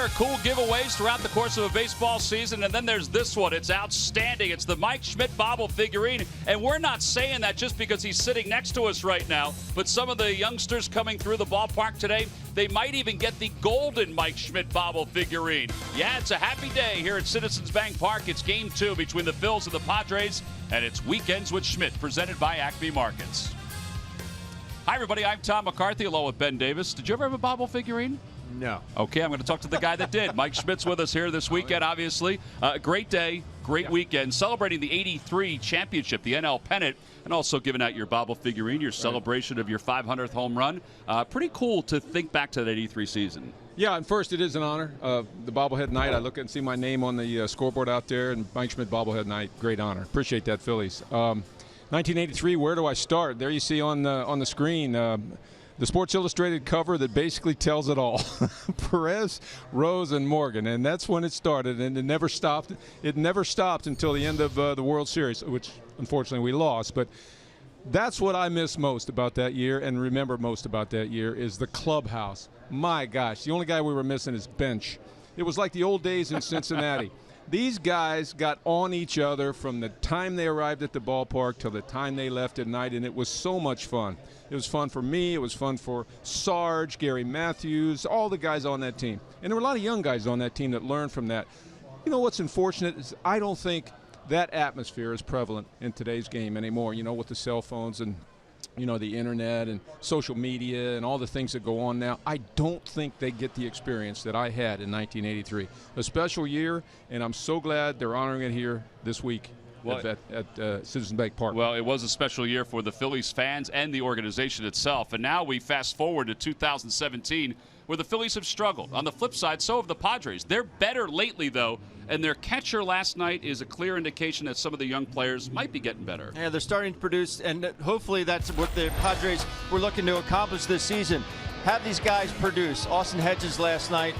are cool giveaways throughout the course of a baseball season, and then there's this one. It's outstanding. It's the Mike Schmidt bobble figurine, and we're not saying that just because he's sitting next to us right now, but some of the youngsters coming through the ballpark today, they might even get the golden Mike Schmidt bobble figurine. Yeah, it's a happy day here at Citizens Bank Park. It's Game 2 between the Phillies and the Padres, and it's Weekends with Schmidt, presented by Acme Markets. Hi, everybody. I'm Tom McCarthy, along with Ben Davis. Did you ever have a bobble figurine? No. Okay, I'm going to talk to the guy that did. Mike Schmidt's with us here this weekend, obviously. Great day, great weekend, celebrating the '83 championship, the NL pennant, and also giving out your bobble figurine, your celebration of your 500th home run. Pretty cool to think back to that '83 season. Yeah, and first, it is an honor. The bobblehead night, I look and see my name on the scoreboard out there, and Mike Schmidt bobblehead night, great honor. Appreciate that, Phillies. 1983, where do I start? There you see on the screen the Sports Illustrated cover that basically tells it all. Perez, Rose, and Morgan, and that's when it started, and it never stopped. It never stopped until the end of the World Series, which unfortunately we lost. But that's what I miss most about that year, and remember most about that year, is the clubhouse. My gosh, the only guy we were missing is Bench. It was like the old days in Cincinnati. These guys got on each other from the time they arrived at the ballpark till the time they left at night, and it was so much fun. It was fun for me. It was fun for Sarge, Gary Matthews, all the guys on that team. And there were a lot of young guys on that team that learned from that. You know what's unfortunate is I don't think that atmosphere is prevalent in today's game anymore, you know, with the cell phones and, you know, the internet and social media and all the things that go on now. I don't think they get the experience that I had in 1983. A special year, and I'm so glad they're honoring it here this week at Citizens Bank Park. Well, it was a special year for the Phillies fans and the organization itself. And now we fast forward to 2017, where the Phillies have struggled. On the flip side, so have the Padres. They're better lately, though, and their catcher last night is a clear indication that some of the young players might be getting better. Yeah, they're starting to produce, and hopefully that's what the Padres were looking to accomplish this season. Have these guys produce. Austin Hedges last night,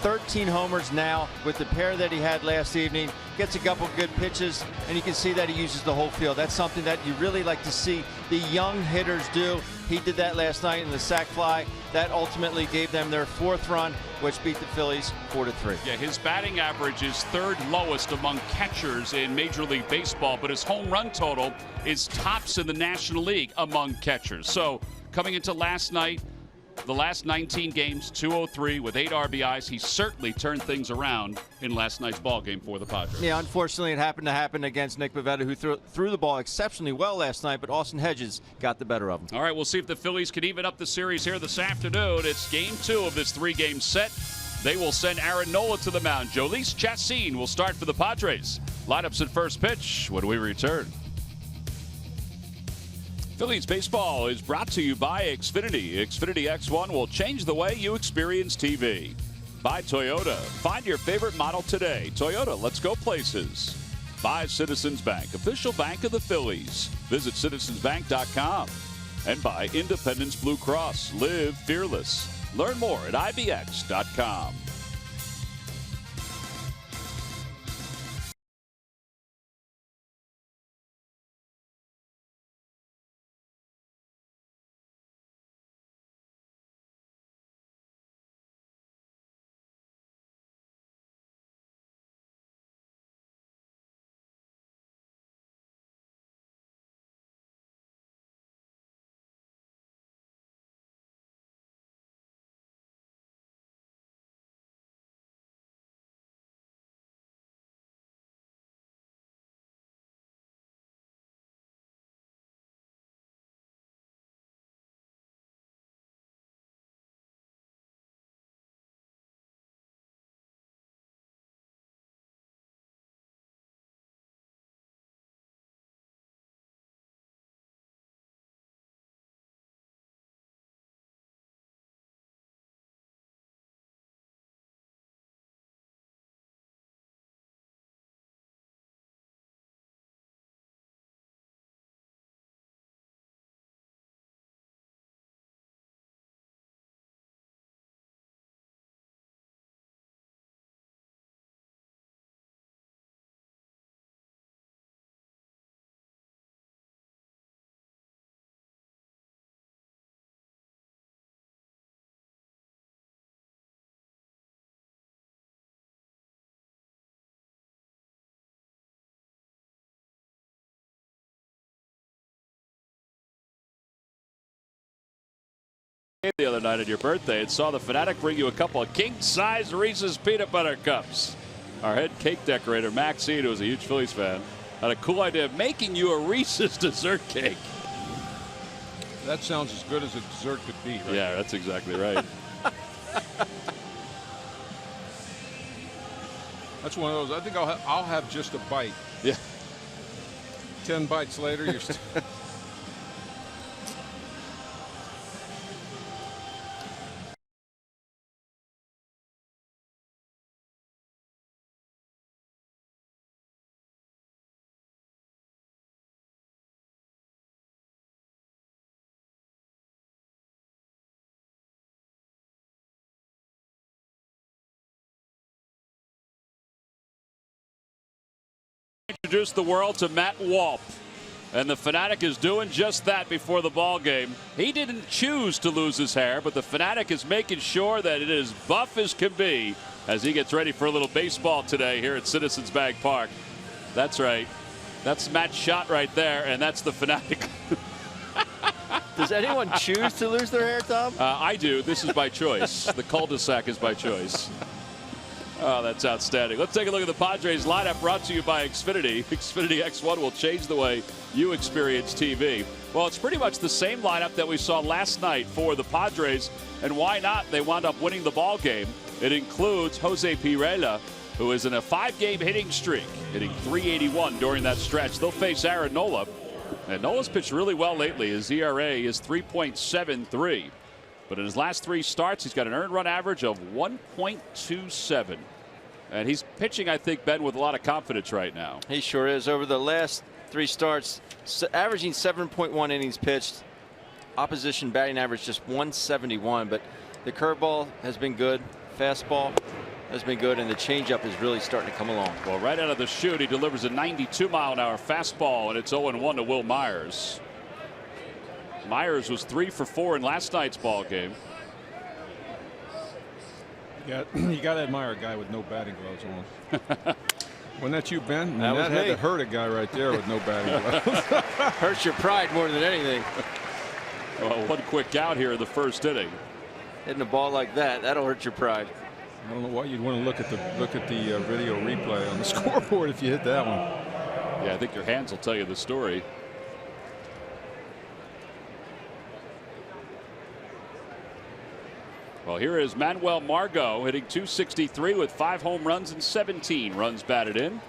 13 homers now with the pair that he had last evening. Gets a couple good pitches, and you can see that he uses the whole field. That's something that you really like to see the young hitters do. He did that last night in the sac fly. That ultimately gave them their 4th run, which beat the Phillies 4-3. Yeah, his batting average is 3rd lowest among catchers in Major League Baseball, but his home run total is tops in the National League among catchers. So coming into last night, the last 19 games, 203 with 8 RBIs. He certainly turned things around in last night's ball game for the Padres. Yeah, unfortunately, it happened to happen against Nick Pivetta, who threw the ball exceptionally well last night, but Austin Hedges got the better of him. All right, we'll see if the Phillies can even up the series here this afternoon. It's Game 2 of this 3-game set. They will send Aaron Nola to the mound. Jhoulys Chacín will start for the Padres. Lineups at first pitch when we return. Phillies baseball is brought to you by Xfinity. Xfinity X1 will change the way you experience TV. By Toyota. Find your favorite model today. Toyota, let's go places. By Citizens Bank, official bank of the Phillies. Visit citizensbank.com. And by Independence Blue Cross. Live fearless. Learn more at ibx.com. the other night on your birthday and saw the Fanatic bring you a couple of king-size Reese's peanut butter cups. Our head cake decorator, Maxine, who was a huge Phillies fan, had a cool idea of making you a Reese's dessert cake. That sounds as good as a dessert could be. Right? Yeah, that's exactly right. That's one of those. I think I'll have just a bite. Yeah. 10 bites later, you're still. Introduce the world to Matt Walp, and the Fanatic is doing just that before the ball game. He didn't choose to lose his hair, but the Fanatic is making sure that it is buff as can be as he gets ready for a little baseball today here at Citizens Bank Park. That's right. That's Matt's shot right there, and that's the Fanatic. Does anyone choose to lose their hair, Tom? I do. This is by choice. The cul-de-sac is by choice. Oh, that's outstanding. Let's take a look at the Padres lineup, brought to you by Xfinity. Xfinity X1 will change the way you experience TV. Well, it's pretty much the same lineup that we saw last night for the Padres, and why not? They wound up winning the ball game. It includes Jose Pirela, who is in a 5-game hitting streak, hitting .381 during that stretch. They'll face Aaron Nola, and Nola's pitched really well lately. His ERA is 3.73. But in his last 3 starts, he's got an earned run average of 1.27. And he's pitching, I think, Ben, with a lot of confidence right now. He sure is. Over the last 3 starts, averaging 7.1 innings pitched. Opposition batting average just 171. But the curveball has been good. Fastball has been good. And the changeup is really starting to come along. Well, right out of the chute, he delivers a 92-mile-an-hour fastball, and it's 0-1 to Will Myers. Myers was 3 for 4 in last night's ball game. You got to admire a guy with no batting gloves on. Wasn't that you, Ben? That had to hurt a guy right there with no batting gloves. Hurts your pride more than anything. Well, one quick out here in the first inning. Hitting a ball like that'll hurt your pride. I don't know why you'd want to look at the video replay on the scoreboard if you hit that one. Yeah, I think your hands will tell you the story. Well, here is Manuel Margot hitting .263 with 5 home runs and 17 runs batted in.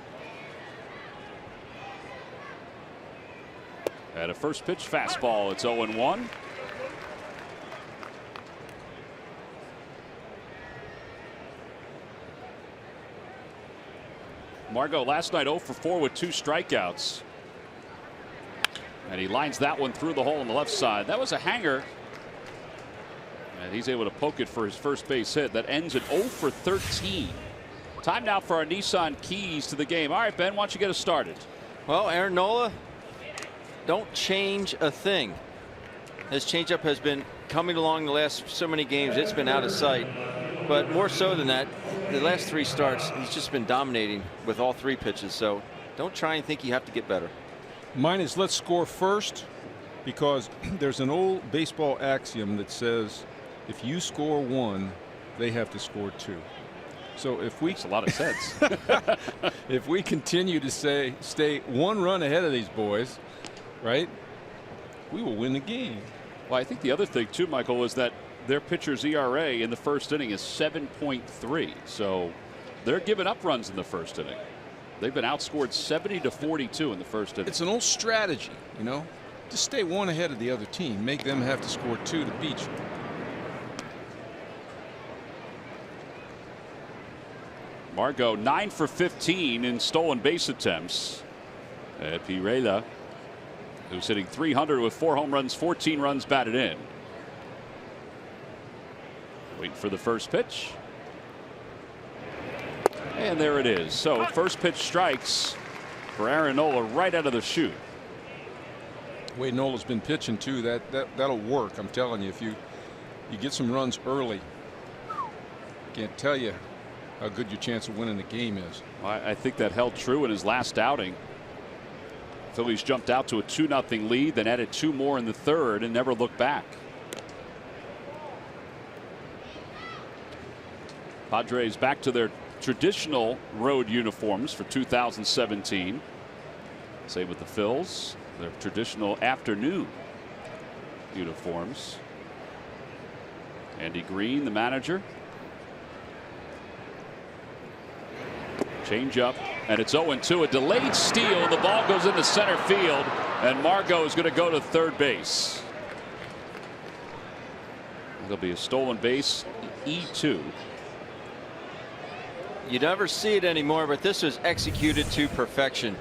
And a first pitch fastball. It's 0-1. Margot last night 0 for 4 with 2 strikeouts. And he lines that one through the hole on the left side. That was a hanger. And he's able to poke it for his first base hit. That ends at 0 for 13. Time now for our Nissan keys to the game. All right, Ben, why don't you get us started? Well, Aaron Nola, don't change a thing. His changeup has been coming along the last so many games. It's been out of sight. But more so than that, the last 3 starts, he's just been dominating with all 3 pitches. So don't try and think you have to get better. Mine is let's score first, because there's an old baseball axiom that says if you score 1, they have to score 2. So if we makes a lot of sense. if we continue to stay 1 run ahead of these boys, right, we will win the game. Well, I think the other thing too, Michael, is that their pitcher's ERA in the first inning is 7.3. So they're giving up runs in the first inning. They've been outscored 70-42 in the first inning. It's an old strategy, you know, just stay 1 ahead of the other team, make them have to score 2 to beat you. Margot 9 for 15 in stolen base attempts. Pirela, who's hitting .300 with 4 home runs, 14 runs batted in. Waiting for the first pitch. And there it is. So first pitch strikes for Aaron Nola right out of the chute. The way Nola's been pitching too, that'll work. I'm telling you, if you get some runs early, can't tell you how good your chance of winning the game is. I think that held true in his last outing. Phillies jumped out to a 2-0 lead, then added 2 more in the third and never looked back. Padres back to their traditional road uniforms for 2017. Same with the Phils, their traditional afternoon uniforms. Andy Green, the manager. Change up, and it's 0-2. A delayed steal. The ball goes into center field, and Margot is going to go to third base. It'll be a stolen base, E2. You never see it anymore, but this was executed to perfection.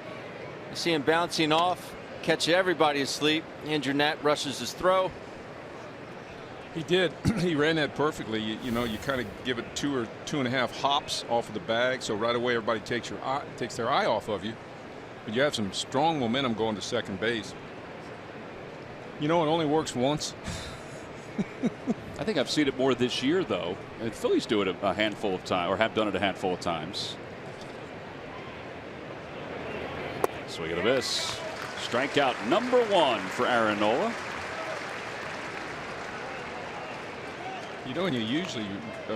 You see him bouncing off, catch everybody asleep. Andrew Nat rushes his throw. He did. He ran that perfectly. You know, you kind of give it 2 or 2.5 hops off of the bag, so right away everybody takes their eye off of you. But you have some strong momentum going to second base. You know, it only works once. I think I've seen it more this year, though. The Phillies do it a handful of times, or have done it a handful of times. Swing and a miss. Strikeout number 1 for Aaron Nola. You know, and you usually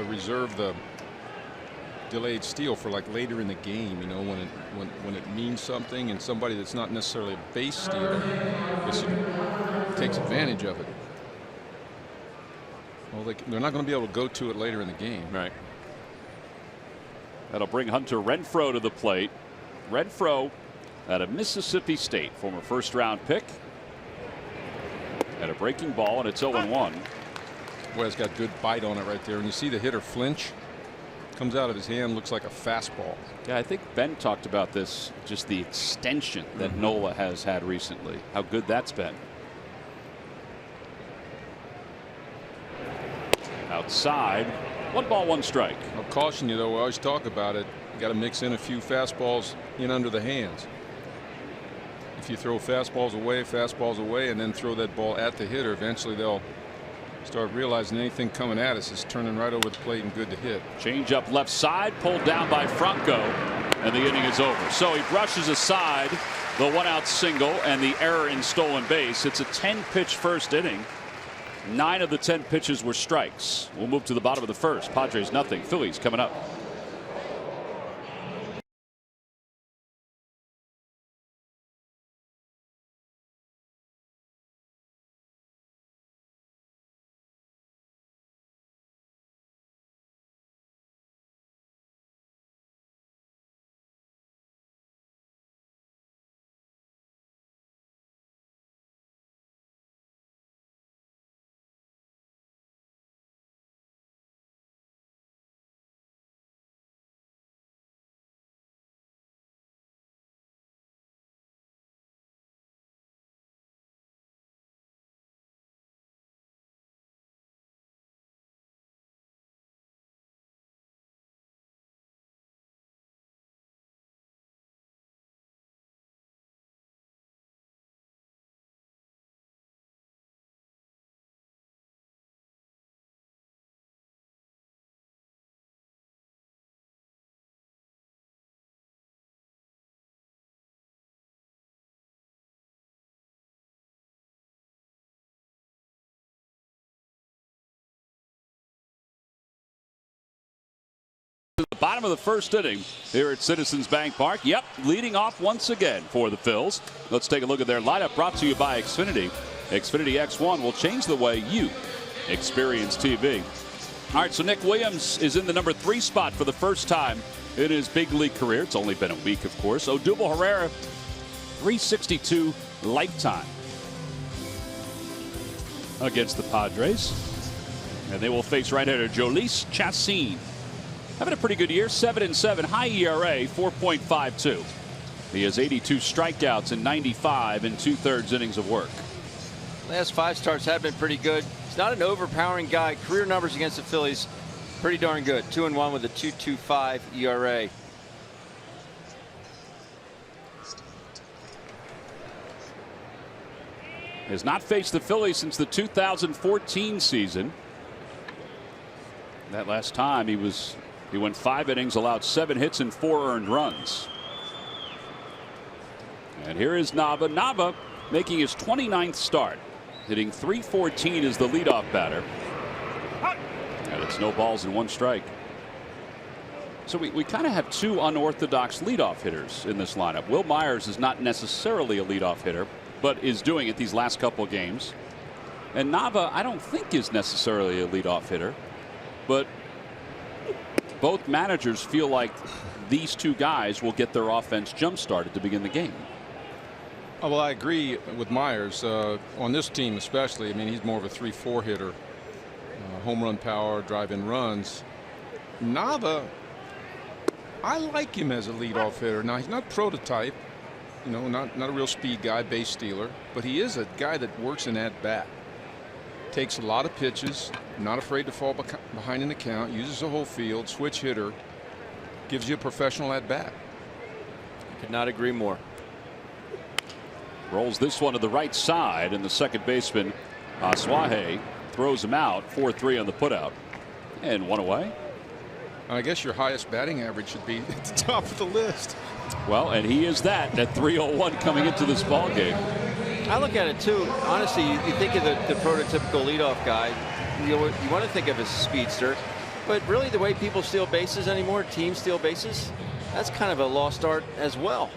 reserve the delayed steal for like later in the game. You know, when it means something, and somebody that's not necessarily a base stealer just takes advantage of it. Well, they're not going to be able to go to it later in the game. Right. That'll bring Hunter Renfroe to the plate. Renfroe out of Mississippi State, former first-round pick. At a breaking ball, and it's 0-1. Boy, it's got good bite on it right there. And you see the hitter flinch. Comes out of his hand, looks like a fastball. Yeah, I think Ben talked about this, just the extension that Nola has had recently. How good that's been. Outside, 1 ball, 1 strike. I'll caution you, though. We always talk about it. You got to mix in a few fastballs in under the hands. If you throw fastballs away, and then throw that ball at the hitter, eventually they'll start realizing anything coming at us is turning right over the plate and good to hit. Change up left side, pulled down by Franco, and the inning is over. So he brushes aside the 1-out single and the error in stolen base. It's a 10-pitch first inning. 9 of the 10 pitches were strikes. We'll move to the bottom of the first. Padres nothing. Phillies coming up. The bottom of the first inning here at Citizens Bank Park. Yep, leading off once again for the Phils. Let's take a look at their lineup, brought to you by Xfinity. Xfinity X1 will change the way you experience TV. All right, so Nick Williams is in the number 3 spot for the first time in his big league career. It's only been a week, of course. Odubel Herrera, 362 lifetime against the Padres. And they will face right-hander Jhoulys Chacín. Having a pretty good year, 7-7, high ERA, 4.52. He has 82 strikeouts in 95 and 2/3 innings of work. Last 5 starts have been pretty good. He's not an overpowering guy. Career numbers against the Phillies, pretty darn good. 2-1 with a 2.25 ERA. Has not faced the Phillies since the 2014 season. That last time he went 5 innings, allowed 7 hits and 4 earned runs. And here is Nava. Nava making his 29th start, hitting .314 as the leadoff batter. And it's no balls and 1 strike. So we kind of have two unorthodox leadoff hitters in this lineup. Will Myers is not necessarily a leadoff hitter, but is doing it these last couple of games. And Nava, I don't think is necessarily a leadoff hitter, but both managers feel like these two guys will get their offense jump started to begin the game. Oh, well, I agree with Myers on this team especially. I mean, he's more of a 3-4 hitter, home run power, drive-in runs. Nava, I like him as a leadoff hitter. Now, he's not prototype, you know, not a real speed guy, base stealer, but he is a guy that works in at bat. Takes a lot of pitches, not afraid to fall behind in the count, uses the whole field, switch hitter, gives you a professional at bat. Could not agree more. Rolls this one to the right side, and the second baseman Aswahe throws him out. 4-3 on the putout, and one away. I guess your highest batting average should be at the top of the list. Well, and he is that at 301 coming into this ball game. I look at it too. Honestly, you think of the prototypical leadoff guy. You want to think of as a speedster, but really the way people steal bases anymore, teams steal bases, that's kind of a lost art as well.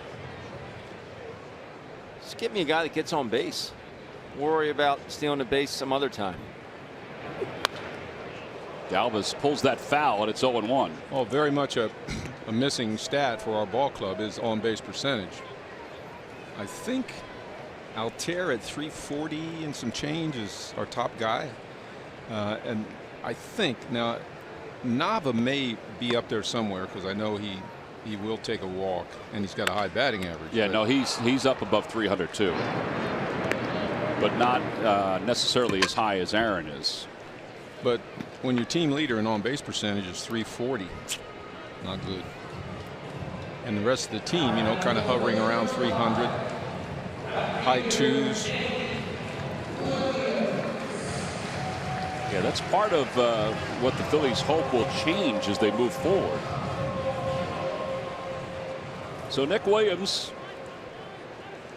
Just get me a guy that gets on base. We'll worry about stealing a base some other time. Galvis pulls that foul, and it's 0-1. Oh, very much a missing stat for our ball club is on base percentage. I think Altair at 340 and some change is our top guy. And I think now Nava may be up there somewhere because I know he will take a walk and he's got a high batting average. Yeah, no, he's up above 300 too, but not necessarily as high as Aaron is. But when your team leader in on-base percentage is 340, not good. And the rest of the team, you know, kind of hovering around 300, high twos. Yeah, that's part of what the Phillies hope will change as they move forward. So Nick Williams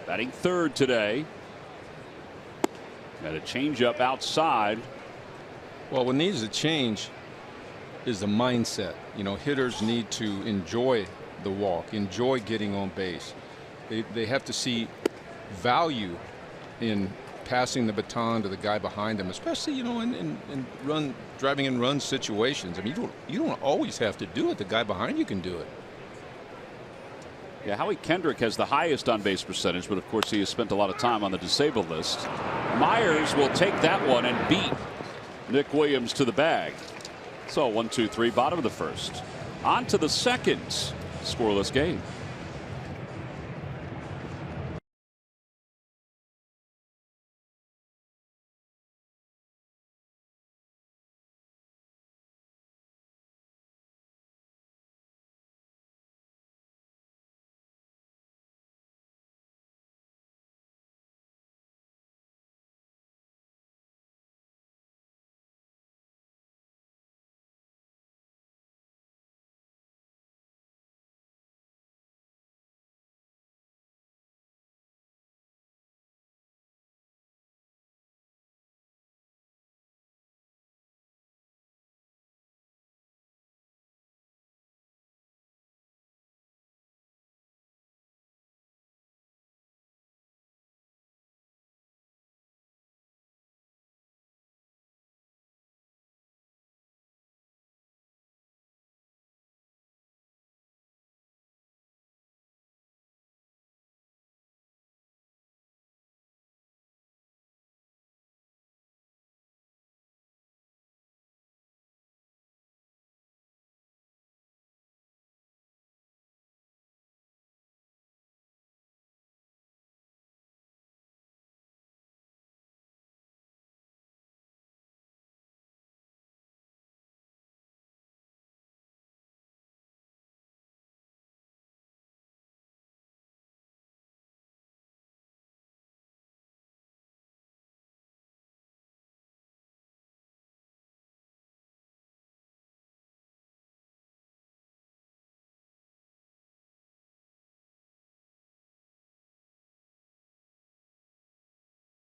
batting third today. Got a changeup outside. Well, what needs to change is the mindset. You know, hitters need to enjoy the walk, enjoy getting on base. They have to see value in passing the baton to the guy behind them, especially, you know, in driving in run situations. I mean, you don't always have to do it. The guy behind you can do it. Yeah, Howie Kendrick has the highest on base percentage, but of course he has spent a lot of time on the disabled list. Myers will take that one and beat Nick Williams to the bag. So 1-2-3, bottom of the first. On to the second. Scoreless game.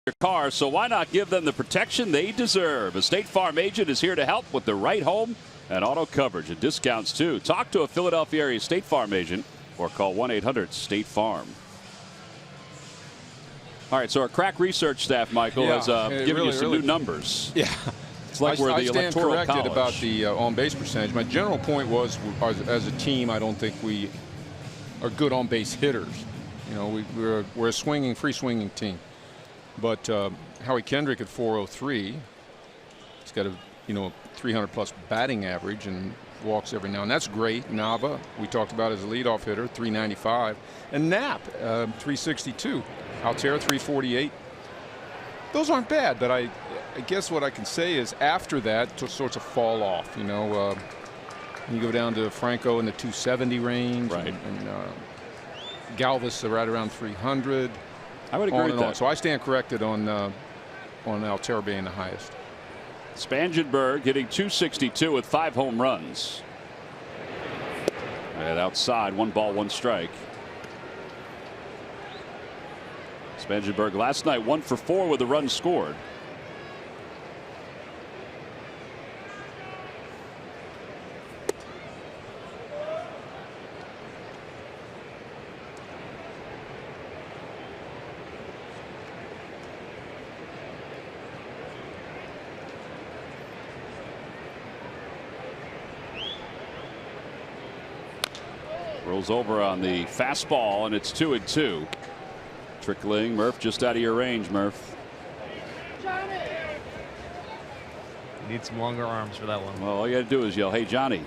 Your car, so why not give them the protection they deserve? A State Farm agent is here to help with the right home and auto coverage and discounts too. Talk to a Philadelphia area State Farm agent or call 1-800-STATE-FARM. All right, so our crack research staff, Michael, has given you some new numbers. Yeah. It's like we're the I stand electoral corrected college. about the on-base percentage. My general point was, as a team, I don't think we are good on-base hitters. You know, we're a free swinging team. But Howie Kendrick at 403, he's got a 300+ batting average and walks every now and that's great. Nava, we talked about as a leadoff hitter, 395, and Knapp, 362. Altera, 348. Those aren't bad, but I guess what I can say is after that, it sorts of fall off. You go down to Franco in the 270 range, right? And Galvis right around 300. I would agree with that. So I stand corrected on Altera being the highest. Spangenberg hitting 262 with 5 home runs. And outside, 1 ball, 1 strike. Spangenberg last night 1 for 4 with a run scored. Rolls over on the fastball, and it's 2-2. Trickling. Murph just out of your range, Murph. Need some longer arms for that one. Well, all you got to do is yell, "Hey, Johnny."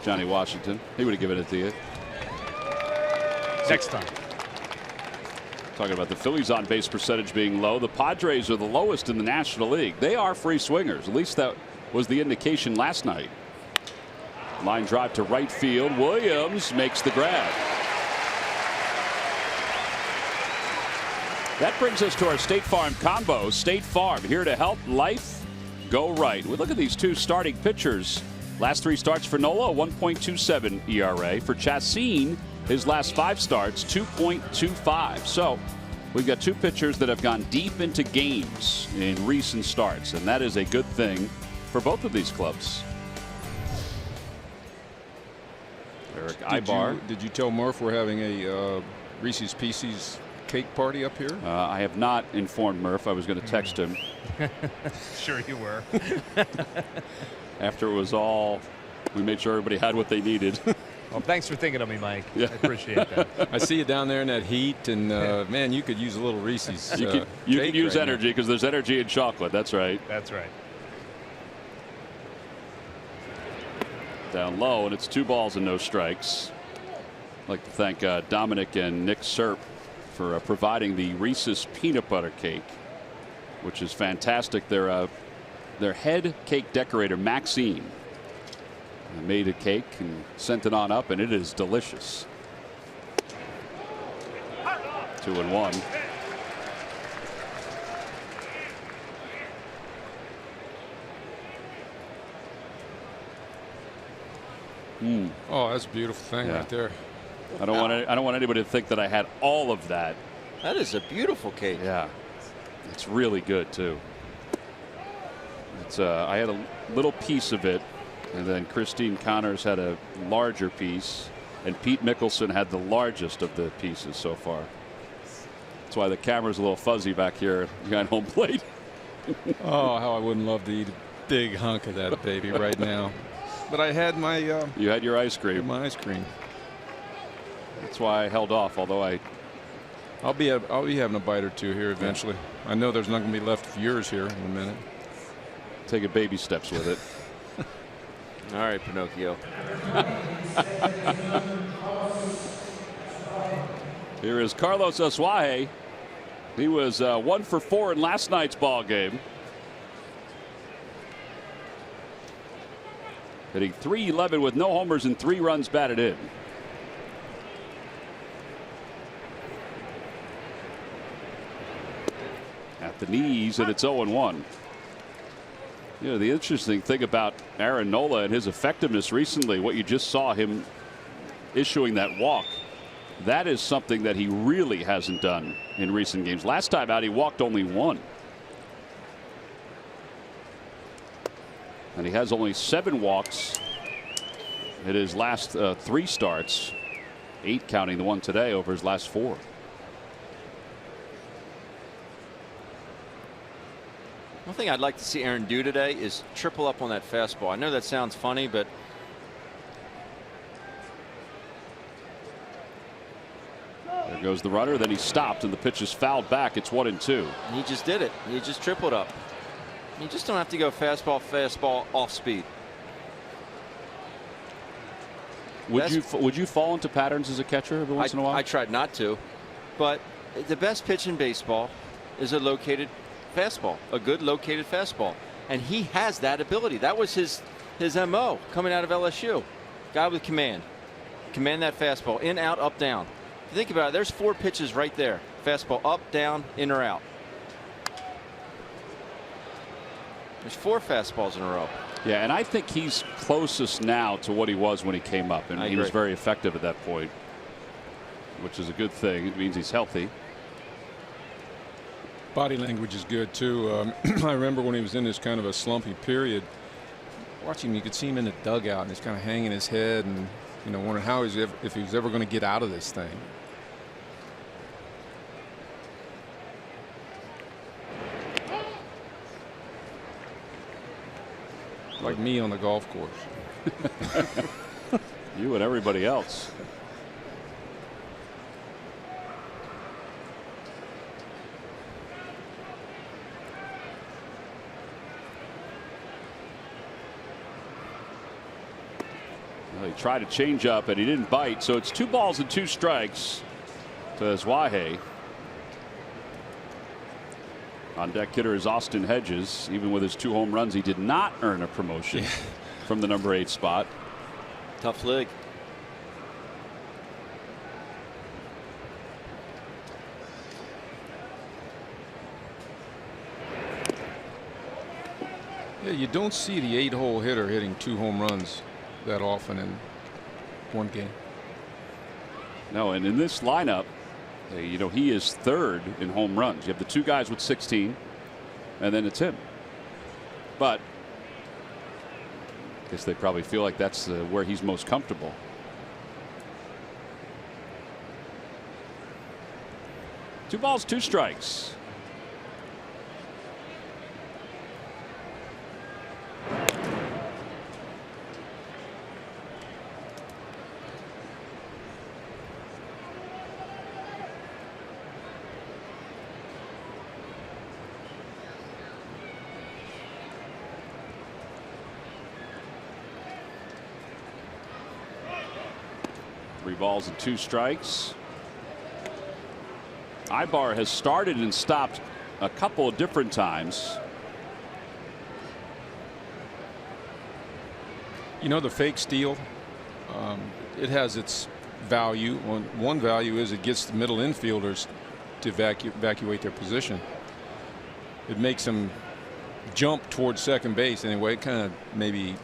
Johnny Washington. He would have given it to you. Next time. Talking about the Phillies on base percentage being low. The Padres are the lowest in the National League. They are free swingers. At least that was the indication last night. Line drive to right field. Williams makes the grab. That brings us to our State Farm combo. State Farm, here to help life go right. We look at these 2 starting pitchers. Last 3 starts for Nola, 1.27 ERA. For Chacin, his last 5 starts, 2.25. So we've got 2 pitchers that have gone deep into games in recent starts, and that is a good thing for both of these clubs. Eric Ibar. Did you tell Murph we're having a Reese's Pieces cake party up here? I have not informed Murph. I was going to text him. Sure you were. After it was all, we made sure everybody had what they needed. Well, thanks for thinking of me, Mike. Yeah. I appreciate that. I see you down there in that heat, and man, you could use a little Reese's. You could use right energy because there's energy in chocolate. That's right. That's right. Down low, and it's 2 balls and no strikes. I'd like to thank Dominic and Nick Serp for providing the Reese's peanut butter cake, which is fantastic. Their head cake decorator, Maxine, made a cake and sent it on up, and it is delicious. 2-1. Oh, that's a beautiful thing right there. I don't want anybody to think that I had all of that. That is a beautiful cake. Yeah, it's really good too. It's I had a little piece of it, and then Christine Connors had a larger piece, and Pete Mickelson had the largest of the pieces so far. That's why the camera's a little fuzzy back here behind home plate. Oh, how I wouldn't love to eat a big hunk of that baby right now. But I had my. You had your ice cream. My ice cream. That's why I held off. Although I'll be having a bite or 2 here eventually. I know there's not going to be left of yours here in a minute. taking baby steps with it. All right, Pinocchio. Here is Carlos Asuaje. He was 1 for 4 in last night's ball game. Hitting .311 with no homers and 3 runs batted in. At the knees, and it's 0-1. You know, the interesting thing about Aaron Nola and his effectiveness recently, what you just saw him issuing that walk, that is something that he really hasn't done in recent games. Last time out, he walked only 1. And he has only 7 walks in his last 3 starts, 8 counting the one today over his last 4. One thing I'd like to see Aaron do today is triple up on that fastball. I know that sounds funny, but there goes the runner. Then he stopped, and the pitch is fouled back. It's 1-2. he just did it. He just tripled up. You just don't have to go fastball off speed. Would you fall into patterns as a catcher every once in a while? I tried not to, but the best pitch in baseball is a located fastball, a good located fastball, and he has that ability. That was his MO coming out of LSU. Guy with command that fastball, in, out, up, down. If you think about it, there's 4 pitches right there. Fastball up, down, in or out. There's 4 fastballs in a row. Yeah, and I think he's closest now to what he was when he came up, and he was very effective at that point, which is a good thing. It means he's healthy. Body language is good too. I remember when he was in this kind of a slumpy period, watching him, you could see him in the dugout, and he's kind of hanging his head, and wondering how if he was ever going to get out of this thing. Like me on the golf course. You and everybody else. Well, he tried to change up, and he didn't bite, so it's 2 balls and 2 strikes to Zwahe. On deck hitter is Austin Hedges. Even with his 2 home runs, he did not earn a promotion from the number 8 spot. Tough league. Yeah, you don't see the 8-hole hitter hitting 2 home runs that often in one game. No, and in this lineup, he is 3rd in home runs. You have the 2 guys with 16, and then it's him. But I guess they probably feel like that's where he's most comfortable. Two balls, 2 strikes. Three balls and 2 strikes. Ibar has started and stopped a couple of different times. The fake steal, it has its value. One value is it gets the middle infielders to evacuate their position. It makes them jump towards second base anyway. It kind of maybe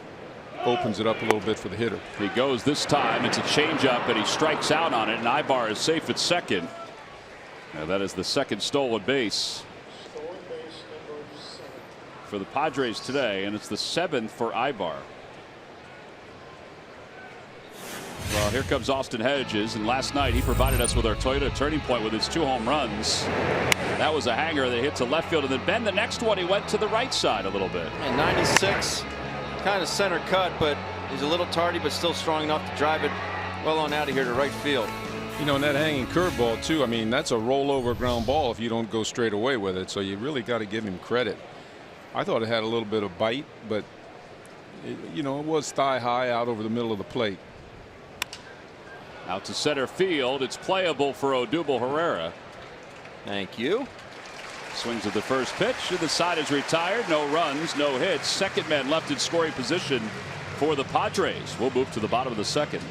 opens it up a little bit for the hitter. He goes this time. It's a changeup, and he strikes out on it, and Ibar is safe at second. Now that is the 2nd stolen base for the Padres today, and it's the 7th for Ibar. Well, here comes Austin Hedges, and last night he provided us with our Toyota turning point with his 2 home runs. That was a hanger that hit to left field, and then Ben, the next one, he went to the right side a little bit. And 96, kind of center cut, but he's a little tardy, but still strong enough to drive it well on out of here to right field. And that hanging curveball too. I mean, that's a rollover ground ball if you don't go straight away with it. So you really got to give him credit. I thought it had a little bit of bite, but it was thigh high out over the middle of the plate. Out to center field. It's playable for Odubel Herrera. Thank you. Swings at the first pitch, and the side is retired. No runs, no hits. Second man left in scoring position for the Padres. We'll move to the bottom of the 2nd.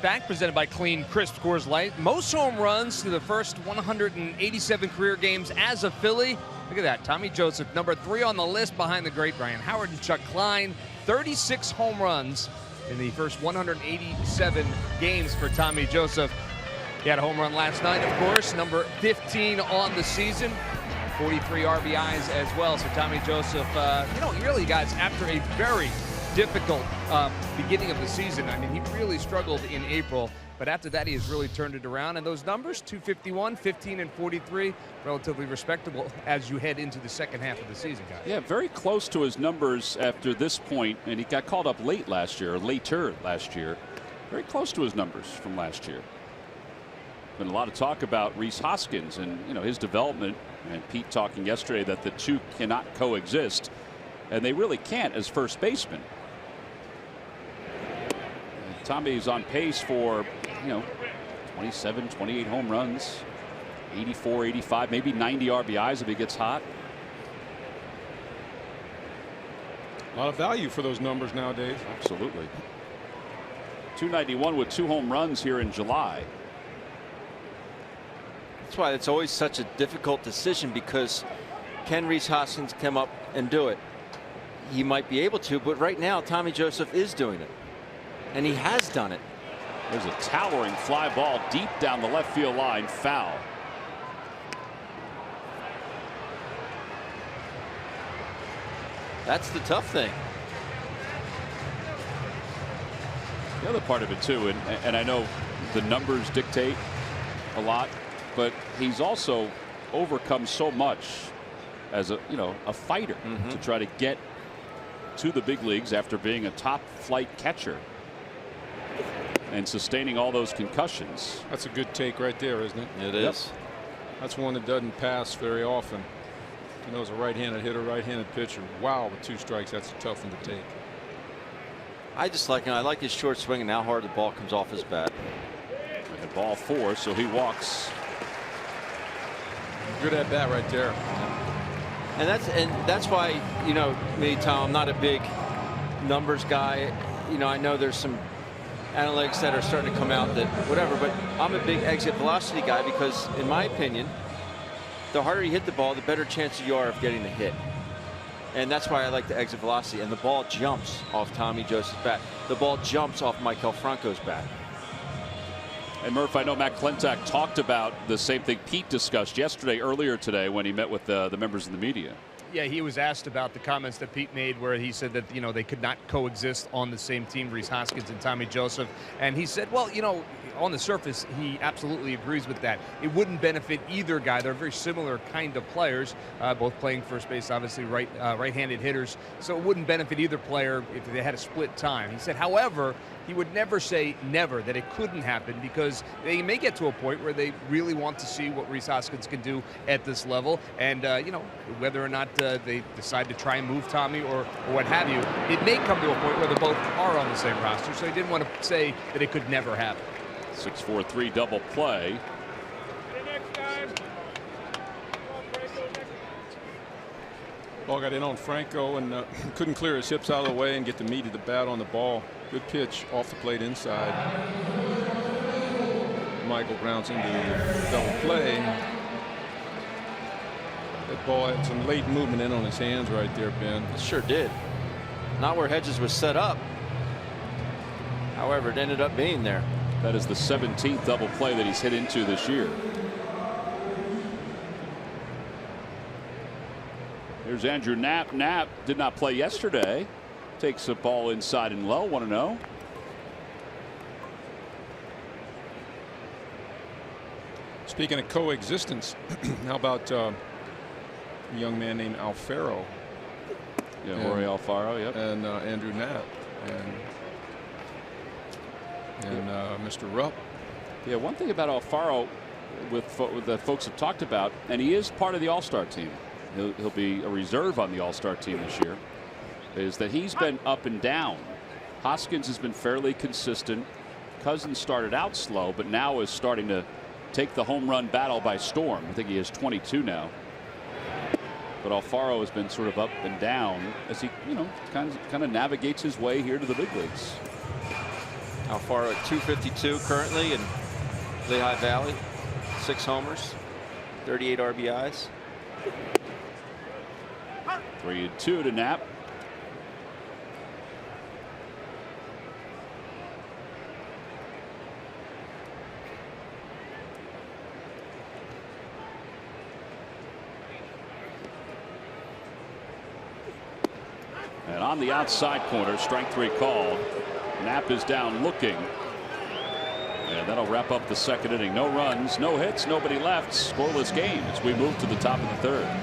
Back presented by Clean Crisp Coors Light. Most home runs through the first 187 career games as a Philly. Look at that. Tommy Joseph, number 3 on the list behind the great Brian Howard and Chuck Klein. 36 home runs in the first 187 games for Tommy Joseph. He had a home run last night, of course, number 15 on the season. 43 RBIs as well. So Tommy Joseph, really, guys, after a very difficult beginning of the season. I mean, he really struggled in April, but after that, he has really turned it around. And those numbers, 251, 15, and 43, relatively respectable as you head into the second half of the season, guys. Yeah, very close to his numbers after this point, and he got called up later last year. Very close to his numbers from last year. Been a lot of talk about Rhys Hoskins and his development, and Pete talking yesterday that the two cannot coexist, and they really can't as first baseman. Tommy's on pace for 27, 28 home runs, 84, 85, maybe 90 RBIs if he gets hot. A lot of value for those numbers nowadays. Absolutely. 291 with 2 home runs here in July. That's why it's always such a difficult decision, because can Rhys Hoskins come up and do it? He might be able to, but right now Tommy Joseph is doing it. And he has done it. There's a towering fly ball deep down the left field line, foul. That's the tough thing. The other part of it too, and I know the numbers dictate a lot, but he's also overcome so much as a fighter to try to get to the big leagues after being a top flight catcher and sustaining all those concussions. That's a good take right there, isn't it? It is. That's one that doesn't pass very often. As a right-handed hitter, right-handed pitcher. Wow, with 2 strikes, that's a tough one to take. I just like him. I like his short swing and how hard the ball comes off his bat. And ball 4, so he walks. Good at bat right there. And that's why me, Tom, I'm not a big numbers guy. I know there's some analytics that are starting to come out that whatever, but I'm a big exit velocity guy, because in my opinion, the harder you hit the ball, the better chances you are of getting the hit. And that's why I like the exit velocity. And the ball jumps off Tommy Joseph's bat. The ball jumps off Maikel Franco's bat. And Murph, I know Matt Klentak talked about the same thing Pete discussed earlier today when he met with the members of the media. Yeah, he was asked about the comments that Pete made where he said that, they could not coexist on the same team, Rhys Hoskins and Tommy Joseph. And he said, well, on the surface, he absolutely agrees with that. It wouldn't benefit either guy. They're very similar kind of players, both playing first base, obviously right-handed hitters. So it wouldn't benefit either player if they had a split time. He said, however, he would never say never, that it couldn't happen, because they may get to a point where they really want to see what Rhys Hoskins can do at this level. And, whether or not they decide to try and move Tommy or what have you, it may come to a point where they both are on the same roster. So he didn't want to say that it could never happen. 6-4-3 double play. Ball got in on Franco and couldn't clear his hips out of the way and get the meat of the bat on the ball. Good pitch off the plate inside. Michael grounds into the double play. That ball had some late movement in on his hands right there, Ben. It sure did. Not where Hedges was set up. However, it ended up being there. That is the 17th double play that he's hit into this year. Here's Andrew Knapp. Knapp did not play yesterday. Takes a ball inside and low. 1-0. Speaking of coexistence, how about a young man named Alfaro? Yeah, Jorge Alfaro. Yep. And Andrew Knapp and Mr. Rupp. Yeah, one thing about Alfaro that folks have talked about, and he is part of the All-Star team. He'll be a reserve on the All-Star team this year, is that he's been up and down. Hoskins has been fairly consistent. Cousins started out slow, but now is starting to take the home run battle by storm. I think he has 22 now. But Alfaro has been sort of up and down as he, kind of navigates his way here to the big leagues. How far? At 252 currently in Lehigh Valley. 6 homers, 38 RBIs. 3-2 to Knapp. And on the outside corner, strike 3 called. Knapp is down looking. And that'll wrap up the second inning. No runs, no hits, nobody left. Scoreless game as we move to the top of the third.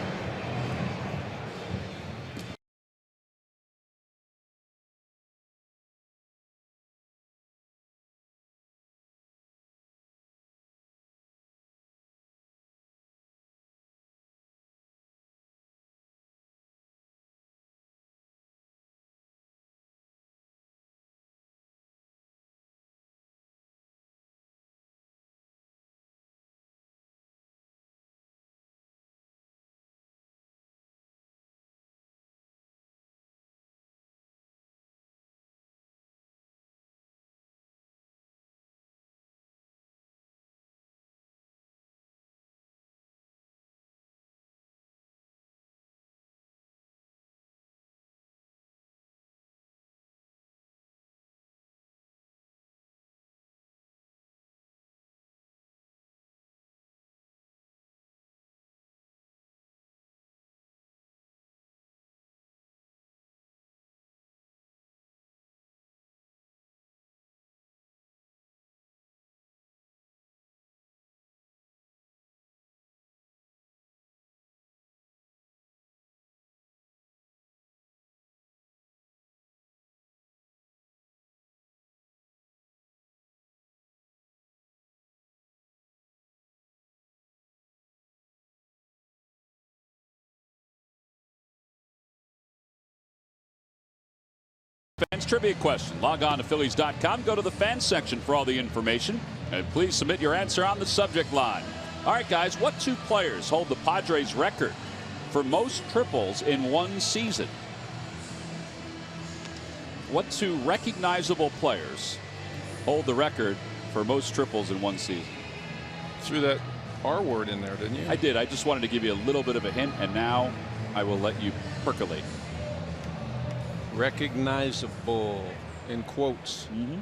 Fans trivia question. Log on to Phillies.com. Go to the fans section for all the information. And please submit your answer on the subject line. All right, guys. What 2 players hold the Padres record for most triples in one season? What 2 recognizable players hold the record for most triples in one season? Threw that R word in there, didn't you? I did. I just wanted to give you a little bit of a hint, and now I will let you percolate. Recognizable in quotes. Mm-hmm.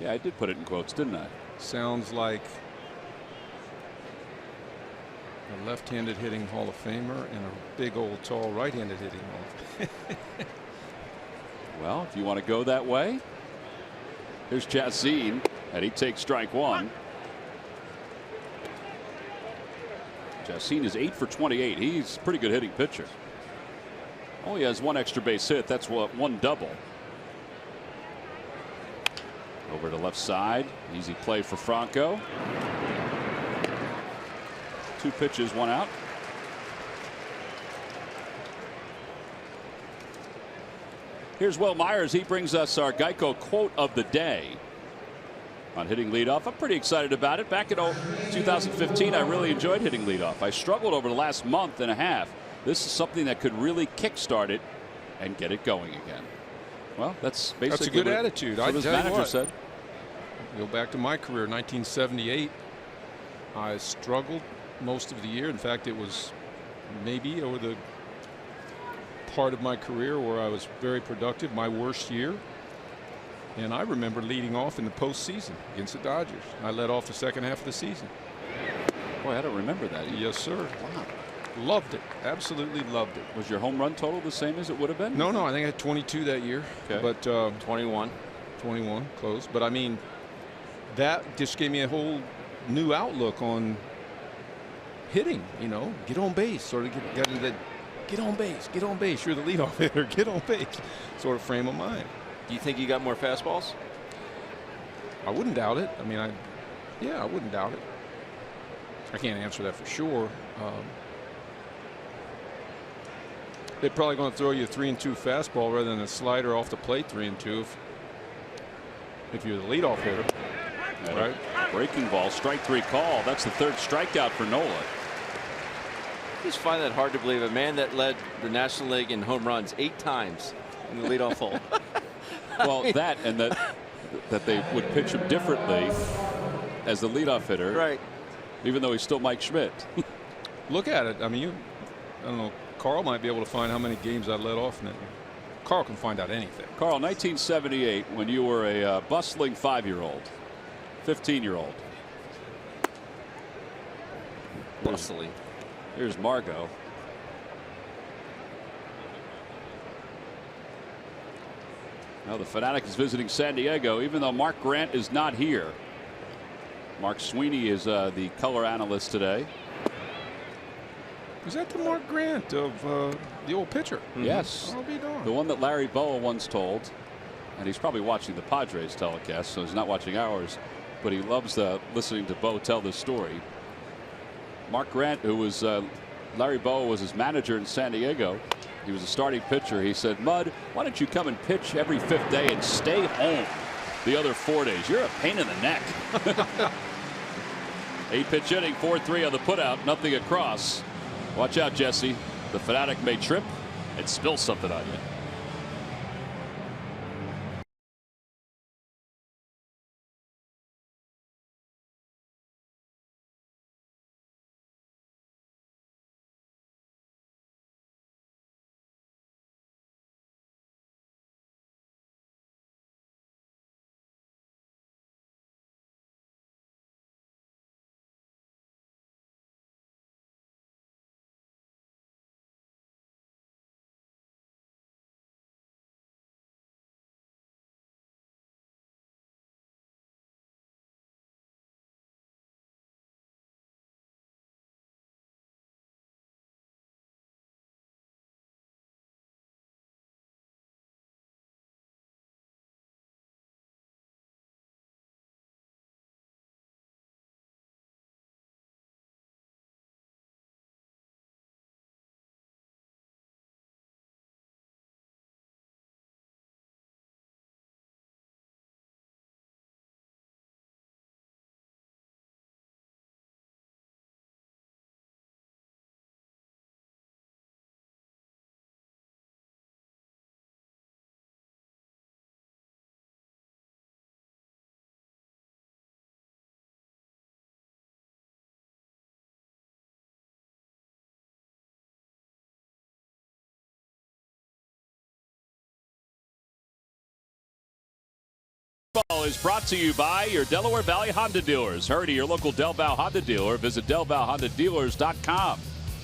Yeah, I did put it in quotes, didn't I? Sounds like a left-handed hitting Hall of Famer and a big old tall right-handed hitting Hall of Famer. Well, if you want to go that way, here's Chassin, and he takes strike 1. Chassin is 8 for 28. He's a pretty good hitting pitcher. Only has 1 extra base hit. That's 1 double. Over to left side. Easy play for Franco. 2 pitches, 1 out. Here's Will Myers. He brings us our Geico quote of the day on hitting leadoff. I'm pretty excited about it. Back in 2015, I really enjoyed hitting leadoff. I struggled over the last month and a half. This is something that could really kickstart it and get it going again. Well, that's basically that's a good attitude. What his manager said. Go back to my career, 1978. I struggled most of the year. In fact, it was maybe over the part of my career where I was very productive, my worst year. And I remember leading off in the postseason against the Dodgers. I led off the second half of the season. Boy, I don't remember that either. Yes, sir. Wow. Loved it. Absolutely loved it. Was your home run total the same as it would have been? No, I think I had 22 that year. Okay. But 21. 21, close. But I mean, that just gave me a whole new outlook on hitting. You know, get on base. Sort of got into that get on base. You're the leadoff hitter. Get on base. Sort of frame of mind. Do you think you got more fastballs? I wouldn't doubt it. I mean, I wouldn't doubt it. I can't answer that for sure. They're probably going to throw you a 3-2 fastball rather than a slider off the plate 3-2 if you're the leadoff hitter. Right. Breaking ball, strike 3 call. That's the 3rd strikeout for Nola. I just find that hard to believe. A man that led the National League in home runs 8 times in the leadoff hole. Well, that and the that they would pitch him differently as the leadoff hitter. Right. Even though he's still Mike Schmidt. Look at it. I mean, I don't know. Carl might be able to find how many games I let off in it. Carl can find out anything. Carl, 1978, when you were a bustling 5-year-old, 15-year-old. Bustling. Here's Margot. Now the Fanatic is visiting San Diego, even though Mark Grant is not here. Mark Sweeney is the color analyst today. Is that the Mark Grant of the old pitcher? Yes. I'll be darned. The one that Larry Bowa once told, and he's probably watching the Padres telecast, so he's not watching ours, but he loves listening to Bo tell this story. Mark Grant, who was Larry Bowa was his manager in San Diego. He was a starting pitcher. He said, Mud, why don't you come and pitch every 5th day and stay home the other 4 days? You're a pain in the neck. 8-pitch inning, 4-3 on the putout, nothing across. Watch out, Jesse. The Fanatic may trip and spill something on you. Is brought to you by your Delaware Valley Honda dealers. Hurry to your local Del Val Honda dealer. Visit DelValHondaDealers.com.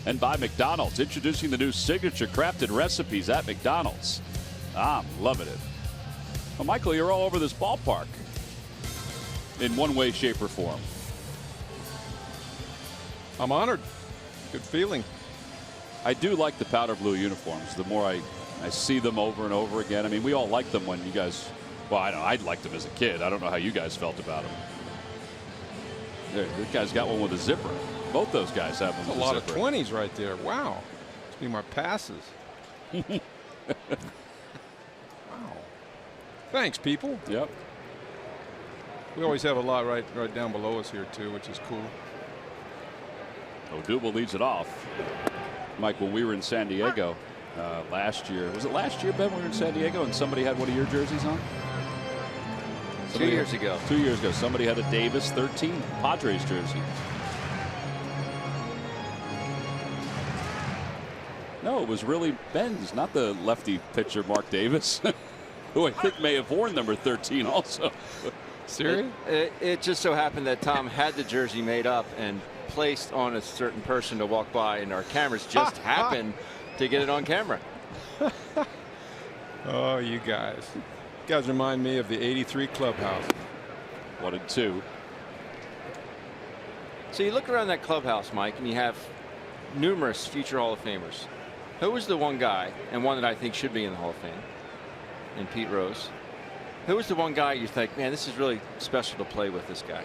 And by McDonald's, introducing the new signature crafted recipes at McDonald's. I'm loving it. Well, Michael, you're all over this ballpark in one way, shape, or form. I'm honored. Good feeling. I do like the powder blue uniforms. The more I see them over and over again. I mean, we all liked them when you guys. Well, I know I liked them as a kid. I don't know how you guys felt about them. This guy's got one with a zipper. Both those guys have one with a zipper. A lot of 20s right there. Wow. Must be my passes. Wow. Thanks, people. Yep. We always have a lot right down below us here, too, which is cool. Odubel leads it off. Mike, when we were in San Diego last year, was it last year, Ben, we were in San Diego and somebody had one of your jerseys on? 2 years ago. 2 years ago. Somebody had a Davis 13 Padres jersey. No, it was really Ben's, not the lefty pitcher Mark Davis, who I think may have worn number 13 also. Serious? It just so happened that Tom had the jersey made up and placed on a certain person to walk by, and our cameras just happened to get it on camera. Oh, you guys. You guys remind me of the '83 clubhouse. 1-2. So you look around that clubhouse, Mike, and you have numerous future Hall of Famers. Who was the one guy, and one that I think should be in the Hall of Fame, and Pete Rose? Who was the one guy you think, man, this is really special to play with this guy?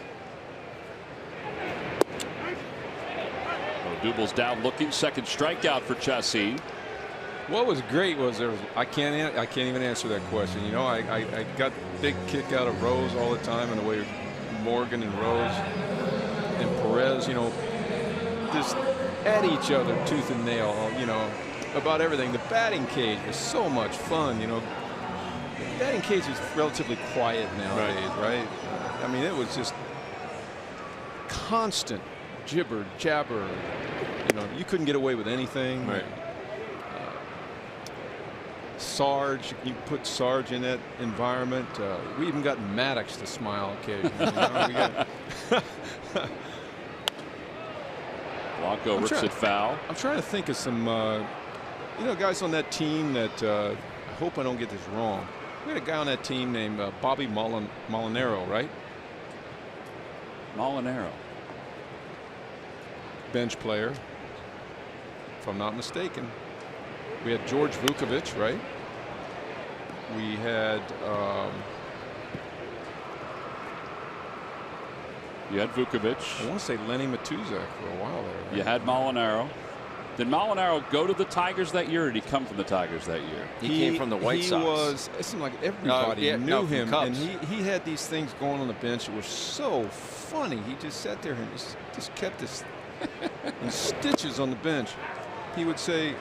Odubel's down looking. Second strikeout for Chassin. What was great was I can't even answer that question. You know, I got big kick out of Rose all the time, and the way Morgan and Rose and Perez, you know, just at each other tooth and nail, you know, about everything. The batting cage was so much fun, you know. batting cage is relatively quiet nowadays, right? I mean, it was just constant jibber jabber. You know, you couldn't get away with anything. Right. Sarge, you put Sarge in that environment. We even got Maddox to smile occasionally. You know, we got Blanco rips it foul. I'm trying to think of some, you know, guys on that team that I hope I don't get this wrong. We had a guy on that team named Bobby Molinaro, right? Molinaro. Bench player, if I'm not mistaken. We had George Vukovich, right? We had You had Vukovich. I want to say Lenny Matuzak for a while there. Right? You had Molinaro. Did Molinaro go to the Tigers that year, or did he come from the Tigers that year? He came from the White Sox. It seemed like everybody knew him, Cubs. and he had these things going on the bench that were so funny. He just sat there and just kept this in stitches on the bench. He would say,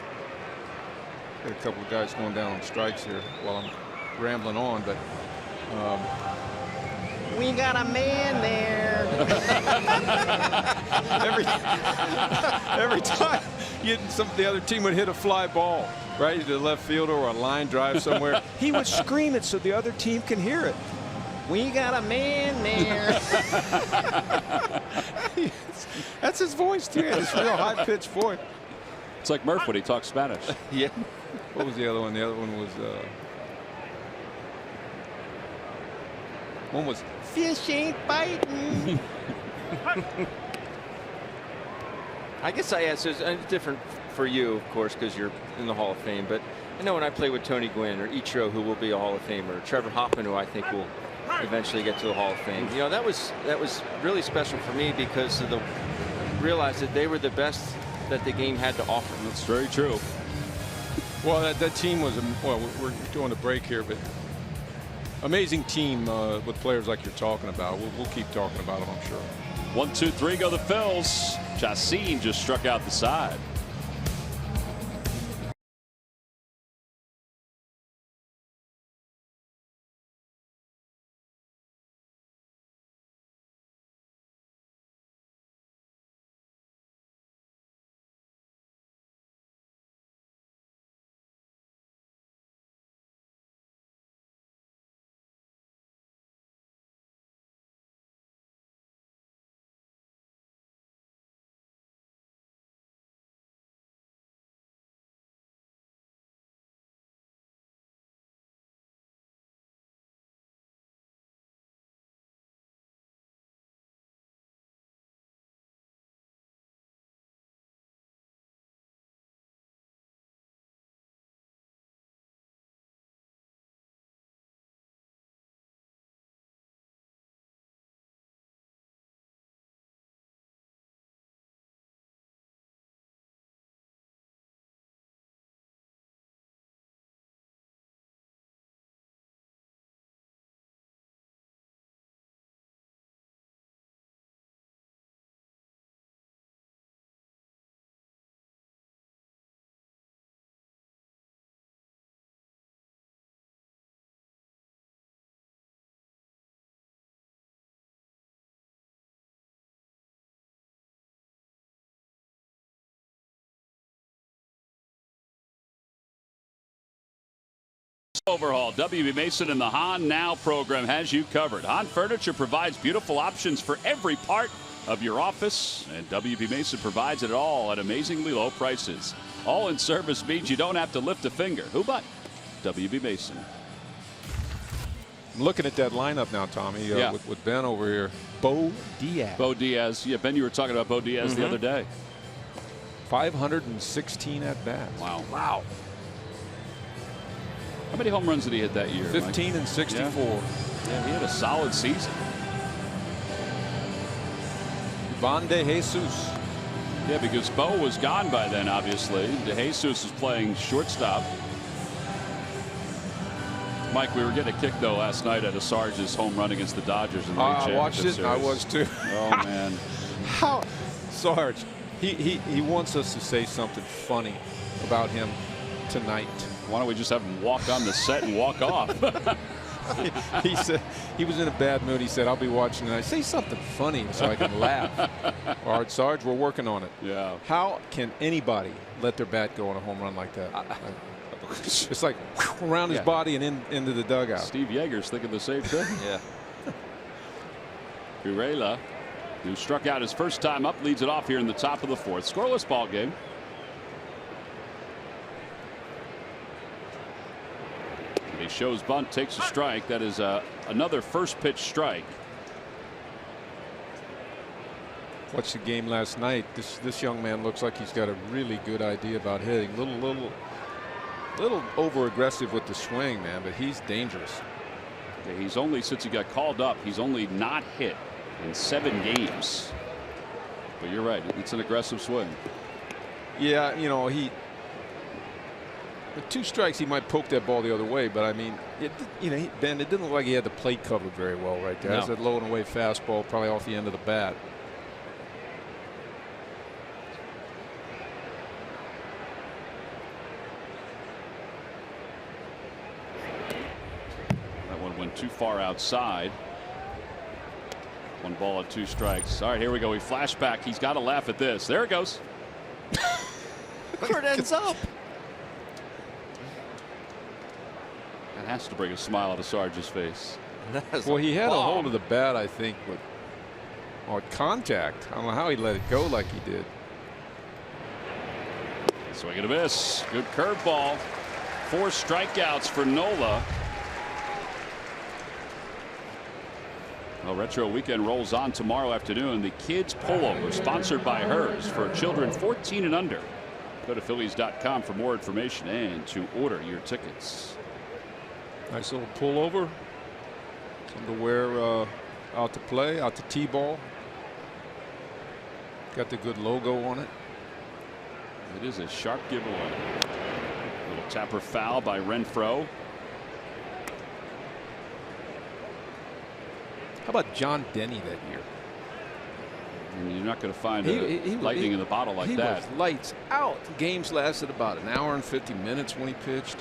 got a couple of guys going down on strikes here while I'm rambling on, but we got a man there. every time the other team would hit a fly ball right to the left fielder or a line drive somewhere, he would scream it so the other team can hear it. We got a man there. That's his voice too. It's real high-pitched voice. It's like Murph when he talks Spanish. Yeah. What was the other one? The other one was fish ain't biting. I guess I asked, it's different for you, of course, because you're in the Hall of Fame. But I know when I play with Tony Gwynn or Ichiro, who will be a Hall of Famer, or Trevor Hoffman, who I think will eventually get to the Hall of Fame. You know, that was really special for me because of realized that they were the best that the game had to offer. That's very true. Well, that team was, well, we're doing a break here, but amazing team with players like you're talking about. We'll keep talking about them, I'm sure. 1, 2, 3 go the Phils. Chacin just struck out the side. Overhaul. WB Mason and the Han Now program has you covered. Han Furniture provides beautiful options for every part of your office, and WB Mason provides it all at amazingly low prices. All in service means you don't have to lift a finger. Who but WB Mason? I'm looking at that lineup now, Tommy, with Ben over here. Bo Diaz. Bo Diaz. Yeah, Ben, you were talking about Bo Diaz the other day. 516 at bats. Wow. Wow. How many home runs did he hit that year? 15 Mike? and 64. Yeah, he had a solid season. Ivan De Jesus. Yeah, because Bo was gone by then, obviously. De Jesus is playing shortstop. Mike, we were getting a kick, though, last night at a Sarge's home run against the Dodgers in the league I watched it. series. I was, too. Oh, man. How? Sarge, he wants us to say something funny about him tonight. Why don't we just have him walk on the set and walk off? He said he was in a bad mood. He said, "I'll be watching tonight. Say something funny so I can laugh." All right, Sarge, we're working on it. Yeah. How can anybody let their bat go on a home run like that? It's like around his body and into the dugout. Steve Yeager's thinking the same thing. Yeah. Urela, who struck out his first time up, leads it off here in the top of the fourth. Scoreless ball game. He shows bunt, takes a strike. That is another first pitch strike. Watched the game last night. This young man looks like he's got a really good idea about hitting. Little over aggressive with the swing, man, but he's dangerous. Yeah, he's only, since he got called up, he's only not hit in 7 games. But you're right, it's an aggressive swing. Yeah, you know, with 2 strikes, he might poke that ball the other way, but I mean, Ben, it didn't look like he had the plate covered very well right there. No. That's that low and away fastball, probably off the end of the bat. That one went too far outside. 1 ball and 2 strikes. All right, here we go. We flash back. He's got to laugh at this. There it goes. Look where it ends up. That has to bring a smile to Sarge's face. Well, he had a hold of the bat, I think, or contact. I don't know how he let it go like he did. Swing and a miss. Good curveball. 4 strikeouts for Nola. Well, Retro Weekend rolls on tomorrow afternoon. The Kids Pullover, sponsored by Hers, for children 14 and under. Go to Phillies.com for more information and to order your tickets. Nice little pullover. Something to wear out to play, out to T-ball. Got the good logo on it. It is a sharp giveaway. Little tapper foul by Renfroe. How about John Denny that year? And you're not going to find lightning in the bottle like that. He was lights out. Games lasted about an hour and 50 minutes when he pitched.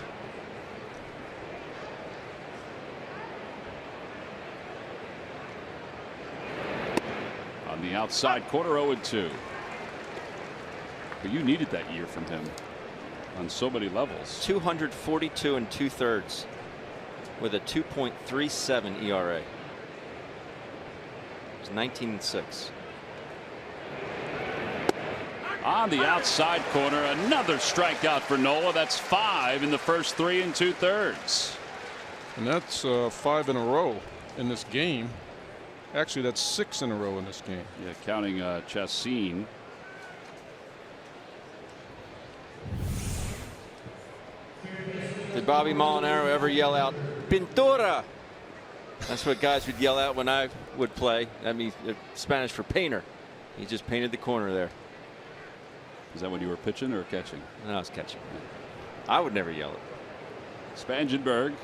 On the outside corner, 0-2. But you needed that year from him on so many levels. 242 2/3 with a 2.37 ERA. It was 19-6. On the outside corner, another strikeout for Nola. That's 5 in the first 3 2/3. And that's 5 in a row in this game. Actually, that's 6 in a row in this game. Yeah, counting Chassin. Did Bobby Molinaro ever yell out "Pintura"? That's what guys would yell out when I would play. That means Spanish for painter. He just painted the corner there. Is that when you were pitching or catching? No, I was catching. I would never yell it. Spangenberg,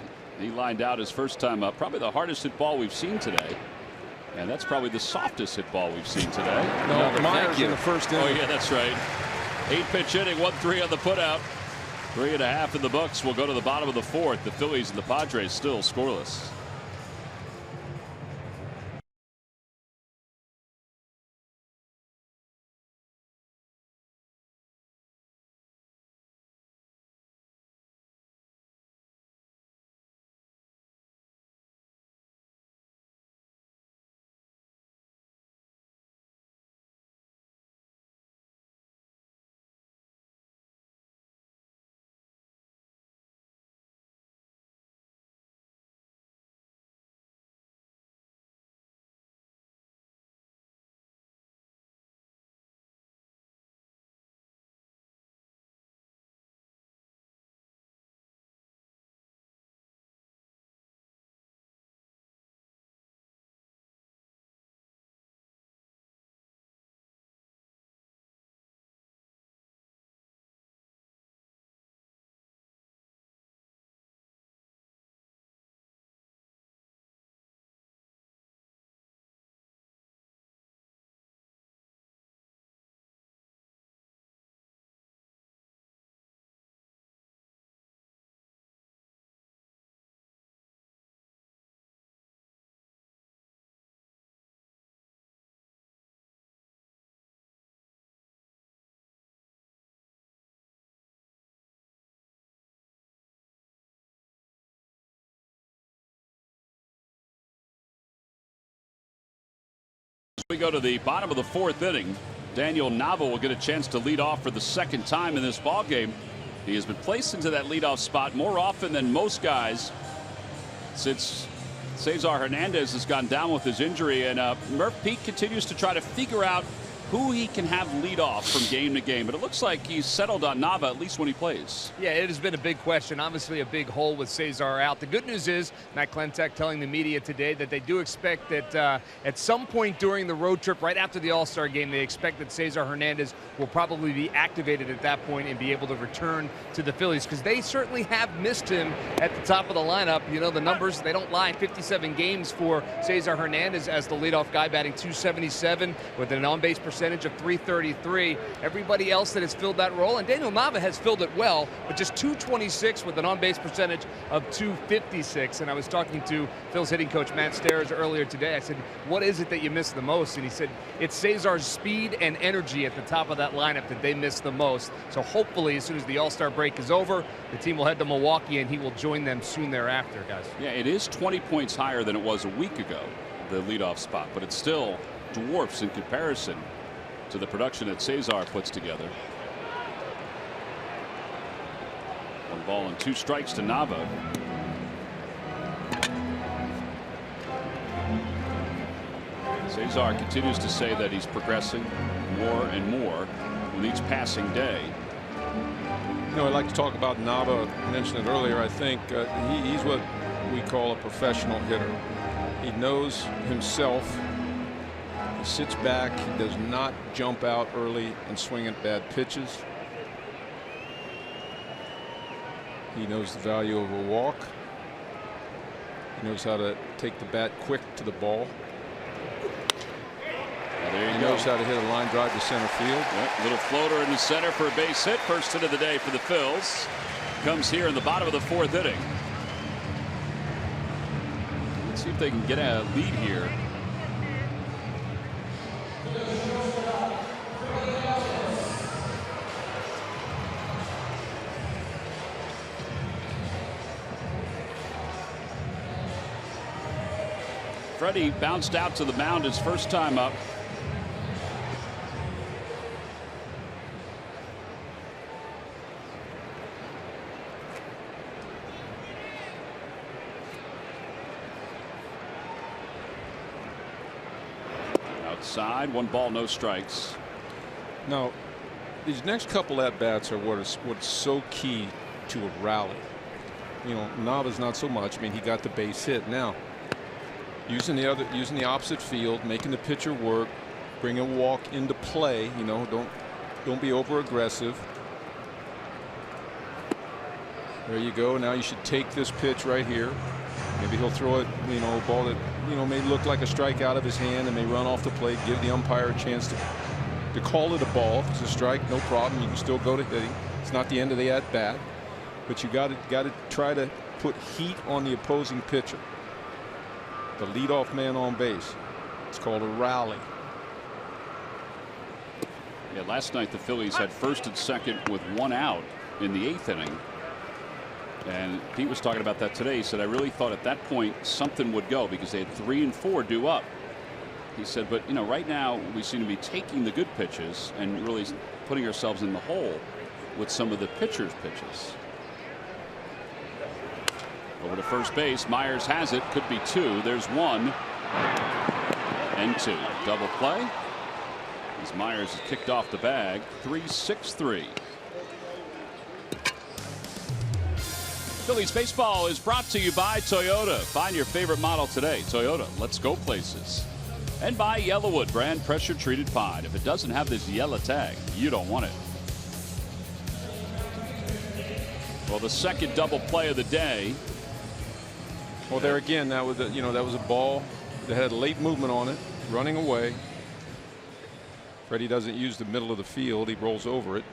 he lined out his first time up. Probably the hardest hit ball we've seen today. And that's probably the softest hit ball we've seen today. No, Myers in the first inning. Oh, yeah, that's right. 8-pitch inning, 1-3 on the putout. 3.5 in the books. We'll go to the bottom of the fourth. The Phillies and the Padres still scoreless. We go to the bottom of the 4th inning. Daniel Nava will get a chance to lead off for the 2nd time in this ball game. He has been placed into that leadoff spot more often than most guys since Cesar Hernandez has gone down with his injury, and Murph Pete continues to try to figure out who he can have lead off from game to game. But it looks like he's settled on Nava, at least when he plays. Yeah, it has been a big question. Obviously a big hole with Cesar out. The good news is Matt Klentak telling the media today that they do expect that at some point during the road trip right after the All-Star game, they expect that Cesar Hernandez will probably be activated at that point and be able to return to the Phillies, because they certainly have missed him at the top of the lineup. You know, the numbers, they don't lie. 57 games for Cesar Hernandez as the leadoff guy, batting .277 with an on-base percentage of .333. Everybody else that has filled that role, and Daniel Nava has filled it well, but just .226 with an on-base percentage of .256. And I was talking to Phil's hitting coach Matt Stairs earlier today. I said, what is it that you miss the most? And he said, it's Cesar's speed and energy at the top of that lineup that they miss the most. So hopefully as soon as the All-Star break is over, the team will head to Milwaukee and he will join them soon thereafter, guys. Yeah, it is 20 points higher than it was a week ago, the leadoff spot, but it still dwarfs in comparison to the production that Cesar puts together. 1 ball and 2 strikes to Nava. Cesar continues to say that he's progressing more and more with each passing day. You know, I'd like to talk about Nava. I mentioned it earlier. I think he's what we call a professional hitter. He knows himself. He sits back. He does not jump out early and swing at bad pitches. He knows the value of a walk. He knows how to take the bat quick to the ball. He knows how to hit a line drive to center field. Yep, little floater in the center for a base hit. First hit of the day for the Phils. Comes here in the bottom of the 4th inning. Let's see if they can get a lead here. Freddie bounced out to the mound his first time up. Outside, 1 ball, no strikes. Now, these next couple at bats are what's so key to a rally. You know, Nava's not so much. I mean, he got the base hit. Now, using the opposite field, making the pitcher work, bring a walk into play. You know, don't be over aggressive. There you go. Now you should take this pitch right here. Maybe he'll throw it, you know, a ball that, you know, may look like a strike out of his hand and may run off the plate. Give the umpire a chance to call it a ball. If it's a strike, no problem. You can still go to hitting. It's not the end of the at bat, but you got to try to put heat on the opposing pitcher. The leadoff man on base. It's called a rally. Yeah, last night the Phillies had first and second with 1 out in the 8th inning. And Pete was talking about that today. He said, I really thought at that point something would go because they had 3 and 4 due up. He said, but, you know, right now we seem to be taking the good pitches and really putting ourselves in the hole with some of the pitchers' pitches. Over to first base. Myers has it. Could be 2. There's 1 and 2. Double play as Myers is kicked off the bag. 3-6-3. Phillies baseball is brought to you by Toyota. Find your favorite model today. Toyota, let's go places. And by Yellowwood brand pressure treated pine. If it doesn't have this yellow tag, you don't want it. Well, the second double play of the day. Well, there again, that was a ball that had late movement on it, running away. Freddie doesn't use the middle of the field. He rolls over it.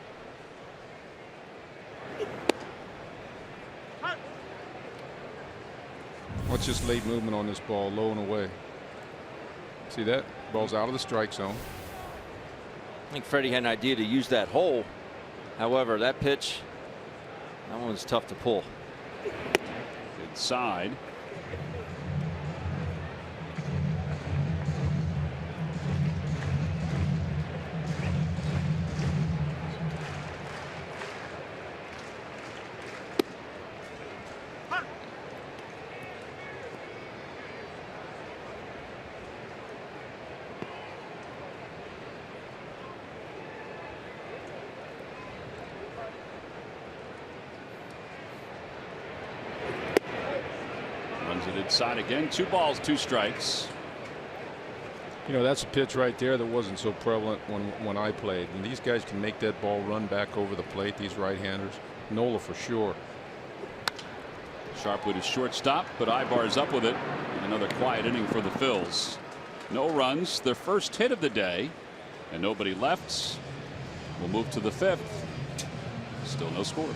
What's just late movement on this ball, low and away? See that? Ball's out of the strike zone. I think Freddie had an idea to use that hole. However, that pitch, that one was tough to pull. Inside. Inside again. 2 balls, 2 strikes. You know, that's a pitch right there that wasn't so prevalent when I played. And these guys can make that ball run back over the plate, these right-handers. Nola for sure. Sharpwood is shortstop, but Ibar is up with it. Another quiet inning for the Phils. No runs, their first hit of the day, and nobody left. We'll move to the 5th. Still no score.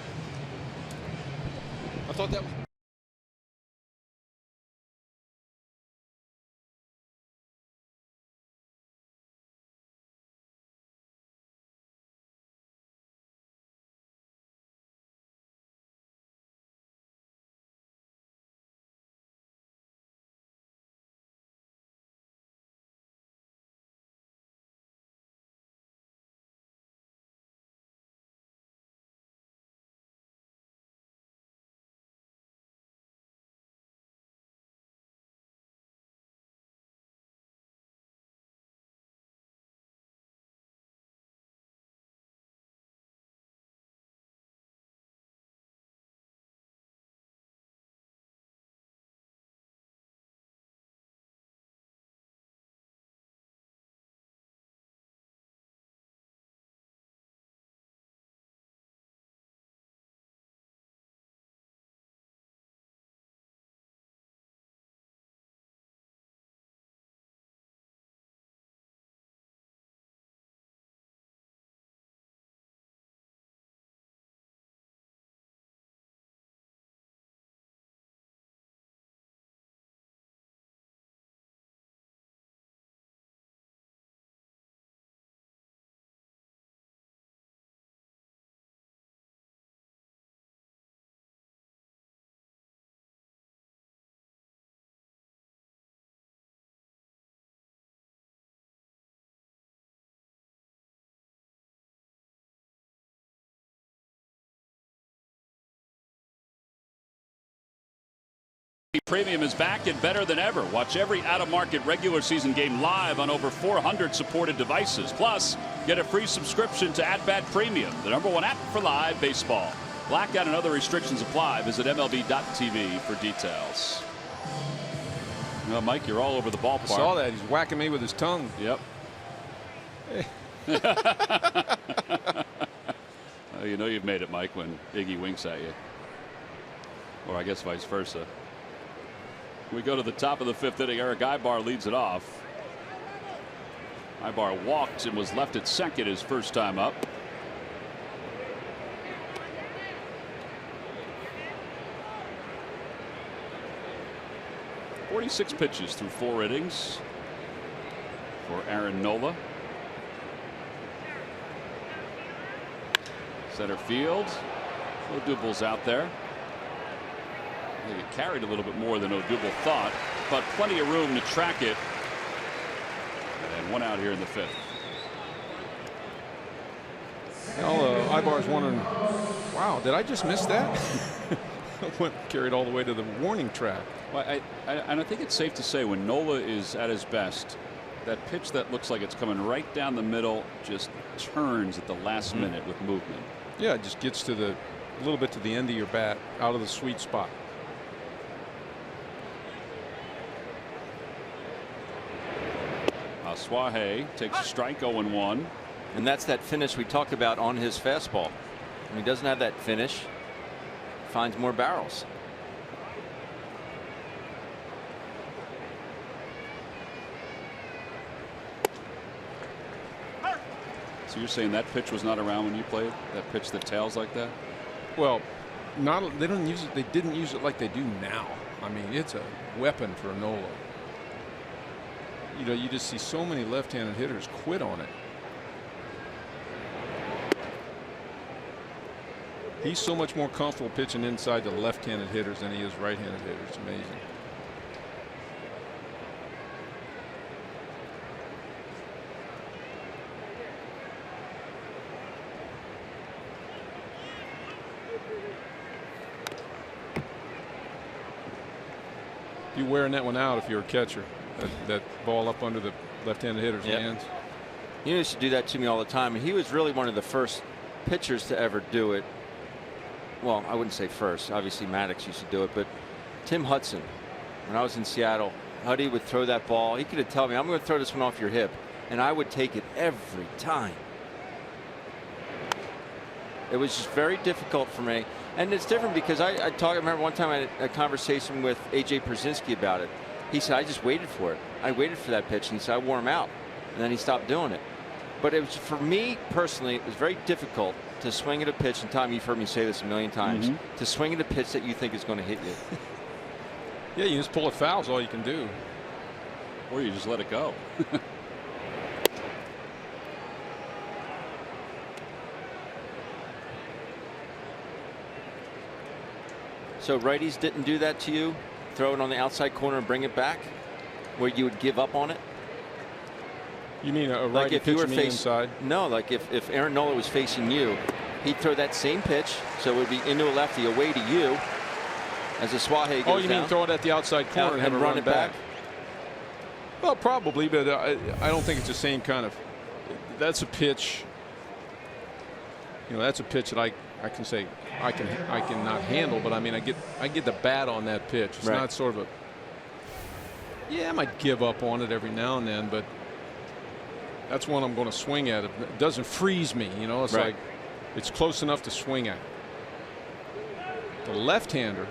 I thought that was. Premium is back and better than ever. Watch every out-of-market regular season game live on over 400 supported devices. Plus, get a free subscription to At Bat Premium, the #1 app for live baseball. Blackout and other restrictions apply. Visit MLB.tv for details. Well, Mike, you're all over the ballpark. I saw that. He's whacking me with his tongue. Yep. Well, you know you've made it, Mike, when Iggy winks at you. Or I guess vice versa. We go to the top of the 5th inning. Eric Ibar leads it off. Ibar walked and was left at second his first time up. "46 pitches through 4 innings for Aaron Nola. Center field. Odubel's out there. They get carried a little bit more than Odubel thought, but plenty of room to track it. And 1 out here in the 5th. Well, Ibar's wondering, wow, did I just miss that? Went carried all the way to the warning track. Well, I think it's safe to say when Nola is at his best, that pitch that looks like it's coming right down the middle just turns at the last minute with movement. Yeah, it just gets to a little bit to the end of your bat, out of the sweet spot. Suaje takes a strike, 0-1. And that's that finish we talked about on his fastball. When he doesn't have that finish, finds more barrels. So you're saying that pitch was not around when you played? That pitch that tails like that? Well, they don't use it. They didn't use it like they do now. I mean, it's a weapon for Nola. You know, you just see so many left-handed hitters quit on it. He's so much more comfortable pitching inside to left-handed hitters than he is right-handed hitters. It's amazing. You're wearing that one out if you're a catcher. That ball up under the left-handed hitter's hands. He used to do that to me all the time, and he was really one of the first pitchers to ever do it. Well, I wouldn't say first. Obviously, Maddox used to do it, but Tim Hudson when I was in Seattle, Huddy would throw that ball. He could have told me, I'm going to throw this one off your hip. And I would take it every time. It was just very difficult for me. And it's different because I remember one time I had a conversation with A.J. Przinsky about it. He said, I just waited for it. I waited for that pitch. And he said, I wore him out. And then he stopped doing it. But it was, for me personally, it was very difficult to swing at a pitch. And Tom, you've heard me say this a million times, to swing at a pitch that you think is going to hit you. Yeah, you just pull it foul is all you can do. Or you just let it go. So righties didn't do that to you? Throw it on the outside corner and bring it back? Where you would give up on it? You mean a like righty if you were pitching inside? No, like if Aaron Nola was facing you, he'd throw that same pitch, so it would be into a lefty away to you as a Suaje goes Oh, you down, mean throw it at the outside corner and have and it run it back? Well, probably, but I don't think it's the same kind of. That's a pitch. You know, that's a pitch that I can say I cannot handle, but I mean I get the bat on that pitch. It's not sort of a. Yeah, I might give up on it every now and then, but that's one I'm going to swing at. It doesn't freeze me, you know. It's like it's close enough to swing at. The left-hander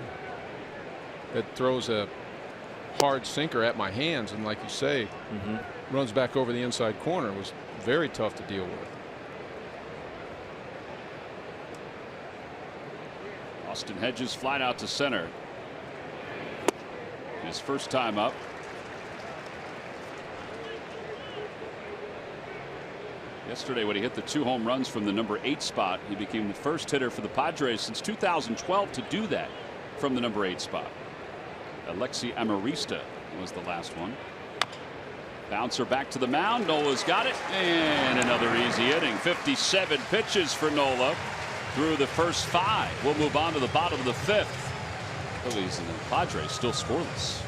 that throws a hard sinker at my hands, and like you say, runs back over the inside corner, was very tough to deal with. Austin Hedges flied out to center. His first time up. Yesterday, when he hit the 2 home runs from the number 8 spot, he became the first hitter for the Padres since 2012 to do that from the number 8 spot. Alexi Amarista was the last one. Bouncer back to the mound. Nola's got it, and another easy inning. 57 pitches for Nola through the first 5. We'll move on to the bottom of the 5th. Phillies and the Padres still scoreless.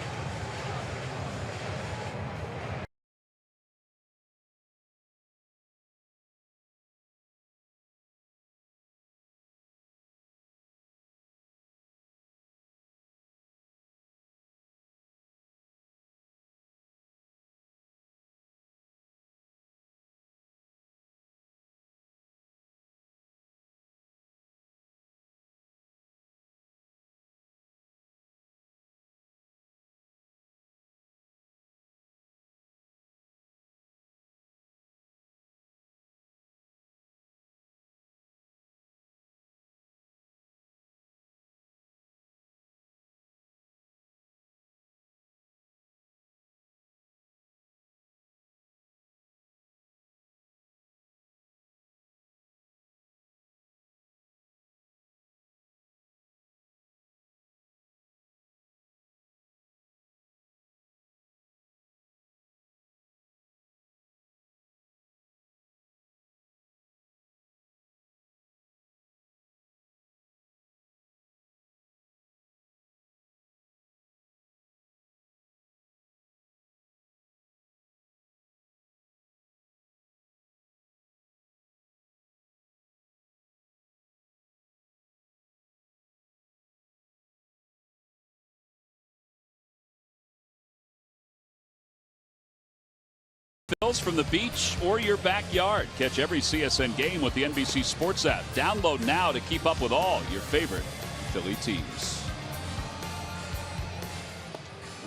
Bills from the beach or your backyard. Catch every CSN game with the NBC Sports app. Download now to keep up with all your favorite Philly teams.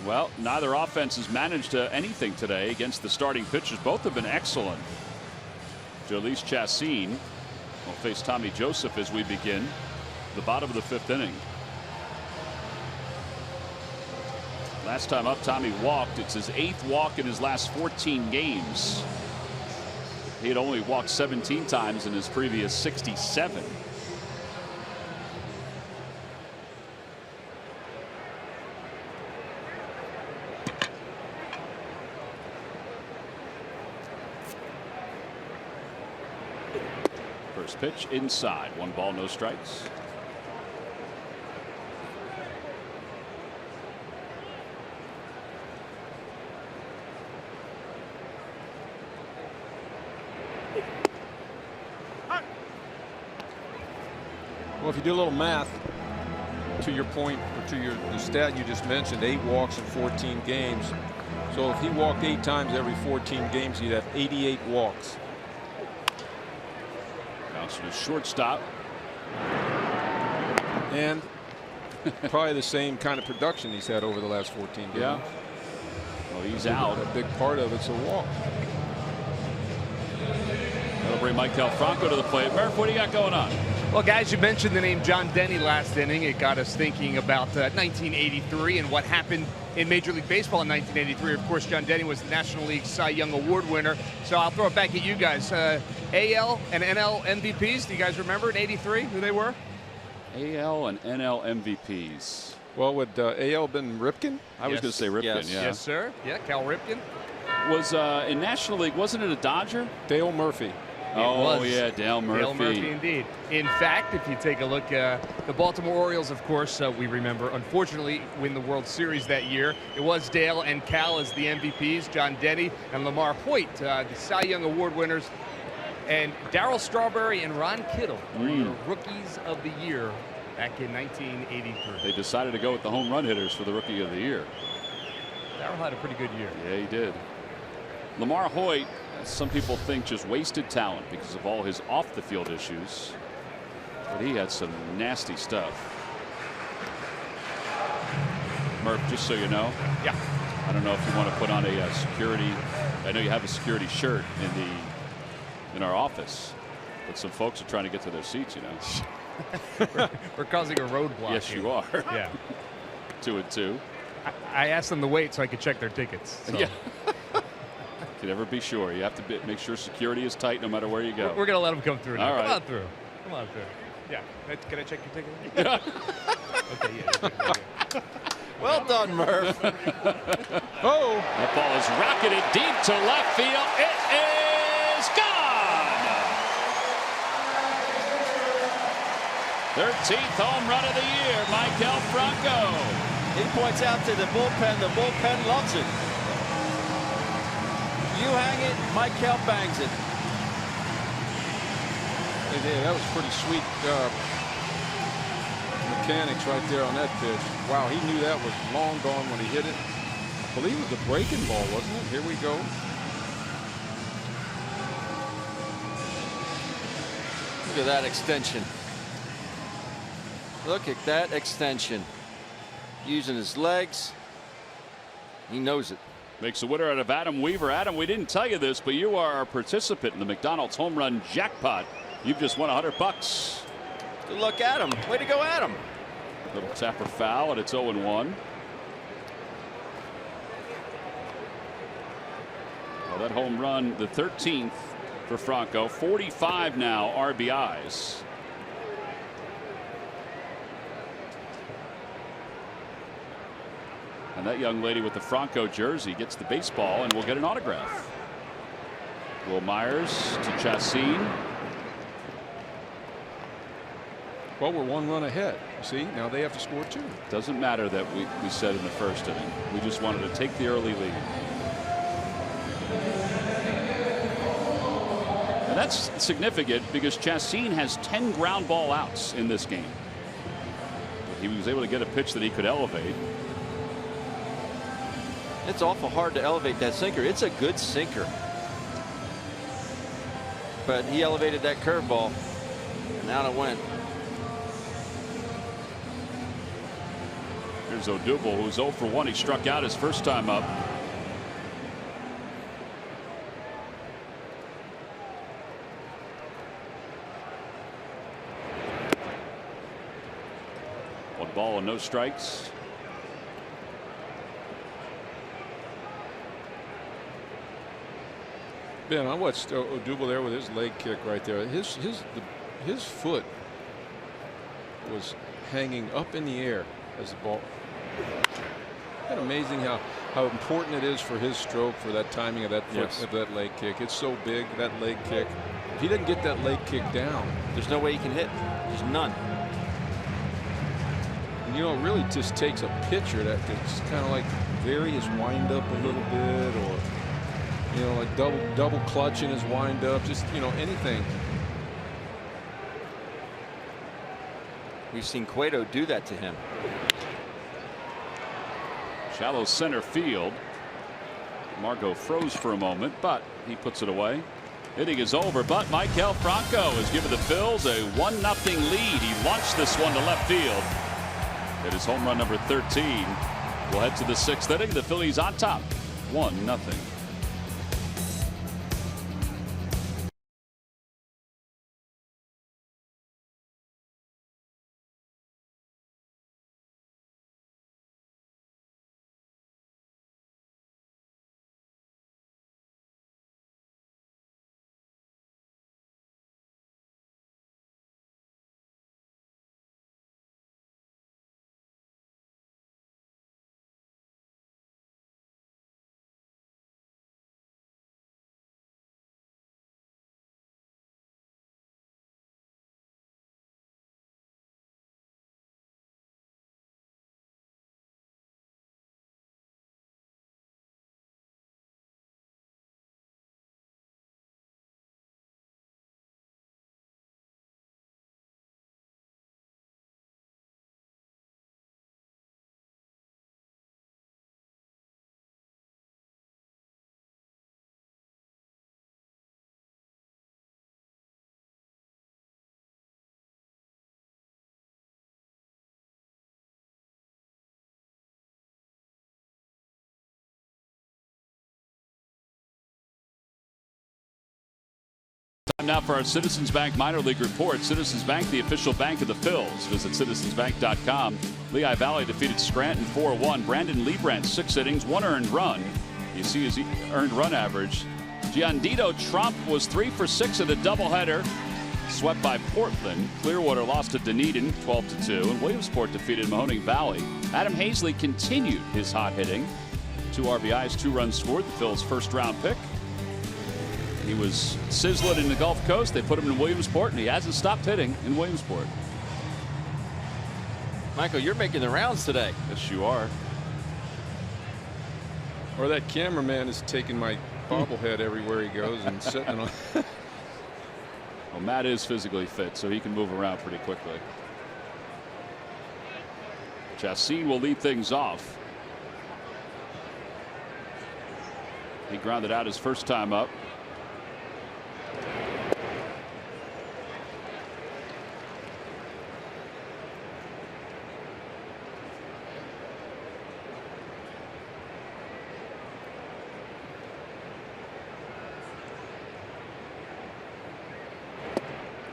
Well, neither offense has managed anything today against the starting pitchers. Both have been excellent. Jhoulys Chacín will face Tommy Joseph as we begin the bottom of the 5th inning. Last time up, Tommy walked. It's his 8th walk in his last 14 games. He had only walked 17 times in his previous 67. First pitch inside. 1 ball, no strikes. Well, if you do a little math, to your point, or to the stat you just mentioned, 8 walks in 14 games. So if he walked 8 times every 14 games, he'd have 88 walks. Bounce to shortstop. And probably the same kind of production he's had over the last 14 games. Yeah. Well, he's out. A big part of it's a walk. That'll bring Maikel Franco to the plate. Murph, what do you got going on? Well, guys, you mentioned the name John Denny last inning. It got us thinking about 1983 and what happened in Major League Baseball in 1983. Of course, John Denny was the National League Cy Young Award winner. So I'll throw it back at you guys. AL and NL MVPs. Do you guys remember in '83 who they were? AL and NL MVPs. Well, would AL been Ripken? I was going to say Ripken, Yes. yeah. Yes, sir. Yeah, Cal Ripken. Was in National League, wasn't it a Dodger? Dale Murphy. Oh, was. yeah, Dale Murphy. Dale Murphy, indeed. In fact, if you take a look, the Baltimore Orioles, of course, we remember, unfortunately, win the World Series that year. It was Dale and Cal as the MVPs, John Denny and Lamar Hoyt, the Cy Young Award winners. And Darryl Strawberry and Ron Kittle were the Rookies of the Year back in 1983. They decided to go with the home run hitters for the Rookie of the Year. Darryl had a pretty good year. Yeah, he did. Lamar Hoyt, some people think just wasted talent because of all his off-the-field issues. But he had some nasty stuff. Murph, just so you know. Yeah. I don't know if you want to put on a security. I know you have a security shirt in our office, but some folks are trying to get to their seats, you know. We're causing a roadblock. Yes, here. you are. Yeah. 2 and 2. I asked them to wait so I could check their tickets. So. Yeah. Can never be sure. You have to make sure security is tight no matter where you go. We're going to let them come through now. All right. Come on through. Come on through. Yeah. Can I check your ticket? Okay, yeah. Well done, Murph. Oh! That ball is rocketed deep to left field. It is gone! 13th home run of the year, Maikel Franco. He points out to the bullpen loves it. You hang it, Maikel bangs it. Yeah, that was pretty sweet mechanics right there on that pitch. Wow, he knew that was long gone when he hit it. I believe it was a breaking ball, wasn't it? Here we go. Look at that extension. Look at that extension. Using his legs. He knows it. Makes a winner out of Adam Weaver. Adam, we didn't tell you this, but you are a participant in the McDonald's home run jackpot. You've just won $100. Good luck, Adam. Way to go, Adam. Little tapper foul, and it's 0-1. Well, that home run, the 13th for Franco. 45 now RBIs. And that young lady with the Franco jersey gets the baseball and will get an autograph. Will Myers to Chassin. Well, we're 1 run ahead. See, now they have to score 2. Doesn't matter that we said in the first inning. We just wanted to take the early lead. And that's significant because Chassin has 10 ground ball outs in this game. But he was able to get a pitch that he could elevate. It's awful hard to elevate that sinker. It's a good sinker. But he elevated that curveball, and out it went. Here's Odubel, who's 0 for 1. He struck out his first time up. One ball and no strikes. Ben, I watched Odubel there with his leg kick right there. His foot was hanging up in the air as the ball. It's amazing how important it is for his stroke, for that timing of that foot, of that leg kick. It's so big, that leg kick. If he didn't get that leg kick down, there's no way he can hit. There's none. And, you know, it really just takes a pitcher that can just kind of like vary his wind up a little bit, or you know, like double clutching his wind up, just, you know, anything. We've seen Cueto do that to him. Shallow center field. Margot froze for a moment, but he puts it away. Hitting is over, but Maikel Franco has given the Phils a 1-0 lead. He launched this one to left field. It is home run number 13. We'll head to the 6th inning. The Phillies on top, 1-0. Time now for our Citizens Bank minor league report. Citizens Bank, the official bank of the Phils. Visit citizensbank.com. Lehigh Valley defeated Scranton 4-1. Brandon Liebrand, 6 innings, 1 earned run. You see his earned run average. Giandito Trump was 3 for 6 in the doubleheader. Swept by Portland. Clearwater lost to Dunedin 12-2. And Williamsport defeated Mahoning Valley. Adam Hazley continued his hot hitting. 2 RBIs, 2 runs scored. The Phils' first-round pick. He was sizzling in the Gulf Coast. They put him in Williamsport, and he hasn't stopped hitting in Williamsport. Michael, you're making the rounds today. Yes, you are. Or that cameraman is taking my bobblehead everywhere he goes and sitting on. Well, Matt is physically fit, so he can move around pretty quickly. Chassin will lead things off. He grounded out his first time up.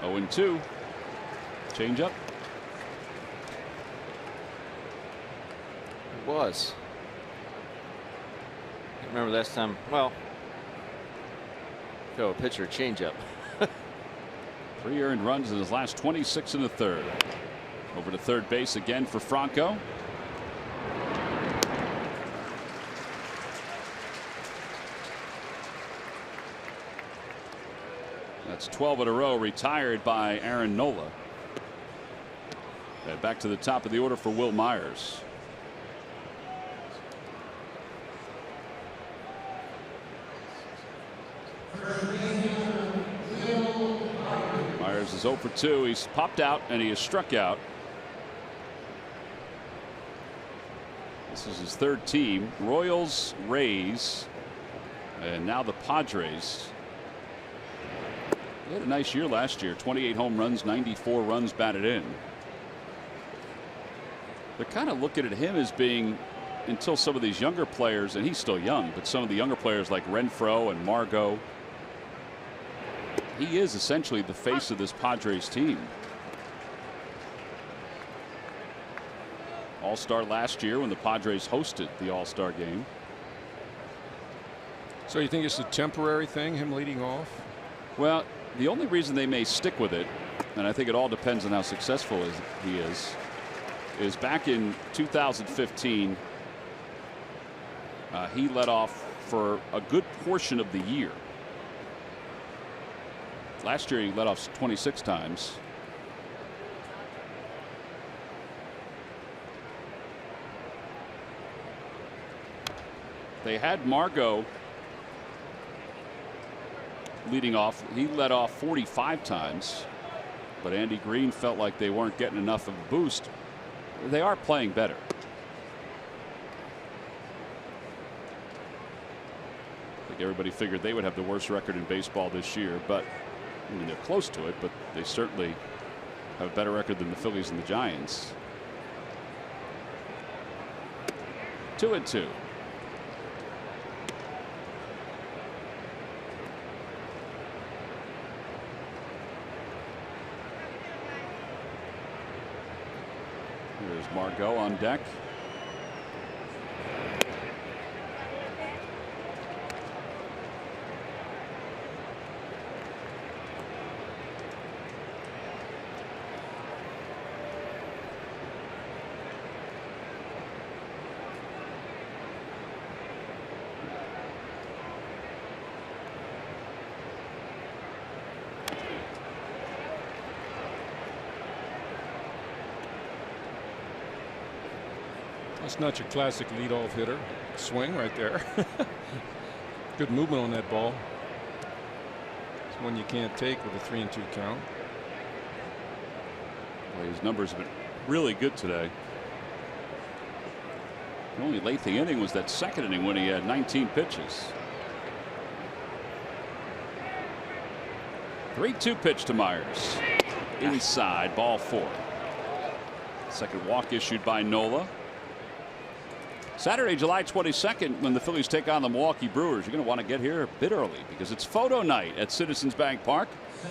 Oh, 0-2. Change up. It was. I remember last time. Well, go a pitcher changeup. 3 earned runs in his last 26 in the third. Over to third base again for Franco. That's 12 in a row retired by Aaron Nola. And back to the top of the order for Will Myers. Myers is 0 for 2. He's popped out and he is struck out. This is his third team. Royals, Rays, and now the Padres. He had a nice year last year. 28 home runs, 94 runs batted in. They're kind of looking at him as being, until some of these younger players, and he's still young, but some of the younger players like Renfroe and Margot, he is essentially the face of this Padres team. All-Star last year when the Padres hosted the All-Star game. So you think it's a temporary thing, him leading off? Well, the only reason they may stick with it, and I think it all depends on how successful he is back in 2015, he led off for a good portion of the year. Last year he led off 26 times. They had Margot leading off. He led off 45 times. but Andy Green felt like they weren't getting enough of a boost. They are playing better. I think everybody figured they would have the worst record in baseball this year, but I mean, they're close to it, but they certainly have a better record than the Phillies and the Giants. 2-2. Here's Margot on deck. That's not your classic leadoff hitter swing right there. Good movement on that ball. It's one you can't take with a 3-2 count. Well, his numbers have been really good today. The only late the inning was that second inning when he had 19 pitches. 3-2 pitch to Myers. Inside, ball 4. Second walk issued by Nola. Saturday, July 22nd, when the Phillies take on the Milwaukee Brewers, you're going to want to get here a bit early because it's photo night at Citizens Bank Park.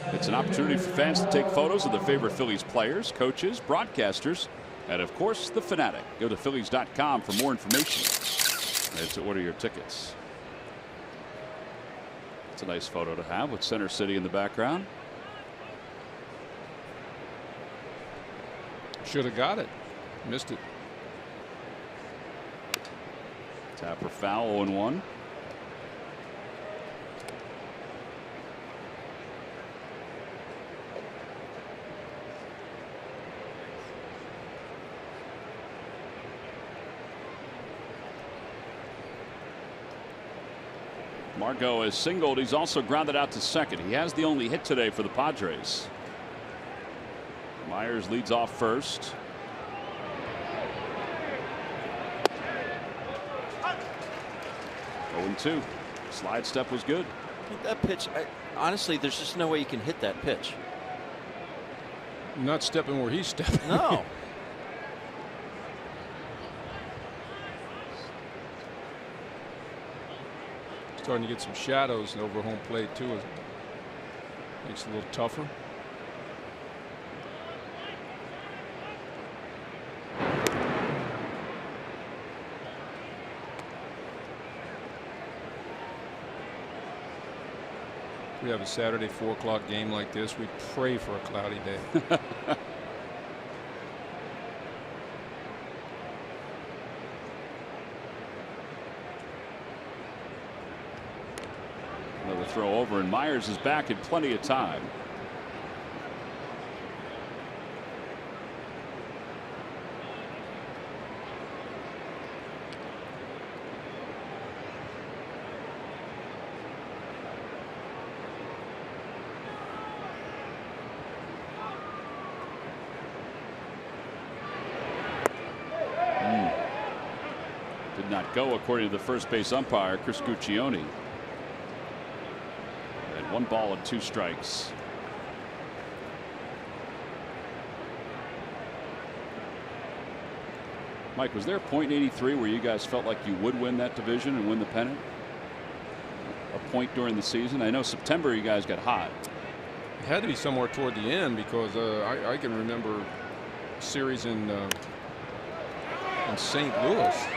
It's an opportunity for fans to take photos of their favorite Phillies players, coaches, broadcasters, and of course the Fanatic. Go to Phillies.com for more information and to order your tickets. It's a nice photo to have with Center City in the background. Should have got it. Missed it. Tapper foul, 0-1. Margot has singled. He's also grounded out to second. He has the only hit today for the Padres. Myers leads off first. Oh, 0-2. Slide step was good. That pitch, honestly, there's just no way you can hit that pitch. Not stepping where he's stepping. No. Starting to get some shadows over home plate too. It makes it a little tougher. We have a Saturday 4 o'clock game like this. We pray for a cloudy day. Another throw over, and Myers is back in plenty of time. Did not go according to the first base umpire, Chris Guccione. And 1 ball and 2 strikes. Mike, was there a point in '83 where you guys felt like you would win that division and win the pennant? A point during the season? I know September you guys got hot. It had to be somewhere toward the end because I can remember a series in St. Louis.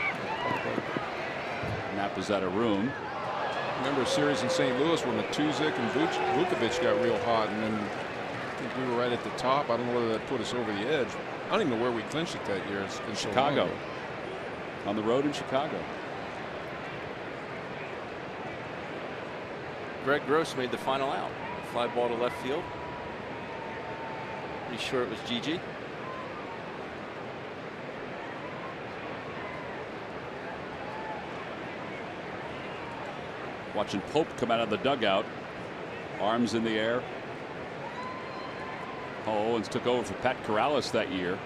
Nap is out of room. Remember a series in St. Louis where Matuzik and Vukovic got real hot, and then I think we were right at the top. I don't know whether that put us over the edge. I don't even know where we clinched it that year. It's been so Chicago. long ago. On the road in Chicago. Greg Gross made the final out. Fly ball to left field. Pretty sure it was Gigi. Watching Pope come out of the dugout, arms in the air. Paul Owens took over for Pat Corrales that year.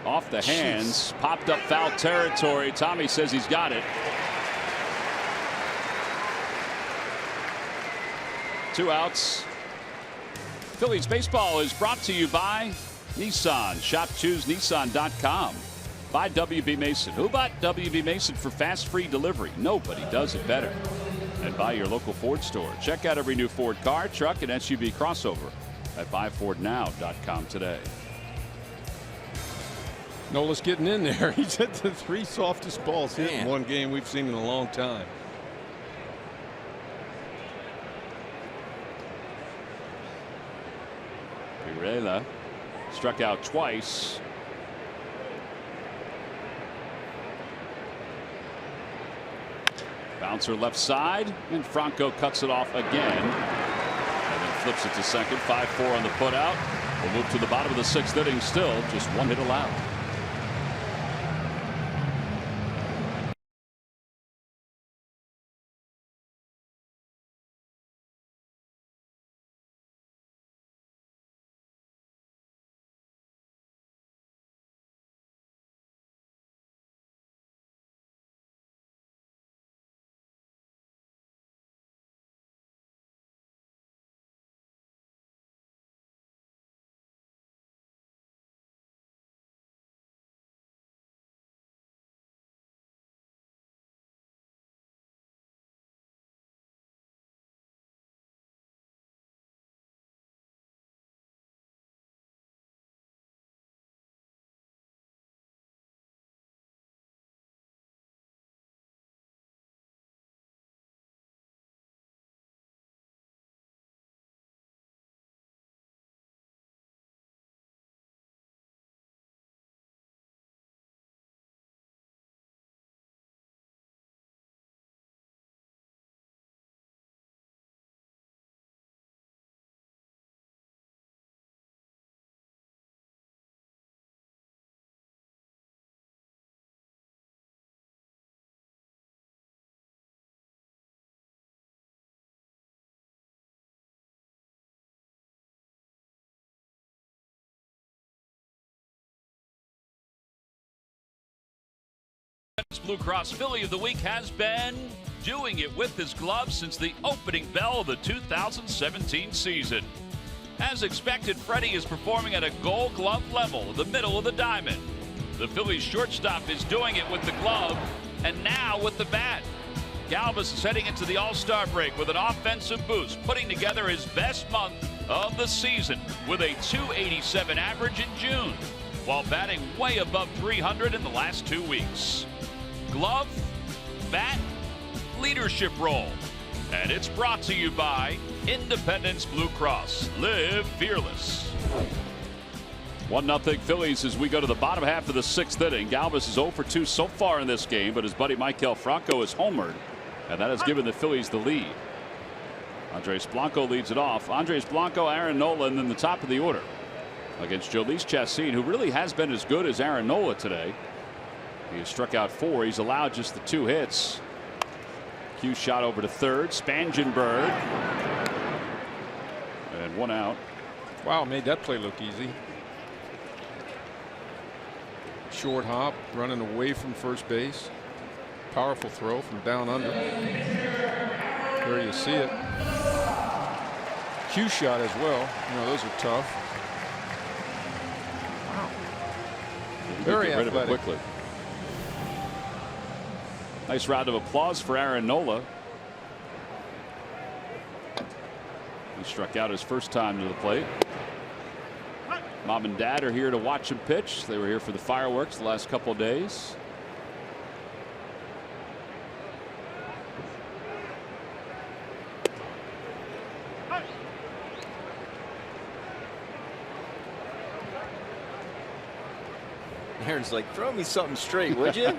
Off the hands, popped up foul territory. Tommy says he's got it. 2 outs. Phillies baseball is brought to you by Nissan. Shop ChooseNissan.com. By WB Mason. Who bought WB Mason for fast free delivery? Nobody does it better. And by your local Ford store. Check out every new Ford car, truck, and SUV crossover at buyfordnow.com today. Nola's getting in there. He's hit the 3 softest balls hit in one game we've seen in a long time. Pirela struck out twice. Bouncer left side, and Franco cuts it off again. And then flips it to second. 5-4 on the putout. We'll move to the bottom of the 6th inning. Still just 1 hit allowed. Blue Cross Philly of the Week has been doing it with his glove since the opening bell of the 2017 season. As expected, Freddie is performing at a Gold Glove level in the middle of the diamond. The Phillies shortstop is doing it with the glove and now with the bat. Galvis is heading into the All-Star break with an offensive boost, putting together his best month of the season with a .287 average in June, while batting way above .300 in the last 2 weeks. Glove, bat, leadership role. And it's brought to you by Independence Blue Cross. Live fearless. 1-0 Phillies as we go to the bottom half of the 6th inning. Galvis is 0 for 2 so far in this game, but his buddy Maikel Franco is homered, and that has given the Phillies the lead. Andres Blanco leads it off. Andres Blanco, Aaron Nola, and then the top of the order against Jhoulys Chacín, who really has been as good as Aaron Nola today. He has struck out 4. He's allowed just the 2 hits. Q shot over to third. Spangenberg. And 1 out. Wow, made that play look easy. Short hop, running away from first base. Powerful throw from down under. There you see it. Q shot as well. You know, those are tough. Wow. Very get rid of it athletic. quickly. Nice round of applause for Aaron Nola. He struck out his first time to the plate. Mom and Dad are here to watch him pitch. They were here for the fireworks the last couple of days. Aaron's like, throw me something straight, would you?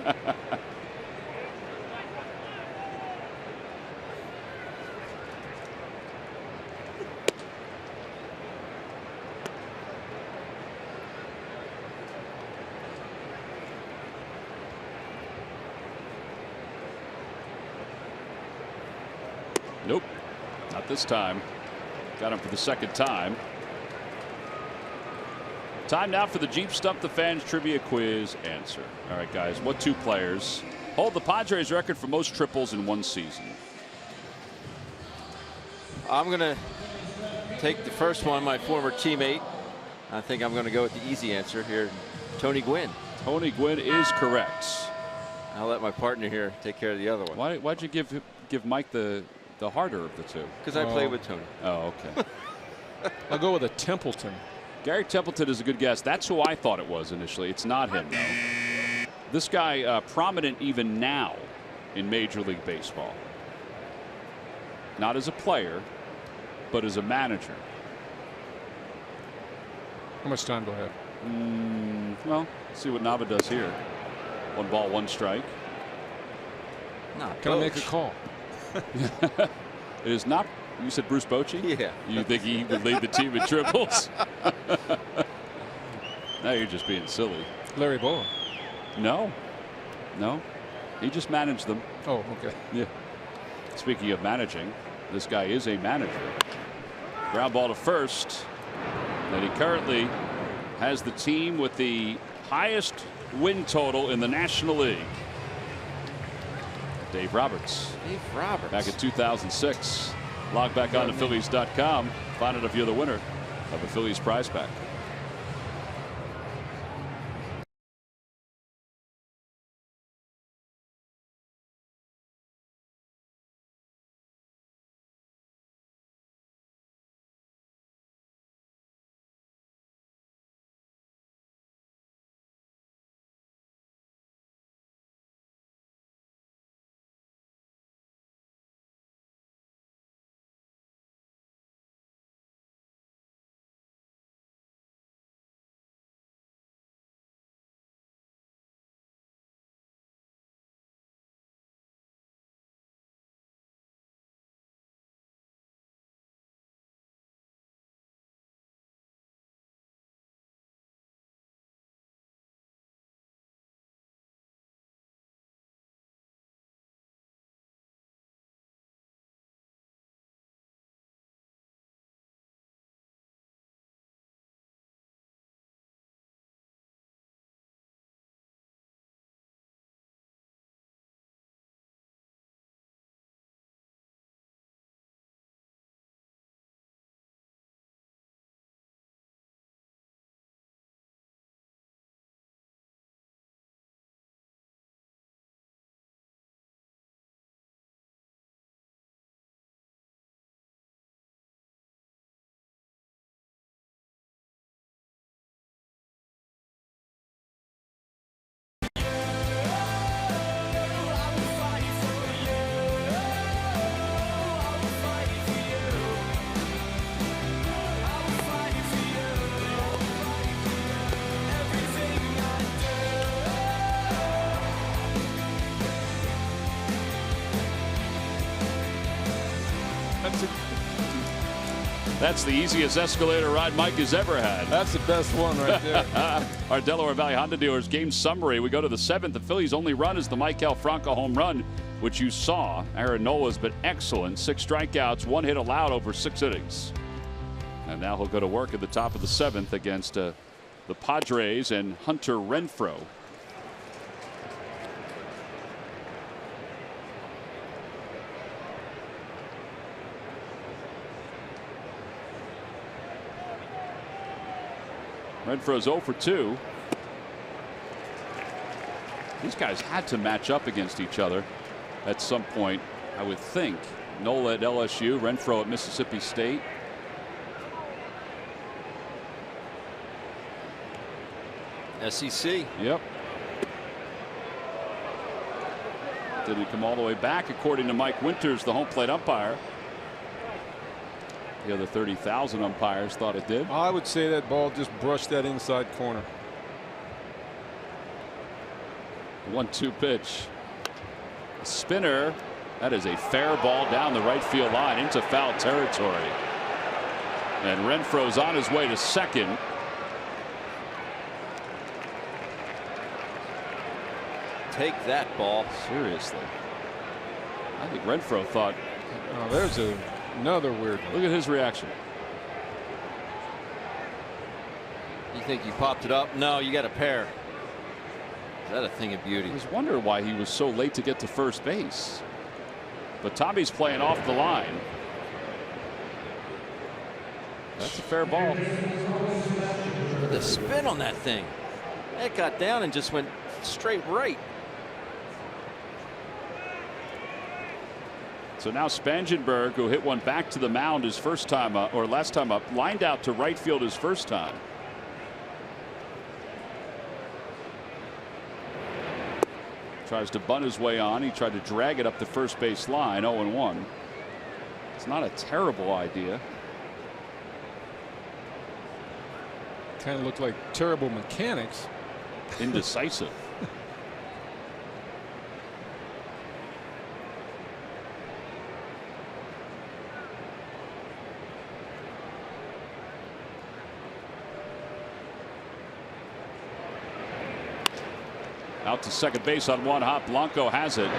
Nope, not this time. Got him for the second time. Time now for the Jeep Stump the Fans Trivia Quiz answer. All right, guys. What two players hold the Padres record for most triples in one season? I'm going to take the first one, my former teammate. I think I'm going to go with the easy answer here. Tony Gwynn. Tony Gwynn is correct. I'll let my partner here take care of the other one. Why'd you give Mike the harder of the two? Because I played with Tony. Oh, okay. I'll go with a Templeton. Gary Templeton is a good guess. That's who I thought it was initially. It's not him, though. This guy prominent even now in Major League Baseball. Not as a player, but as a manager. How much time do I have? Well, see what Nava does here. 1 ball, 1 strike. Can I make a call? It is not. You said Bruce Bochy? Yeah. You think he would lead the team in triples? Now you're just being silly. Larry Bowen. No. He just managed them. Oh, okay. Yeah. Speaking of managing, this guy is a manager. Ground ball to first. And he currently has the team with the highest win total in the National League. Dave Roberts. Dave Roberts. Back in 2006. Log back on to Phillies.com. Find out if you're the winner of a Phillies prize pack. That's the easiest escalator ride Mike has ever had. That's the best one right there. Our Delaware Valley Honda dealers game summary. We go to the 7th. The Phillies' only run is the Michael Franco home run, which you saw. Aaron Nola's been excellent. 6 strikeouts, 1 hit allowed over 6 innings. And now he'll go to work at the top of the 7th against the Padres and Hunter Renfroe. Renfroe's 0 for 2. These guys had to match up against each other at some point, I would think. Nola at LSU, Renfroe at Mississippi State. SEC. Yep. Did it come all the way back, according to Mike Winters, the home plate umpire? The other 30,000 umpires thought it did. I would say that ball just brushed that inside corner. 1-2 pitch. A spinner. That is a fair ball down the right field line into foul territory. And Renfroe's on his way to second. Take that ball. Seriously. I think Renfroe thought. Oh, there's another weird one. Look at his reaction. You think you popped it up? No, you got a pair. Is that a thing of beauty? I was wondering why he was so late to get to first base. But Tommy's playing off the line. That's a fair ball. The spin on that thing. That got down and just went straight right. So now Spangenberg, who hit one back to the mound his first time up, or last time up, lined out to right field his first time. Tries to bunt his way on. He tried to drag it up the first base line. 0-1. It's not a terrible idea. Kind of looked like terrible mechanics. Indecisive. Out to second base on one hop. Blanco has it.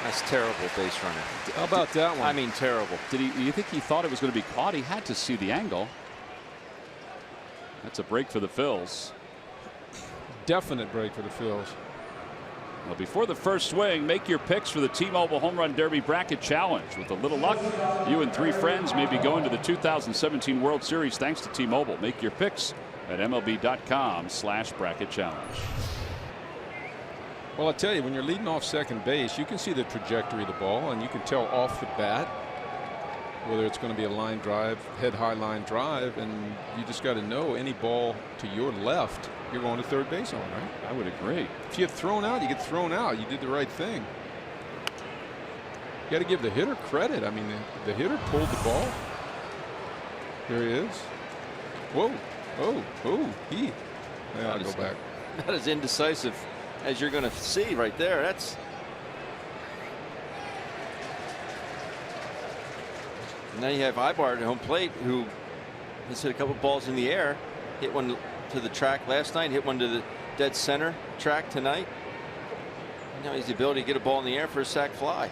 That's terrible base running. How about that one? I mean, terrible. Did he? You think he thought it was going to be caught? He had to see the angle. That's a break for the Phils. Definite break for the Phils. Well, before the first swing, make your picks for the T-Mobile Home Run Derby Bracket Challenge. With a little luck, you and 3 friends may be going to the 2017 World Series thanks to T-Mobile. Make your picks at MLB.com/bracket challenge. Well, I tell you, when you're leading off second base, you can see the trajectory of the ball, and you can tell off the bat whether it's going to be a line drive, head high line drive, and you just got to know any ball to your left, you're going to third base on, right? I would agree. If you get thrown out, you get thrown out. You did the right thing. You got to give the hitter credit. I mean, the hitter pulled the ball. There he is. Whoa. Oh, he. Yeah, I'll go back. Not as indecisive as you're going to see right there. That's. Now you have Ibar at home plate, who has hit a couple balls in the air. Hit one to the track last night. Hit one to the dead center track tonight. Now he has the ability to get a ball in the air for a sac fly.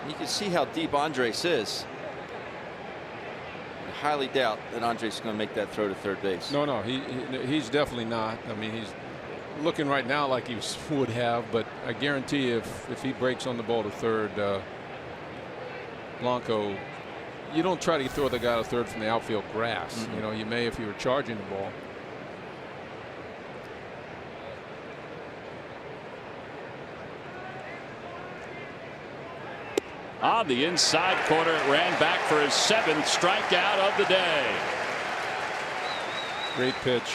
You can see how deep Andres is. I highly doubt that Andres is going to make that throw to third base. No, he's definitely not. I mean, he's looking right now like he would have, but I guarantee if he breaks on the ball to third, Blanco, you don't try to throw the guy to third from the outfield grass. Mm-hmm. You know, you may if you were charging the ball. On the inside corner, it ran back for his 7th strikeout of the day. Great pitch.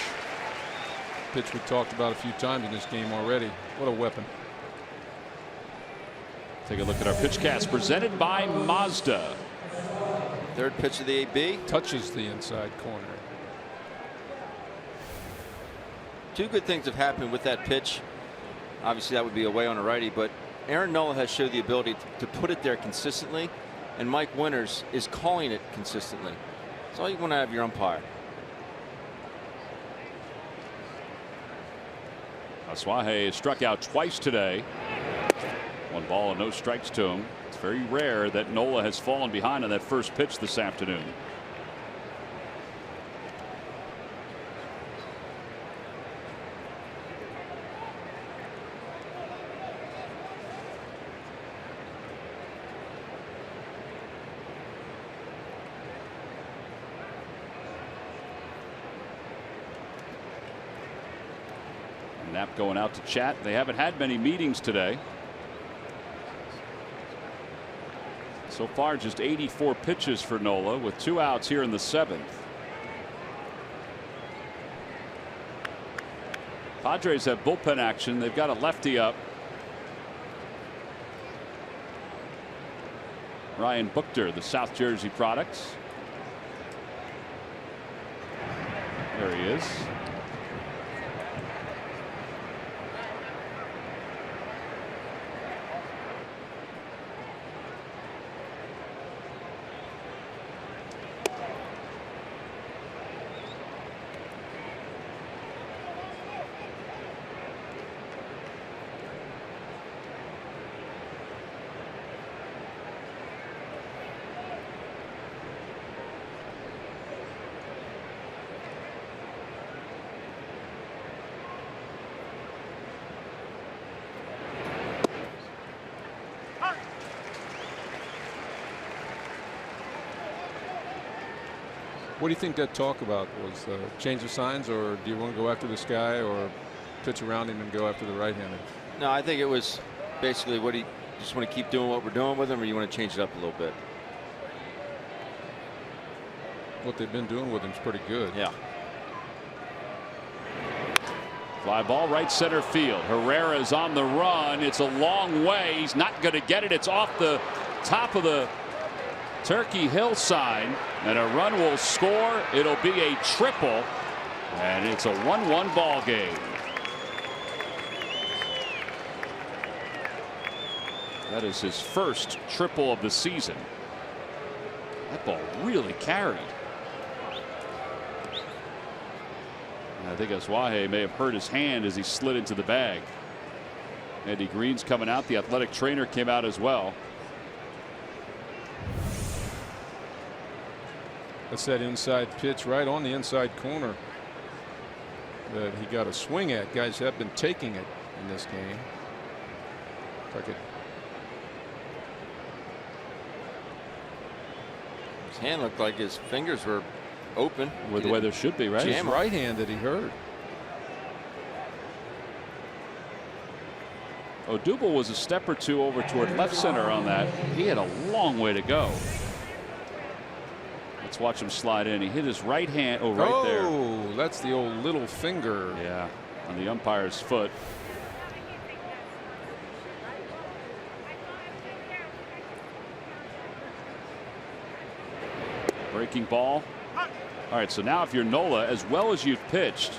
Pitch we talked about a few times in this game already. What a weapon. Take a look at our pitch cast presented by Mazda. Third pitch of the AB. Touches the inside corner. Two good things have happened with that pitch. Obviously, that would be away on a righty, but Aaron Nola has showed the ability to put it there consistently, and Mike Winters is calling it consistently. That's all you want to have your umpire. Asuaje struck out twice today. 1 ball and no strikes to him. It's very rare that Nola has fallen behind on that first pitch this afternoon. Knapp going out to chat. They haven't had many meetings today. So far, just 84 pitches for Nola with 2 outs here in the 7th. Padres have bullpen action. They've got a lefty up. Ryan Buchter, the South Jersey product. There he is. What do you think that talk about was? Change of signs, or do you want to go after this guy, or pitch around him and go after the right-hander? No, I think it was basically what he just want to keep doing what we're doing with him, or you want to change it up a little bit. What they've been doing with him is pretty good. Yeah. Fly ball right center field. Herrera's on the run. It's a long way. He's not going to get it. It's off the top of the Turkey Hill sign, and a run will score. It'll be a triple, and it's a 1-1 ball game. That is his first triple of the season. That ball really carried. I think Aswahe may have hurt his hand as he slid into the bag. Andy Green's coming out. The athletic trainer came out as well. That's that inside pitch right on the inside corner that he got a swing at. Guys have been taking it in this game. His hand looked like his fingers were open. With the way there should be, right? His right hand that he hurt. Odubel was a step or two over toward left center on that. He had a long way to go. Let's watch him slide in. He hit his right hand. Oh, right there. Oh, that's the old little finger. Yeah, on the umpire's foot. Breaking ball. All right, so now if you're Nola, as well as you've pitched,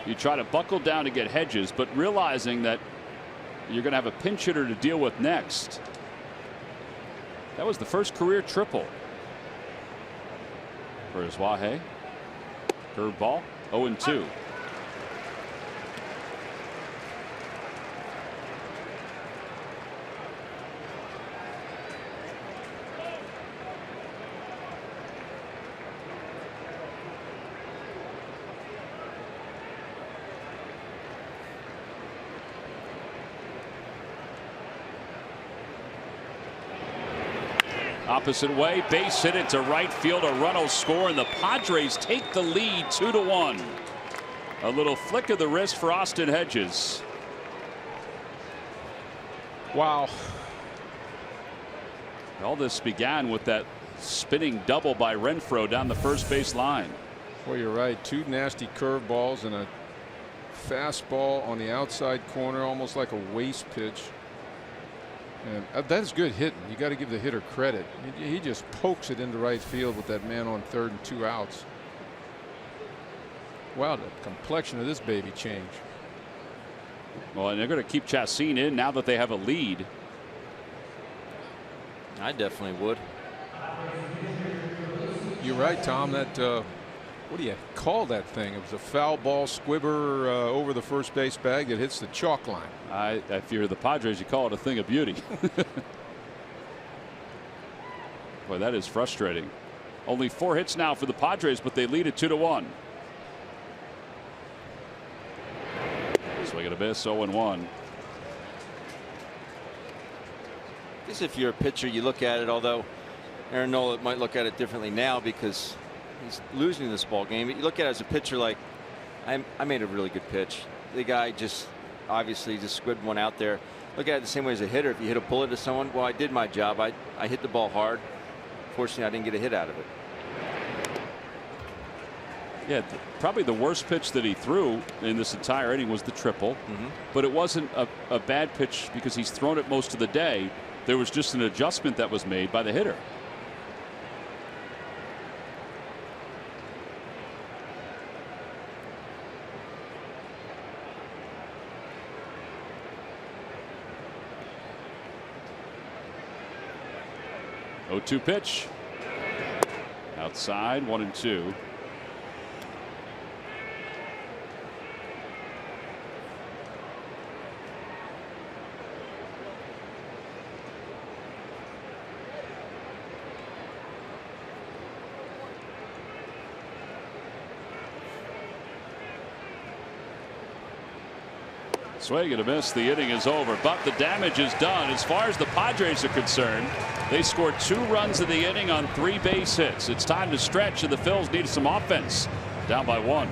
you try to buckle down to get Hedges, but realizing that you're going to have a pinch hitter to deal with next. That was the first career triple for Aswahe. Curve ball, 0-2. Opposite way, base hit it to right field. A run will score, and the Padres take the lead 2-1. A little flick of the wrist for Austin Hedges. Wow. All this began with that spinning double by Renfroe down the first base line. Well, you're right. Two nasty curveballs and a fastball on the outside corner, almost like a waste pitch. And that is good hitting. You got to give the hitter credit. He just pokes it into right field with that man on third and 2 outs. Wow, the complexion of this baby changed. Well, and they're going to keep Chassin in now that they have a lead. I definitely would. You're right, Tom. That what do you call that thing? It was a foul ball squibber over the first base bag that hits the chalk line. If you're the Padres, you call it a thing of beauty. Boy, that is frustrating. Only 4 hits now for the Padres, but they lead it 2-1. Swing and a miss, 0-1. I guess if you're a pitcher, you look at it, although Aaron Nola might look at it differently now because he's losing this ball game. But you look at it as a pitcher like, I made a really good pitch. The guy just obviously just squibbed one out there. Look at it the same way as a hitter. If you hit a bullet to someone, well, I did my job. I hit the ball hard. Fortunately, I didn't get a hit out of it. Yeah, probably the worst pitch that he threw in this entire inning was the triple. But it wasn't a bad pitch because he's thrown it most of the day. There was just an adjustment that was made by the hitter. Oh, 2 pitch. Outside, 1-2. Swing and a miss. The inning is over, but the damage is done. As far as the Padres are concerned, they scored 2 runs in the inning on 3 base hits. It's time to stretch, and the Phils need some offense. Down by 1.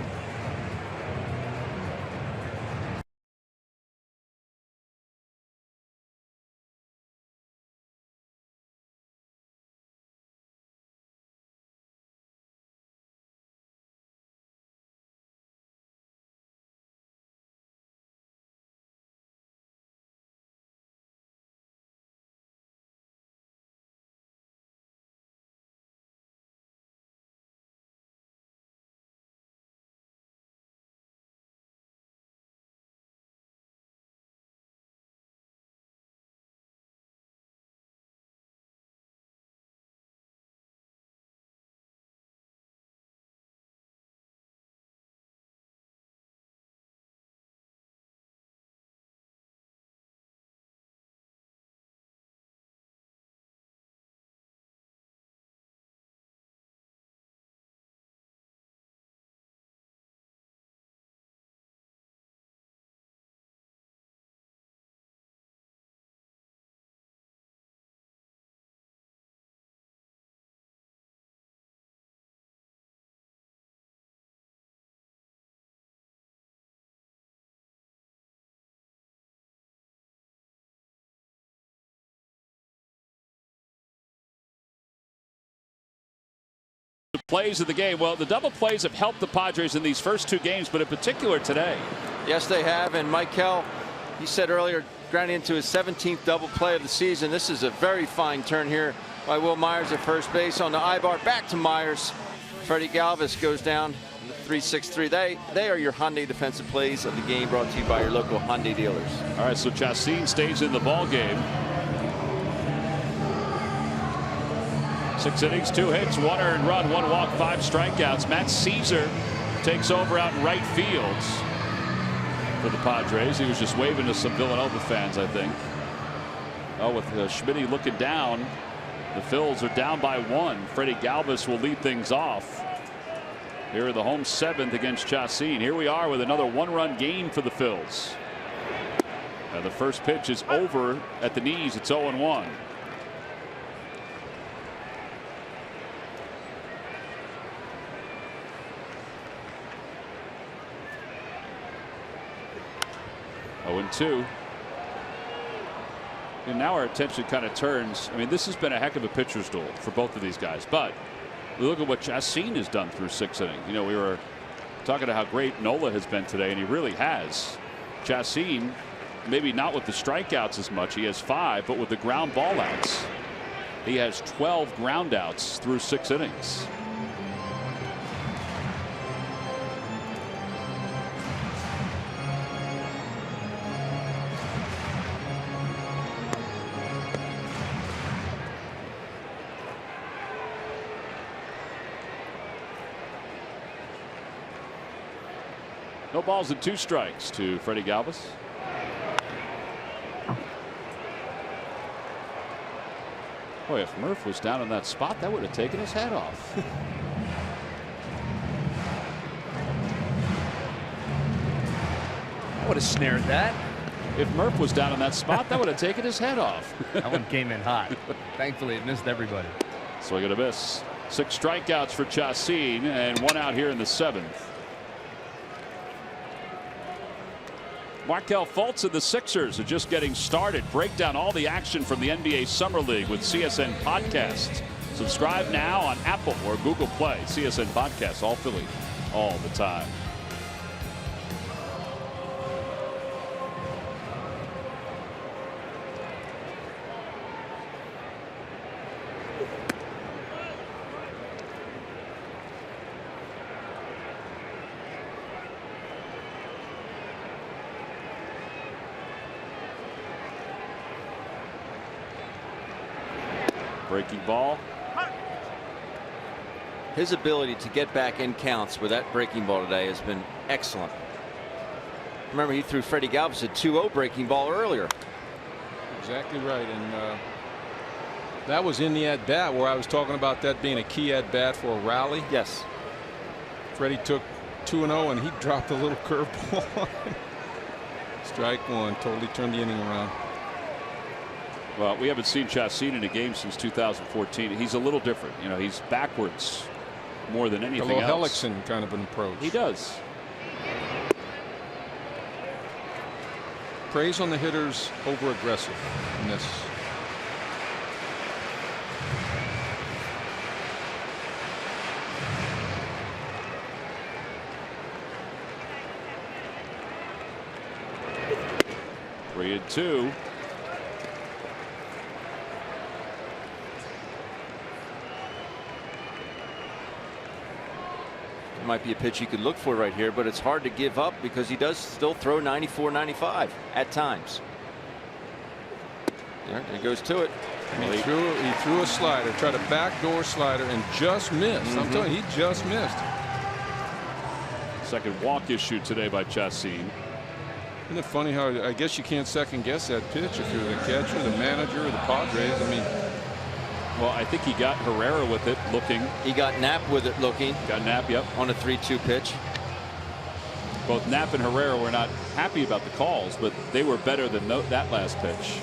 Plays of the game. Well, the double plays have helped the Padres in these first 2 games, but in particular today. Yes, they have. And Michael, he said earlier, grounding into his 17th double play of the season. This is a very fine turn here by Will Myers at first base on the I bar. Back to Myers. Freddie Galvis goes down. 3-6-3. They are your Hyundai defensive plays of the game, brought to you by your local Hyundai dealers. All right, so Chassin stays in the ball game. 6 innings, 2 hits, 1 earned run, 1 walk, 5 strikeouts. Matt Caesar takes over out in right field for the Padres. He was just waving to some Villanova fans, I think. Oh, with Schmitty looking down, the Phils are down by 1. Freddie Galvis will lead things off. Here are the home 7th against Chassin. Here we are with another 1-run game for the Phils. The first pitch is over at the knees. It's 0-1. And 2. And now our attention kind of turns. I mean, this has been a heck of a pitcher's duel for both of these guys, but look at what Chassin has done through 6 innings. You know, we were talking about how great Nola has been today, and he really has. Chassin, maybe not with the strikeouts as much. He has 5, but with the ground ball outs, he has 12 ground outs through 6 innings. No balls and 2 strikes to Freddie Galvis. Boy, if Murph was down in that spot, that would have taken his head off. I would have snared that. If Murph was down in that spot, that would have taken his head off. That one came in hot. Thankfully, it missed everybody. Swing and a miss. 6 strikeouts for Chassin and 1 out here in the 7th. Markelle Fultz and the Sixers are just getting started. Break down all the action from the NBA Summer League with CSN Podcasts. Subscribe now on Apple or Google Play. CSN Podcasts, all Philly, all the time. Breaking ball. His ability to get back in counts with that breaking ball today has been excellent. Remember, he threw Freddie Galvis a 2-0 breaking ball earlier. Exactly right. And that was in the at bat where I was talking about that being a key at bat for a rally. Yes. Freddie took 2-0 and he dropped a little curveball. Strike one. Totally turned the inning around. Well, we haven't seen Chacin in a game since 2014. He's a little different. You know, he's backwards more than anything a little else. Hellickson kind of an approach. He does. Praise on the hitters over aggressive in this. Three and two. Might be a pitch you could look for right here, but it's hard to give up because he does still throw 94, 95 at times. There he goes to it. He threw a slider, tried a backdoor slider, and just missed. I'm telling you, he just missed. Second walk issued today by Chacin. Isn't it funny how I guess you can't second guess that pitch if you're the catcher, the manager, or the Padres? I mean, well, I think he got Herrera with it looking. He got Knapp with it looking. Got Knapp, yep. On a 3-2 pitch. Both Knapp and Herrera were not happy about the calls, but they were better than that last pitch.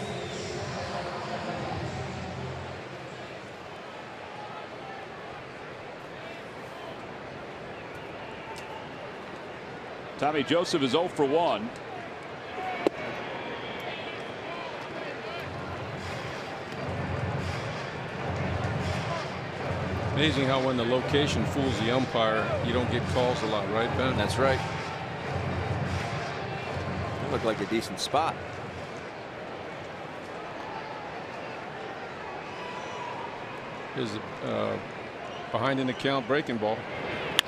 Tommy Joseph is 0 for 1. amazing how when the location fools the umpire, you don't get calls a lot, right, Ben? That's right. That looked like a decent spot. Here's the behind in the count breaking ball.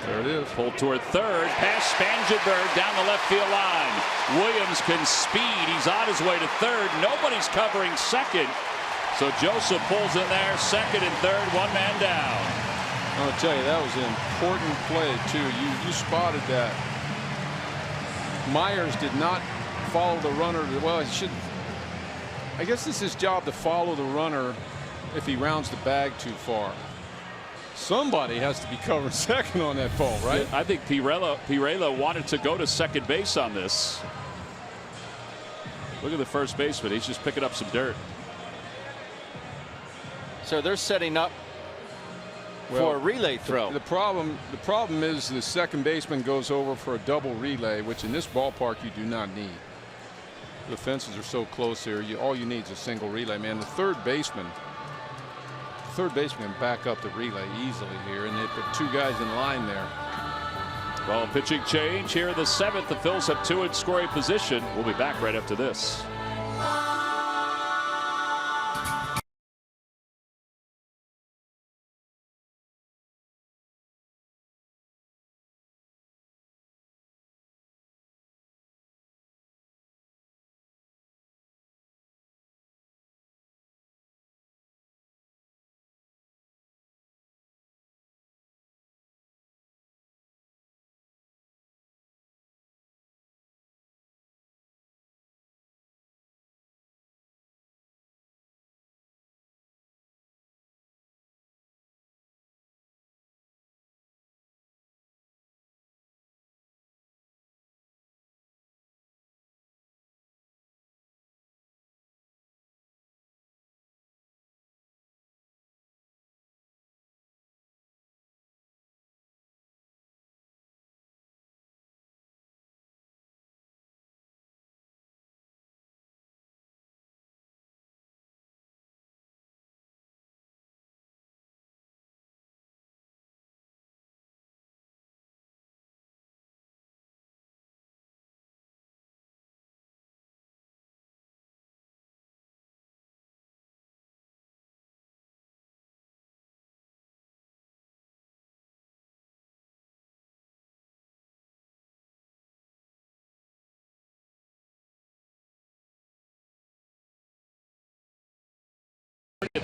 There it is. Pulled toward third. Past Spangenberg down the left field line. Williams can speed. He's on his way to third. Nobody's covering second. So Joseph pulls in there. Second and third. One man down. I'll tell you, that was an important play, too. You spotted that. Myers did not follow the runner. Well, he should. I guess it's his job to follow the runner if he rounds the bag too far. Somebody has to be covering second on that ball, right? I think Pirela wanted to go to second base on this. Look at the first baseman. He's just picking up some dirt. So they're setting up for a relay throw. The problem is the second baseman goes over for a double relay, which in this ballpark you do not need. The fences are so close here. All you need is a single relay, man. The third baseman can back up the relay easily here, and they put two guys in line there. Well, pitching change here in the seventh. The Phils have two in scoring position. We'll be back right after this.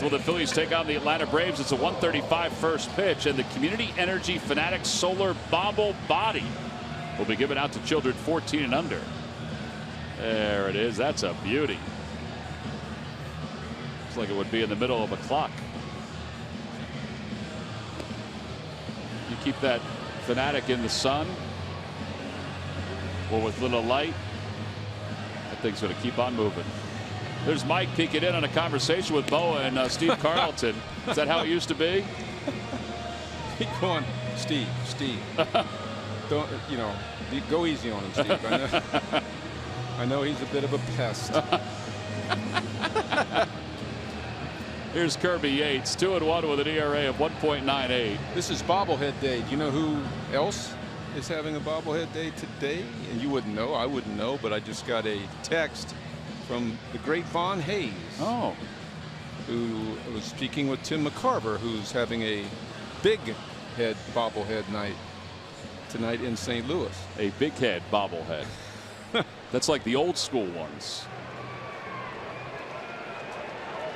Will the Phillies take on the Atlanta Braves? It's a 135 first pitch, and the Community Energy Fanatics Solar Bobble Body will be given out to children 14 and under. There it is. That's a beauty. Looks like it would be in the middle of a clock. You keep that Fanatic in the sun or with little light, a thing's going to keep on moving. There's Mike peeking in on a conversation with Boa and Steve Carlton. Is that how it used to be? Keep going, Steve. Don't, go easy on him, Steve. I know he's a bit of a pest. Here's Kirby Yates, 2-1 with an ERA of 1.98. This is bobblehead day. Do you know who else is having a bobblehead day today? And you wouldn't know. I wouldn't know, but I just got a text from the great Von Hayes. Oh. Who was speaking with Tim McCarver, who's having a big head bobblehead night tonight in St. Louis. A big head bobblehead. That's like the old school ones.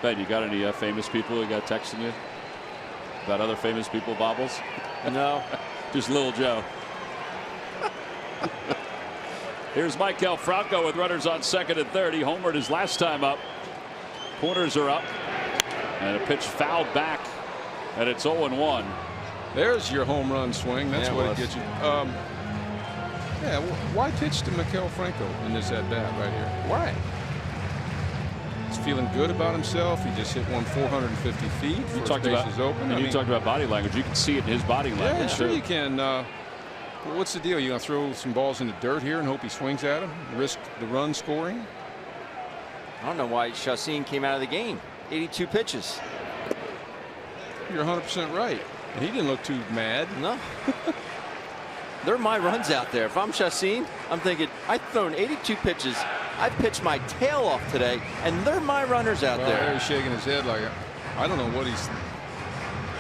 Ben, you got any famous people who got texting you about other famous people bobbles? No. Just Little Joe. Here's Maikel Franco with runners on second and third. He homered his last time up. Corners are up. And a pitch fouled back. And it's 0-1. There's your home run swing. That's yeah, what it gets you. Yeah, why pitch to Maikel Franco in this at bat right here? Why? He's feeling good about himself. He just hit one 450 feet. You talked about open. And you talked about body language. You can see it in his body language. Yeah, sure too. you can. What's the deal? You gonna throw some balls in the dirt here and hope he swings at him? Risk the run scoring? I don't know why Chacin came out of the game. 82 pitches. You're 100% right. He didn't look too mad. No. They're my runs out there. If I'm Chacin, I'm thinking, I've thrown 82 pitches. I've pitched my tail off today, and they're my runners out there. He's shaking his head like, I don't know what he's.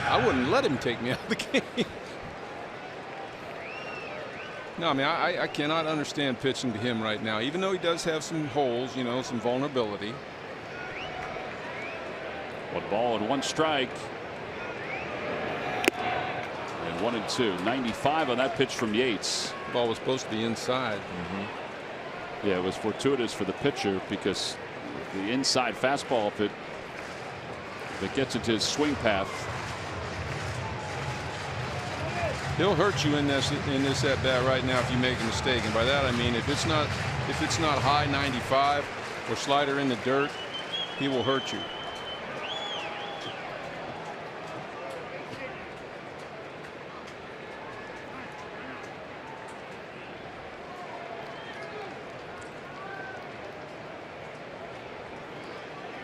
I wouldn't let him take me out of the game. No, I mean, I cannot understand pitching to him right now, even though he does have some holes, some vulnerability. 1 ball and 1 strike. And 1-2. 95 on that pitch from Yates. The ball was supposed to be inside. Yeah, it was fortuitous for the pitcher because the inside fastball, if it gets into his swing path. He'll hurt you in this at bat right now if you make a mistake, and by that I mean if it's not high 95 or slider in the dirt, he will hurt you.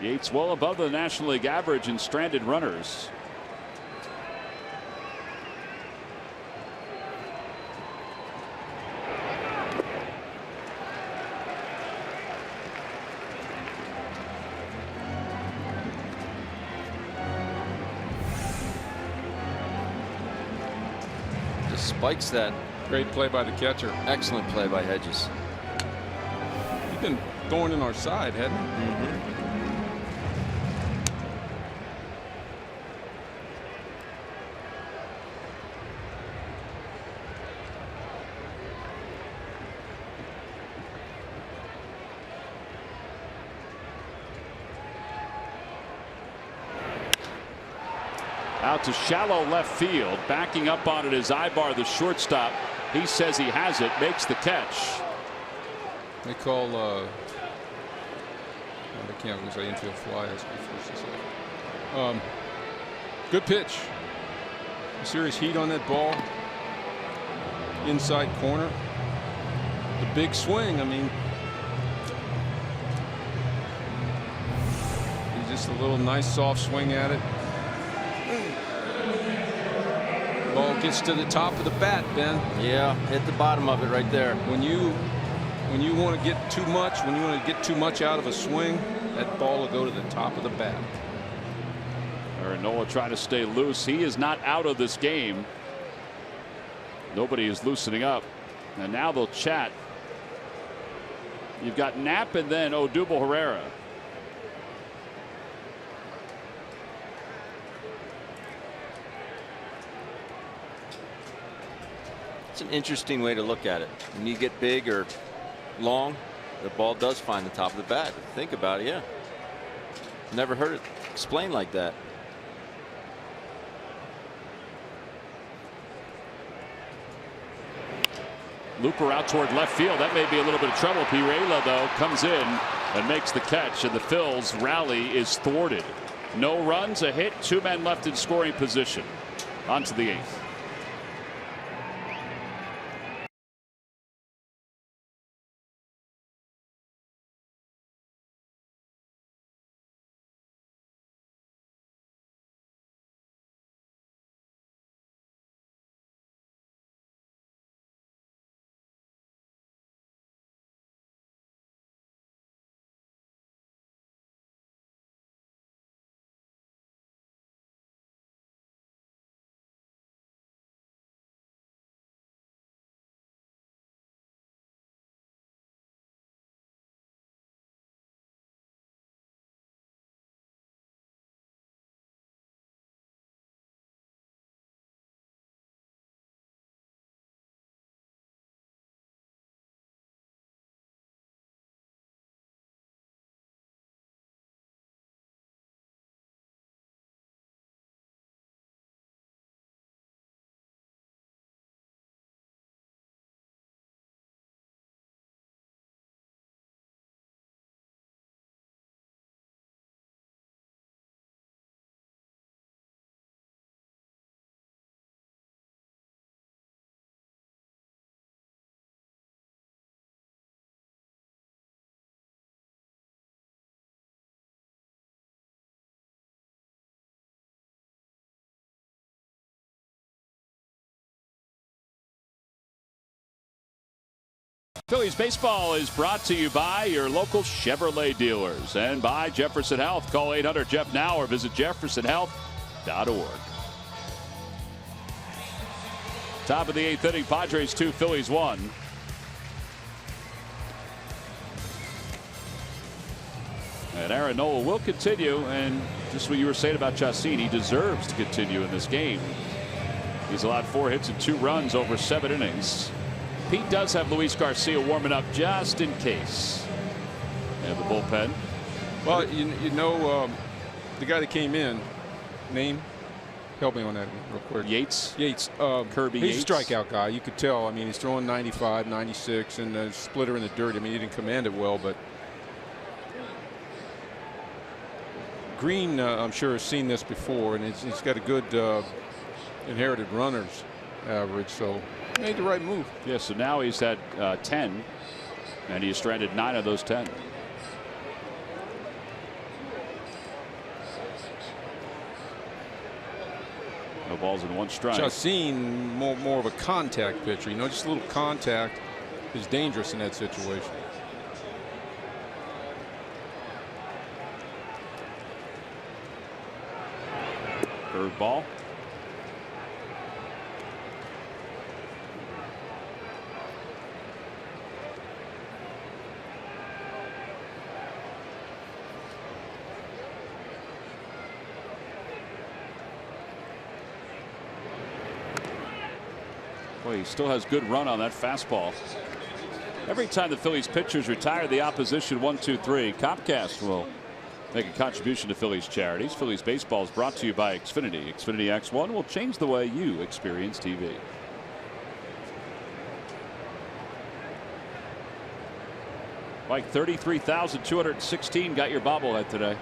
Yates well above the National League average in stranded runners. Just spikes that. Great play by the catcher. Excellent play by Hedges. He's been thorn in our side, hadn't he? Out to shallow left field. Backing up on it is Ibar, the shortstop. He says he has it, makes the catch. They call they can't say infield fly. Good pitch. Serious heat on that ball. Inside corner. The big swing. I mean, just a little nice soft swing at it. Ball gets to the top of the bat, Ben. Yeah, hit the bottom of it right there. When you want to get too much, out of a swing, that ball will go to the top of the bat. Noah trying to stay loose. He is not out of this game. Nobody is loosening up. And now they'll chat. You've got Knapp and then Odubel Herrera. It's an interesting way to look at it. When you get big or long, the ball does find the top of the bat. Think about it, yeah. Never heard it explained like that. Looper out toward left field. That may be a little bit of trouble. Pirela, though, comes in and makes the catch, and the Phil's rally is thwarted. No runs, a hit, 2 men left in scoring position. On to the 8th. Phillies baseball is brought to you by your local Chevrolet dealers and by Jefferson Health. Call 800-JEFF now or visit jeffersonhealth.org. Top of the 8th inning, Padres 2, Phillies 1. And Aaron Nola will continue, and just what you were saying about Chacin, he deserves to continue in this game. He's allowed 4 hits and 2 runs over 7 innings. Pete does have Luis Garcia warming up just in case. And the bullpen. Well, you know, the guy that came in, name, help me on that real quick. Yates. Kirby Yates. He's a strikeout guy. You could tell. I mean, he's throwing 95, 96, and a splitter in the dirt. I mean, he didn't command it well, but Green, I'm sure, has seen this before, and he's got a good inherited runners average, so made the right move. Yeah, so now he's had 10, and he has stranded 9 of those 10. No balls in 1 strike. Chacin, more of a contact pitcher. You know, just a little contact is dangerous in that situation. Curveball. Boy, he still has good run on that fastball. Every time the Phillies pitchers retire the opposition 1-2-3, Comcast will make a contribution to Phillies charities. Phillies baseball is brought to you by Xfinity. Xfinity X1 will change the way you experience TV. Like 33,216 got your bobblehead today.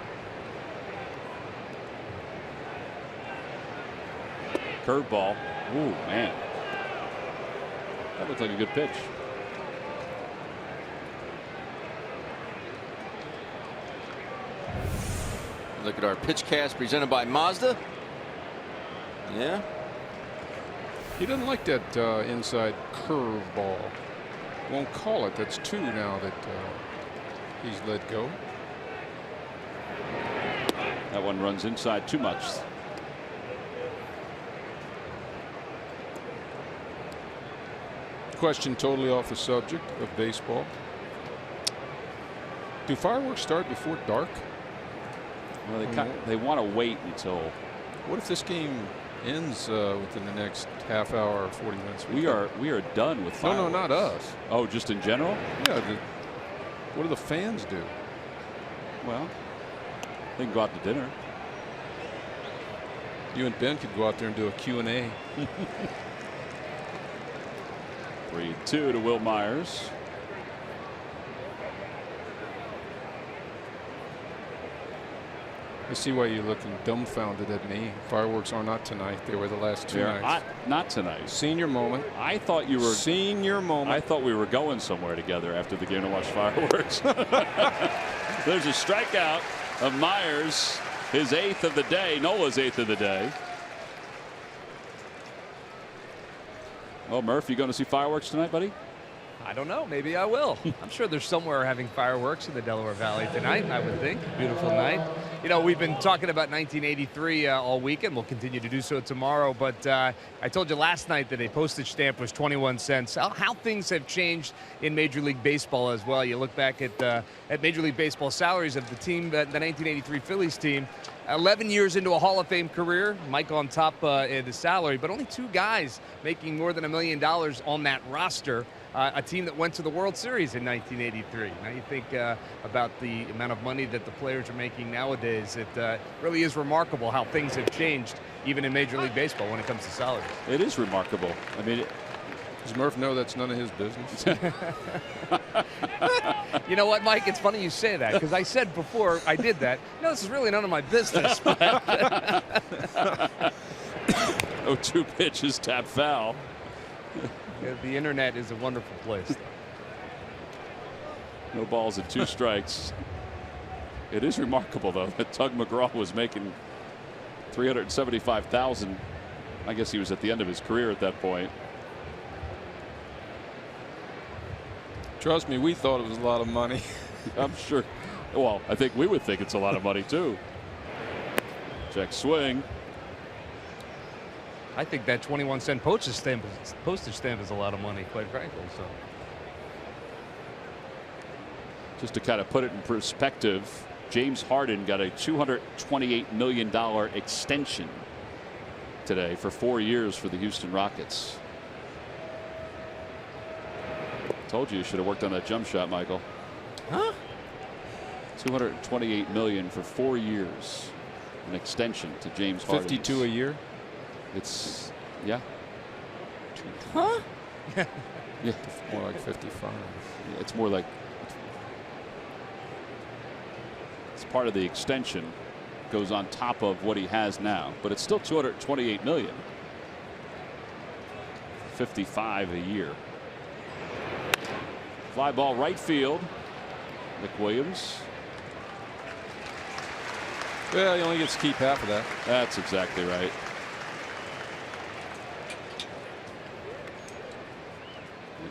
Curveball. Ooh, man. That looked like a good pitch. Look at our pitch cast presented by Mazda. Yeah. He doesn't like that inside curve ball. Won't call it. That's 2 now that he's let go. That one runs inside too much. Question totally off the subject of baseball. Do fireworks start before dark? Well, they want to wait until. What if this game ends within the next half hour or 40 minutes? We are done with fireworks. No, not us. Oh, just in general? Yeah. What do the fans do? Well, they can go out to dinner. You and Ben could go out there and do a Q&A. 3-2 to Will Myers. I see why you're looking dumbfounded at me. Fireworks are not tonight. They were the last 2 nights. Not tonight. Senior moment. I thought you were. Senior moment. I thought we were going somewhere together after the game to watch fireworks. There's a strikeout of Myers, his 8th of the day. Nola's 8th of the day. Well, Murph, you going to see fireworks tonight, buddy? I don't know. Maybe I will. I'm sure there's somewhere having fireworks in the Delaware Valley tonight, I would think. Beautiful night. You know, we've been talking about 1983 all weekend. We'll continue to do so tomorrow. But I told you last night that a postage stamp was 21 cents. How things have changed in Major League Baseball as well. You look back at Major League Baseball salaries of the team, the 1983 Phillies team. 11 years into a Hall of Fame career, Mike on top in the salary, but only 2 guys making more than $1 million on that roster. A team that went to the World Series in 1983. Now you think about the amount of money that the players are making nowadays. It really is remarkable how things have changed, even in Major League Baseball, when it comes to salaries. It is remarkable. I mean, does Murph know that's none of his business? You know what, Mike? It's funny you say that, because I said before I did that, no, this is really none of my business. 0-2 pitches, tap foul. The internet is a wonderful place. No balls and 2 strikes. It is remarkable, though, that Tug McGraw was making $375,000. I guess he was at the end of his career at that point. Trust me, we thought it was a lot of money. I'm sure. Well, I think we would think it's a lot of money, too. Check swing. I think that 21-cent postage stamp is a lot of money, quite frankly. So, just to kind of put it in perspective, James Harden got a $228 million extension today for 4 years for the Houston Rockets. Told you should have worked on that jump shot, Michael. Huh? $228 million for 4 years, an extension to James Harden. 52 a year. It's yeah. Huh? Yeah, more like 55. Yeah, it's more like it's part of the extension, goes on top of what he has now, but it's still $228 million. 55 a year. Fly ball right field. Nick Williams. Well, he only gets to keep half of that. That's exactly right.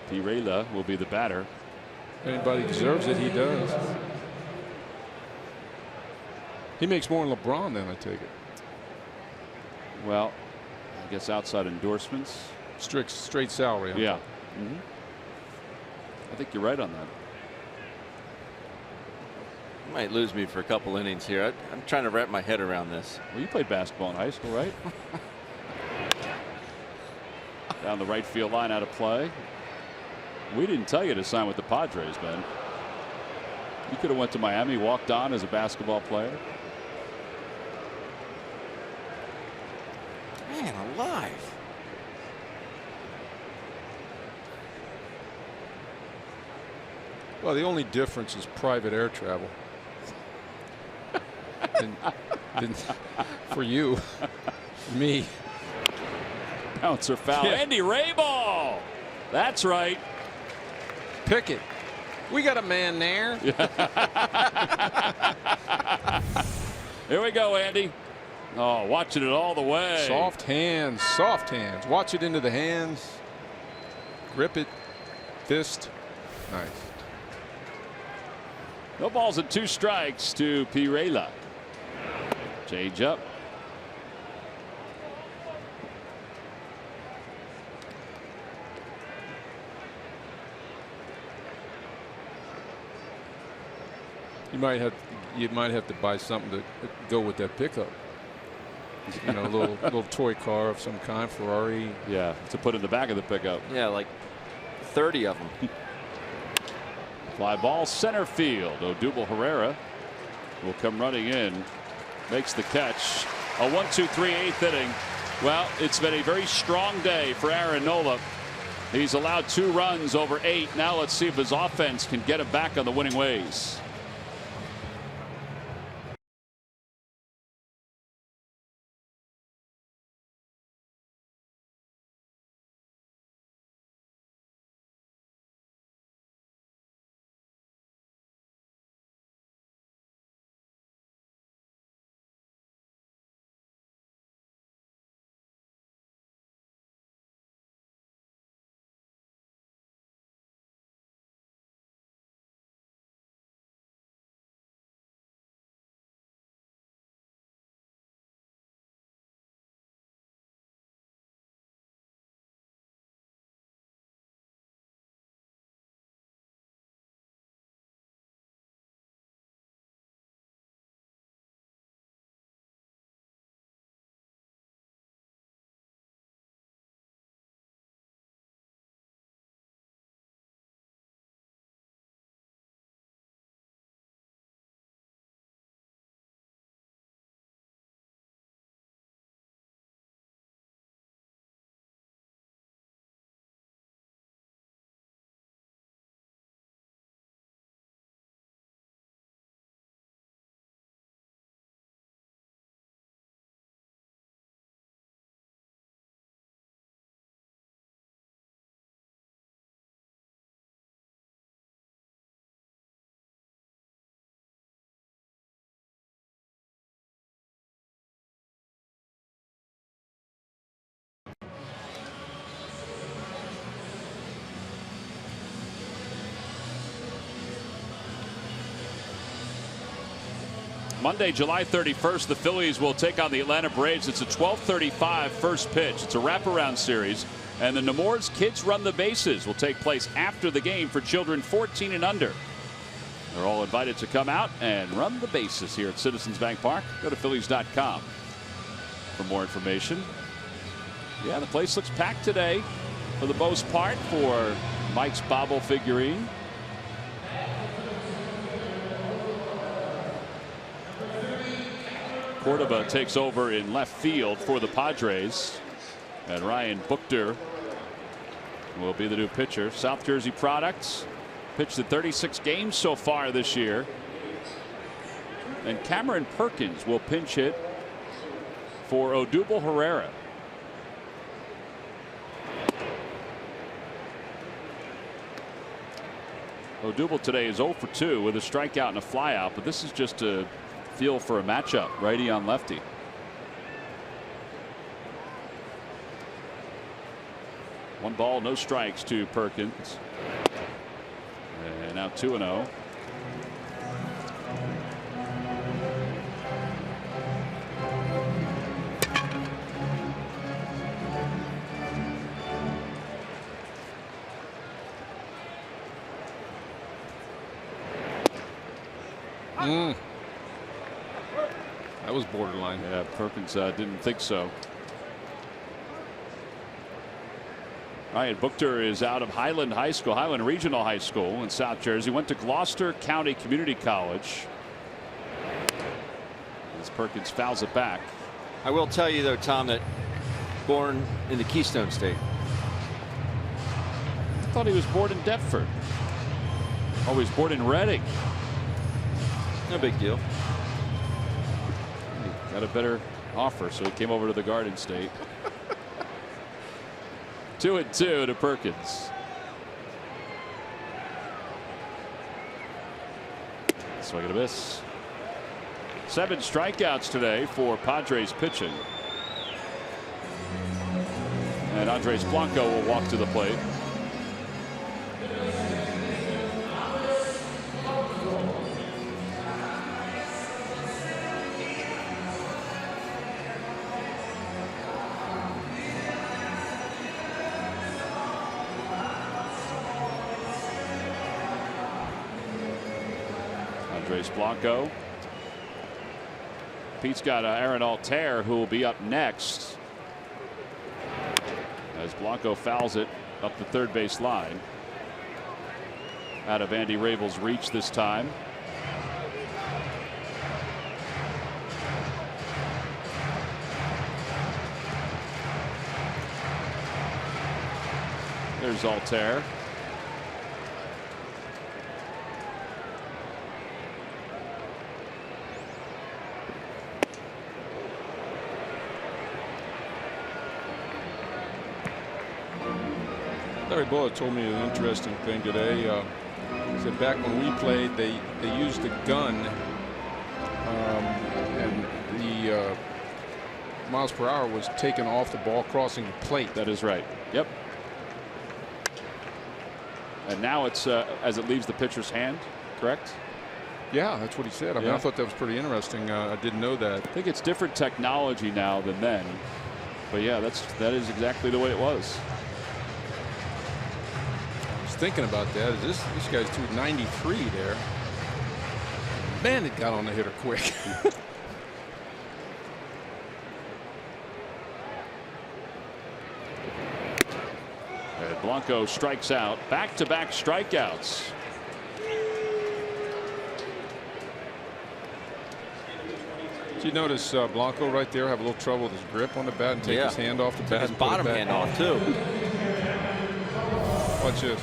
Pirela will be the batter. If anybody deserves it, he does. He makes more than LeBron, then, I take it. Well, I guess outside endorsements. Straight salary. Yeah. I think you're right on that. You might lose me for a couple innings here. I'm trying to wrap my head around this. Well, you played basketball in high school, right? Down the right field line, out of play. We didn't tell you to sign with the Padres, Ben. You could have went to Miami, walked on as a basketball player. Man alive. Well, the only difference is private air travel. and for you, me. Bouncer foul. Yeah. Andy Ray ball. That's right. Pickett. We got a man there. Here we go, Andy. Oh, watching it all the way. Soft hands. Soft hands. Watch it into the hands. Grip it. Fist. Nice. No balls and 2 strikes to Pirela. Change up. You might have to buy something to go with that pickup. You know, a little toy car of some kind, Ferrari. Yeah, to put in the back of the pickup. Yeah, like 30 of them. Fly ball center field. Odubel Herrera will come running in, makes the catch. A 1-2-3 8th inning. Well, it's been a very strong day for Aaron Nola. He's allowed 2 runs over 8. Now let's see if his offense can get him back on the winning ways. Monday, July 31st, the Phillies will take on the Atlanta Braves. It's a 12:35 first pitch. It's a wraparound series. And the Nemours Kids Run the Bases will take place after the game for children 14 and under. They're all invited to come out and run the bases here at Citizens Bank Park. Go to Phillies.com for more information. Yeah, the place looks packed today for the most part for Mike's Bobble figurine. Cordova takes over in left field for the Padres, and Ryan Buchter will be the new pitcher. South Jersey products, pitched in 36 games so far this year, and Cameron Perkins will pinch hit for Odubel Herrera. Odubel today is 0 for 2 with a strikeout and a flyout, but this is just a feel for a matchup, righty on lefty. One ball, no strikes to Perkins. And now 2-0. That was borderline. Yeah, Perkins didn't think so. Ryan Buchter is out of Highland Regional High School in South Jersey. Went to Gloucester County Community College. As Perkins fouls it back. I will tell you, though, Tom, that born in the Keystone State. I thought he was born in Deptford. Oh, he was born in Reading. No big deal. He got a better offer, so he came over to the Garden State. 2-2 to Perkins. Swing and a miss. 7 strikeouts today for Padres pitching. And Andres Blanco will walk to the plate. Andres Blanco. Pete's got Aaron Altair, who will be up next as Blanco fouls it up the third base line. Out of Andy Rabel's reach this time. There's Altair. Larry Bullock told me an interesting thing today. He said back when we played, they used a gun, and the miles per hour was taken off the ball crossing the plate. That is right. Yep. And now it's as it leaves the pitcher's hand, correct? Yeah, that's what he said. I mean, I thought that was pretty interesting. I didn't know that. I think it's different technology now than then. But yeah, that is exactly the way it was. I was thinking about that. Is this guy's 293 there? Man, it got on the hitter quick. And Blanco strikes out. Back-to-back strikeouts. Did you notice Blanco right there have a little trouble with his grip on the bat and take his hand off the bat? His bottom hand off too. Watch this.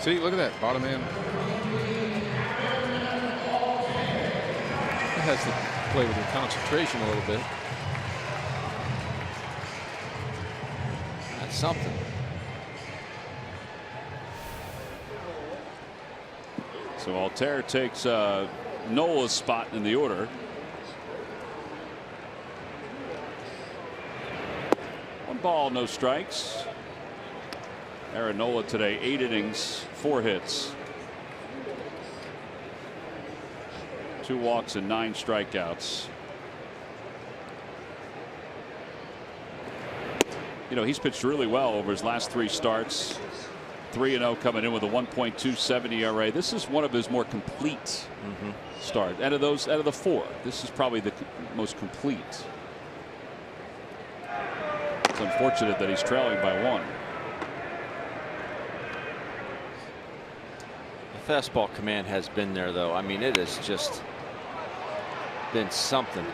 See, look at that bottom hand. It has to play with your concentration a little bit. That's something. So Altair takes Nola's spot in the order. One ball, no strikes. Aaron Nola today, 8 innings, 4 hits, 2 walks and 9 strikeouts. You know, he's pitched really well over his last 3 starts. 3-0 coming in with a 1.27 ERA. This is one of his more complete starts. Out of the 4, this is probably the most complete. It's unfortunate that he's trailing by 1. The fastball command has been there, though. I mean, it has just been something.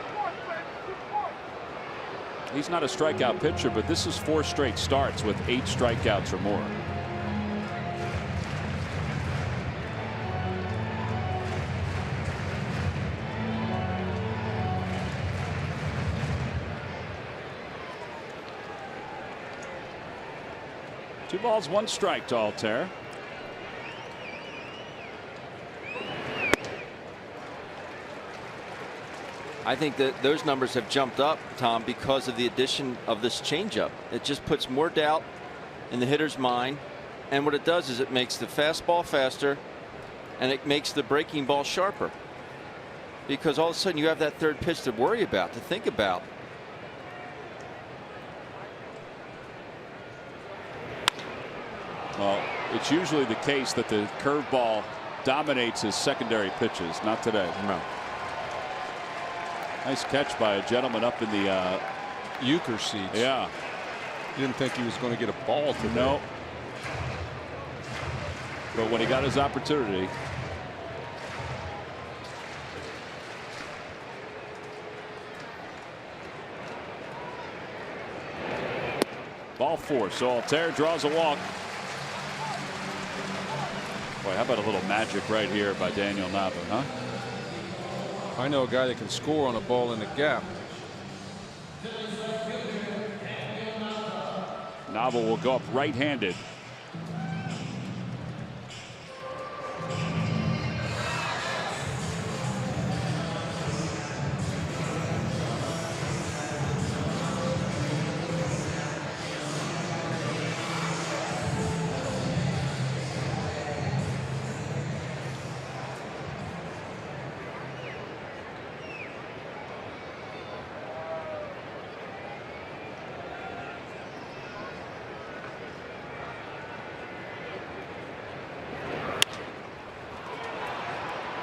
He's not a strikeout pitcher, but this is 4 straight starts with 8 strikeouts or more. Two balls, 1 strike to Altair. I think that those numbers have jumped up, Tom, because of the addition of this changeup. It just puts more doubt in the hitter's mind, and what it does is it makes the fastball faster, and it makes the breaking ball sharper. Because all of a sudden you have that third pitch to worry about, to think about. Well, it's usually the case that the curveball dominates his secondary pitches. Not today. No. Nice catch by a gentleman up in the Euchre seats. Yeah. Didn't think he was going to get a ball today. No. But when he got his opportunity. Ball 4. So Altair draws a walk. Boy, how about a little magic right here by Daniel Nava, huh? I know a guy that can score on a ball in the gap. Nava will go up right-handed.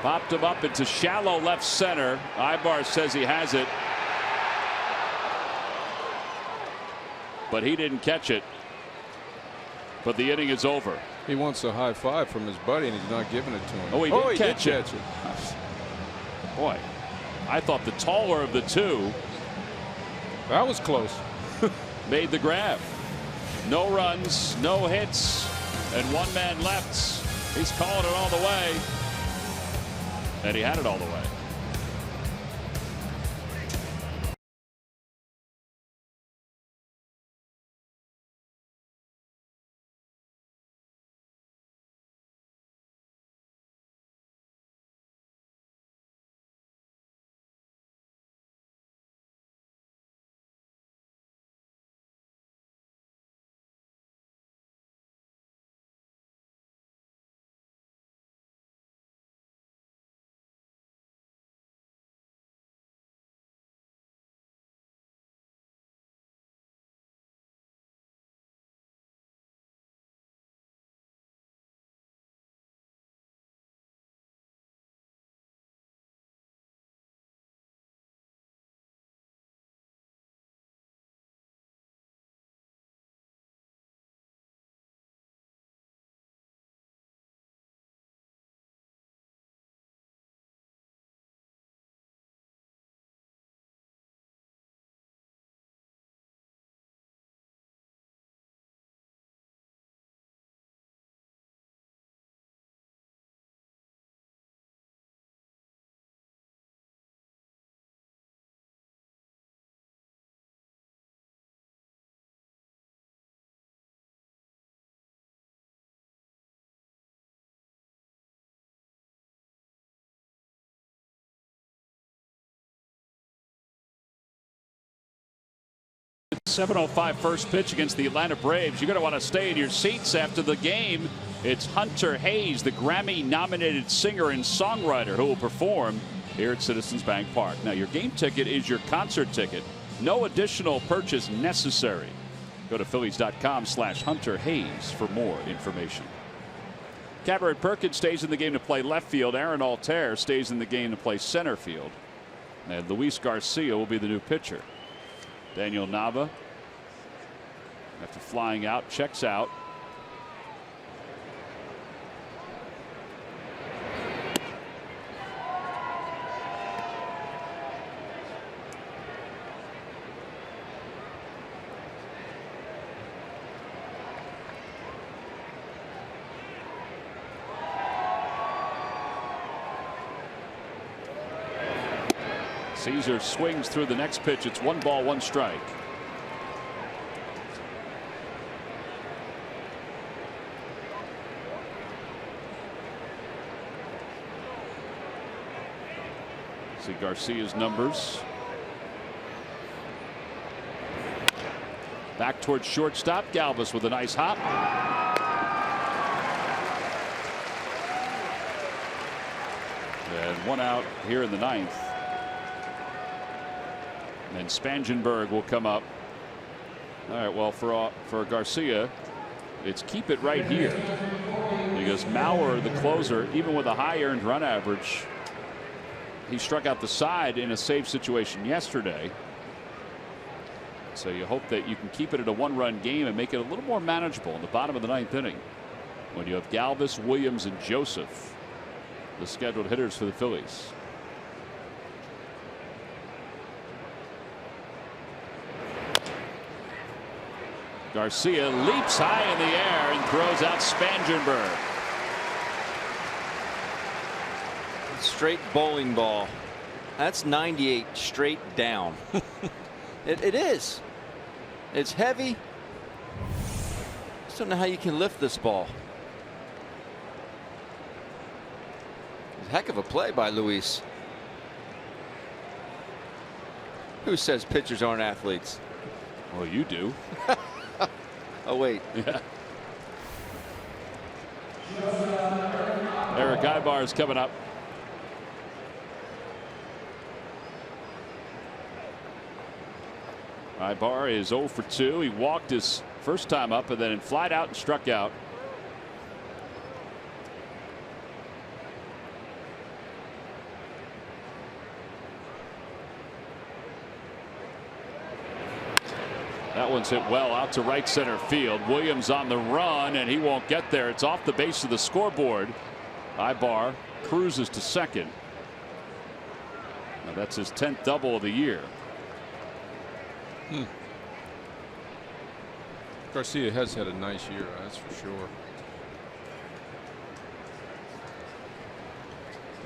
Popped him up into shallow left center. Ibar says he has it, but he didn't catch it. But the inning is over. He wants a high five from his buddy, and he's not giving it to him. Oh, he did catch it. Boy, I thought the taller of the two. That was close. Made the grab. No runs, no hits, and 1 man left. He's calling it all the way. And he had it all the way. .705 first pitch against the Atlanta Braves. You're going to want to stay in your seats after the game. It's Hunter Hayes, the Grammy-nominated singer and songwriter, who will perform here at Citizens Bank Park. Now, your game ticket is your concert ticket. No additional purchase necessary. Go to Phillies.com/Hunter Hayes for more information. Cameron Perkins stays in the game to play left field. Aaron Altair stays in the game to play center field. And Luis Garcia will be the new pitcher. Daniel Nava, after flying out, checks out. Caesar swings through the next pitch. It's 1 ball, 1 strike. See Garcia's numbers. Back towards shortstop. Galvis with a nice hop. And 1 out here in the 9th. And Spangenberg will come up. All right, well, for Garcia, it's keep it right here. Because Mauer, the closer, even with a high earned run average, he struck out the side in a save situation yesterday. So you hope that you can keep it at a 1-run game and make it a little more manageable in the bottom of the 9th inning when you have Galvis, Williams, and Joseph, the scheduled hitters for the Phillies. Garcia leaps high in the air and throws out Spangenberg. Straight bowling ball. That's 98 straight down. It is. It's heavy. Just don't know how you can lift this ball. Heck of a play by Luis. Who says pitchers aren't athletes? Well, you do. Oh, wait. Yeah. Eric Ibar is coming up. Ibar is 0 for 2. He walked his first time up and then flied out and struck out. That one's hit well out to right center field. Williams on the run, and he won't get there. It's off the base of the scoreboard. Ibar cruises to second. Now that's his 10th double of the year. Garcia has had a nice year, that's for sure.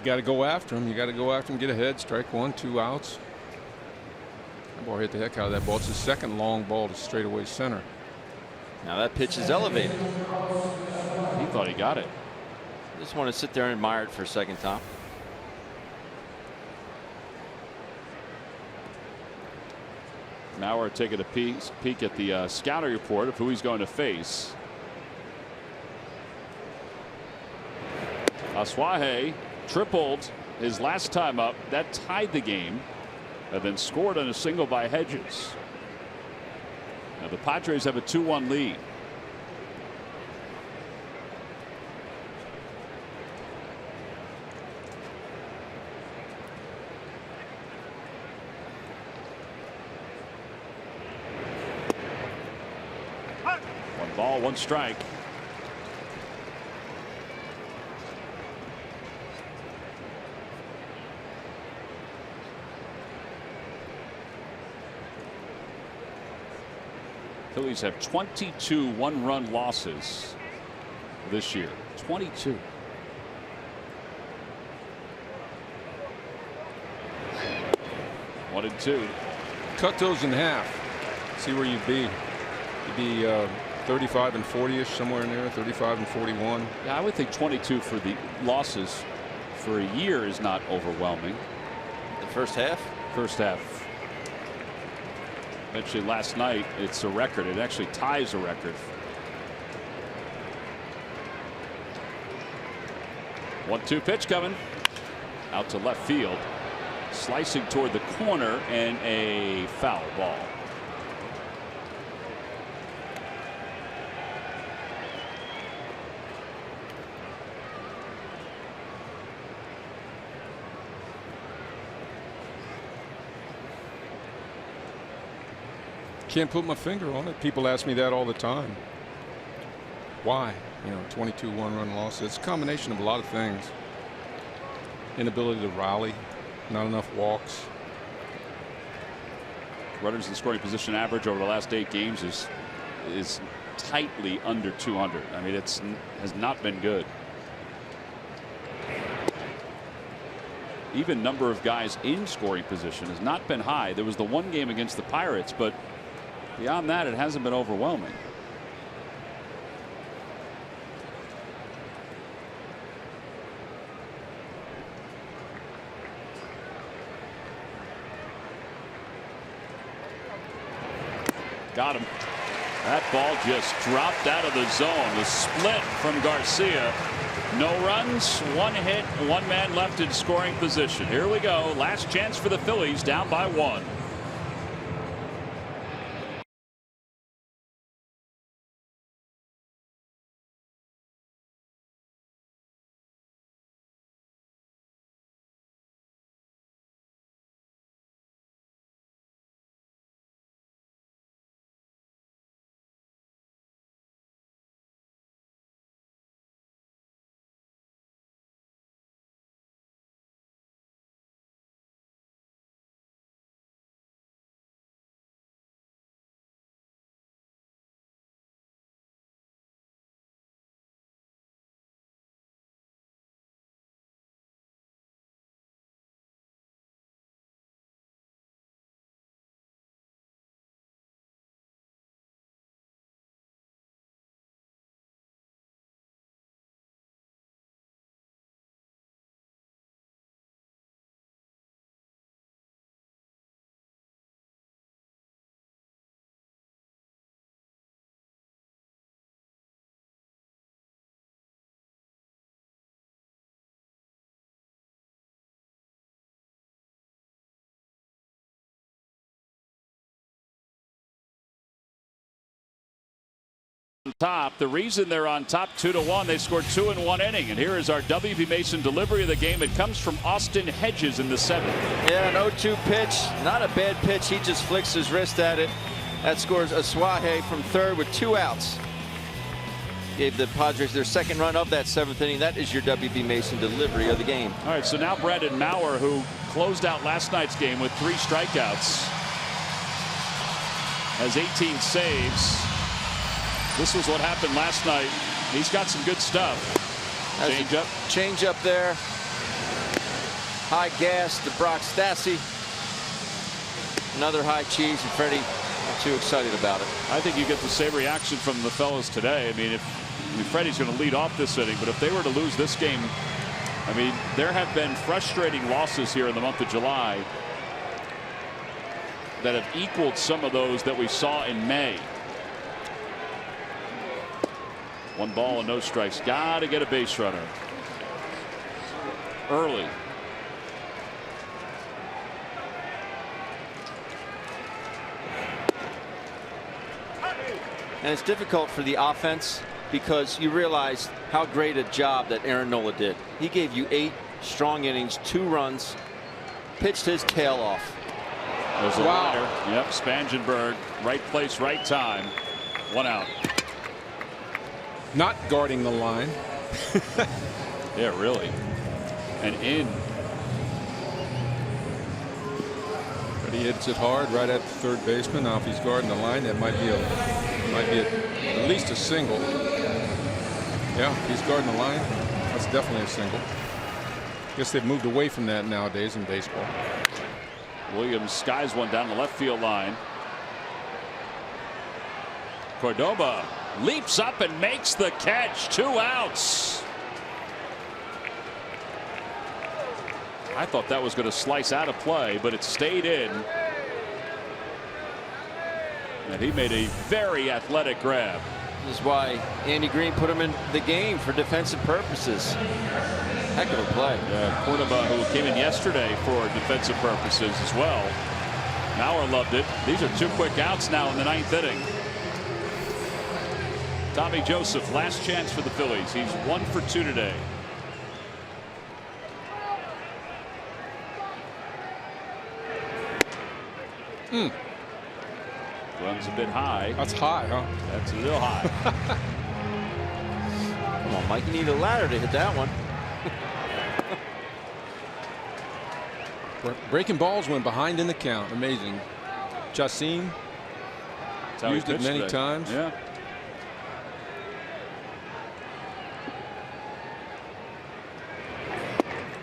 You got to go after him. You got to go after him, get ahead, strike one, 2 outs. That ball hit the heck out of that ball. It's his second long ball to straightaway center. Now that pitch is elevated. He thought he got it. Just want to sit there and admire it for a second, Tom. Now we're taking a peek at the scouting report of who he's going to face. Aswahe tripled his last time up. That tied the game, and then scored on a single by Hedges. Now the Padres have a 2-1 lead. One ball, one strike. Phillies have 22 one-run losses this year. 22. One and two. Cut those in half. See where you'd be. You'd be 35 and 40-ish, somewhere in there, 35 and 41. Yeah, I would think 22 for the losses for a year is not overwhelming. The first half? First half. Actually, last night, it's a record. It actually ties a record. 1-2 pitch coming. Out to left field. Slicing toward the corner, and a foul ball. Can't put my finger on it. People ask me that all the time. Why? You know, 22 one-run losses. It's a combination of a lot of things. Inability to rally, not enough walks. Runners in scoring position average over the last 8 games is tightly under 200. I mean, has not been good. Even number of guys in scoring position has not been high. There was the one game against the Pirates, but beyond that, it hasn't been overwhelming. Got him. That ball just dropped out of the zone. The split from Garcia. No runs, 1 hit, 1 man left in scoring position. Here we go. Last chance for the Phillies, down by 1. Top. The reason they're on top 2-1, they scored 2 in 1 inning. And here is our W.B. Mason delivery of the game. It comes from Austin Hedges in the 7th. Yeah, an 0-2 pitch. Not a bad pitch. He just flicks his wrist at it. That scores Aswahe from third with 2 outs. Gave the Padres their second run of that 7th inning. That is your W.B. Mason delivery of the game. All right, so now Brandon Maurer, who closed out last night's game with 3 strikeouts, has 18 saves. This was what happened last night. He's got some good stuff. Change up. Change up there. high gas to Brock Stassi. Another high cheese, and Freddie not too excited about it. I think you get the same reaction from the fellas today. I mean, Freddie's going to lead off this inning, but if they were to lose this game, I mean, there have been frustrating losses here in the month of July that have equaled some of those that we saw in May. 1 ball and no strikes. Got to get a base runner early. And it's difficult for the offense because you realize how great a job that Aaron Nola did. He gave you 8 strong innings, 2 runs, pitched his tail off. There's a liner. Yep, Spangenberg, right place, right time. 1 out. Not guarding the line. Yeah, really. And in. But he hits it hard right at the third baseman. Now, if he's guarding the line, that might be at least a single. Yeah, if he's guarding the line, that's definitely a single. Guess they've moved away from that nowadays in baseball. Williams skies one down the left field line. Cordoba leaps up and makes the catch. 2 outs. I thought that was going to slice out of play, but it stayed in. And he made a very athletic grab. This is why Andy Green put him in the game for defensive purposes. Heck of a play. Yeah, Cordoba, who came in yesterday for defensive purposes as well. Mauer loved it. These are 2 quick outs now in the 9th inning. Tommy Joseph, last chance for the Phillies. He's 1 for 2 today. Runs a bit high. That's high, huh? That's a little high. Come on, Mike, you need a ladder to hit that one. Breaking balls when behind in the count. Amazing. Chacin used it many times. Yeah.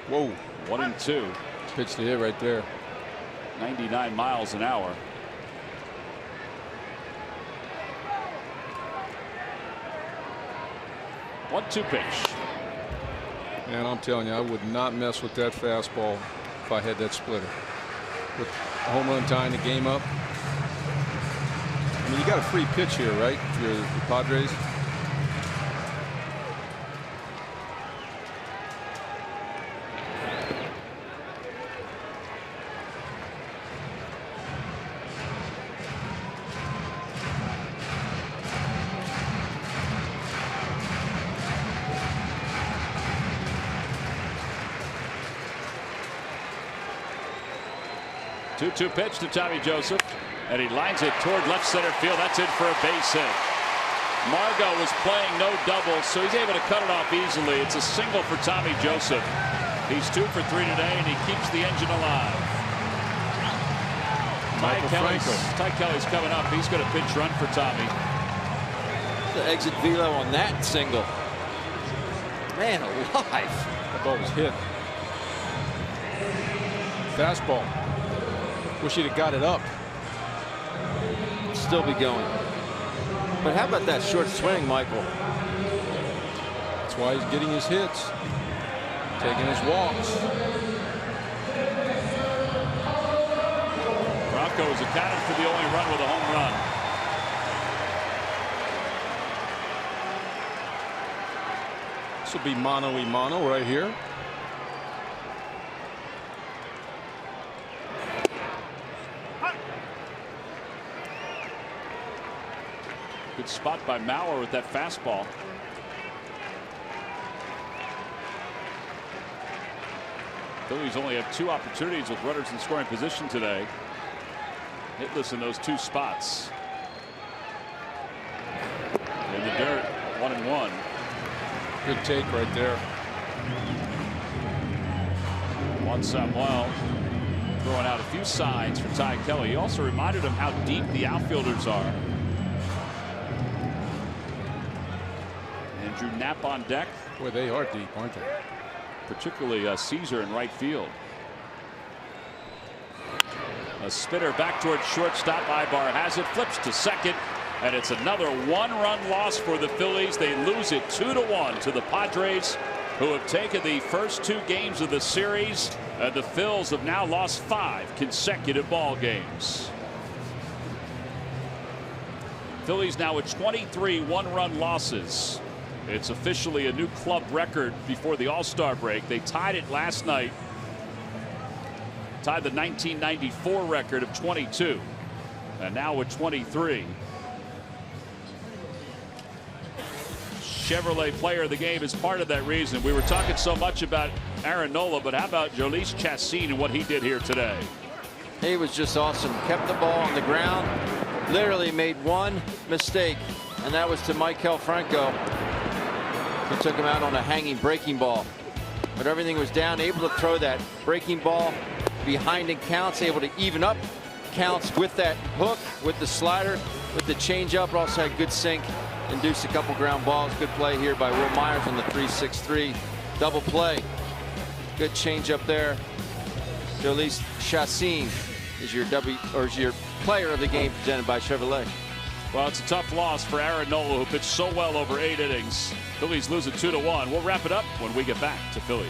Whoa. 1 and 2. Pitch to hit right there. 99 miles an hour. One-two pitch. And I'm telling you, I would not mess with that fastball if I had that splitter. With a home run tying the game up. I mean, you got a free pitch here, right? If you're the Padres. Two pitch to Tommy Joseph, and he lines it toward left center field. That's in for a base hit. Margot was playing no double, so he's able to cut it off easily. It's a single for Tommy Joseph. He's 2 for 3 today, and he keeps the engine alive. Ty Kelly's coming up. He's going to pinch run for Tommy. The exit velo on that single. Man alive. That ball was hit. Fastball. Wish he'd have got it up. Still be going. But how about that short swing, Michael? That's why he's getting his hits. Taking his walks. Rocco is accounted for the only run with a home run. This will be mano-a-mano right here. Good spot by Mauer with that fastball. Phillies only have 2 opportunities with runners in scoring position today. Hitless in those 2 spots. In the dirt, 1-1. Good take right there. Juan Samuel throwing out a few signs for Ty Kelly. He also reminded him how deep the outfielders are. Andrew Knapp on deck. Boy, they are deep, aren't they? Particularly Caesar in right field. A spinner back towards shortstop. Ibar has it, flips to second, and it's another one-run loss for the Phillies. They lose it 2-1 to the Padres, who have taken the first 2 games of the series, and the Phils have now lost 5 consecutive ball games. Phillies now with 23 one-run losses. It's officially a new club record before the All-Star break. They tied it last night. Tied the 1994 record of 22. And now with 23. Chevrolet Player of the Game is part of that reason. We were talking so much about Aaron Nola, but how about Jhoulys Chacín and what he did here today? He was just awesome. Kept the ball on the ground. Literally made one mistake, and that was to Maikel Franco. He took him out on a hanging breaking ball. But everything was down, able to throw that breaking ball behind in counts, able to even up counts with that hook, with the slider, with the changeup. Also had good sink, induced a couple ground balls. Good play here by Will Myers on the 3-6-3 double play. Good changeup there. Jhoulys Chacín is your player of the game presented by Chevrolet. Well, it's a tough loss for Aaron Nola, who pitched so well over 8 innings. Phillies lose it 2-1. We'll wrap it up when we get back to Philly.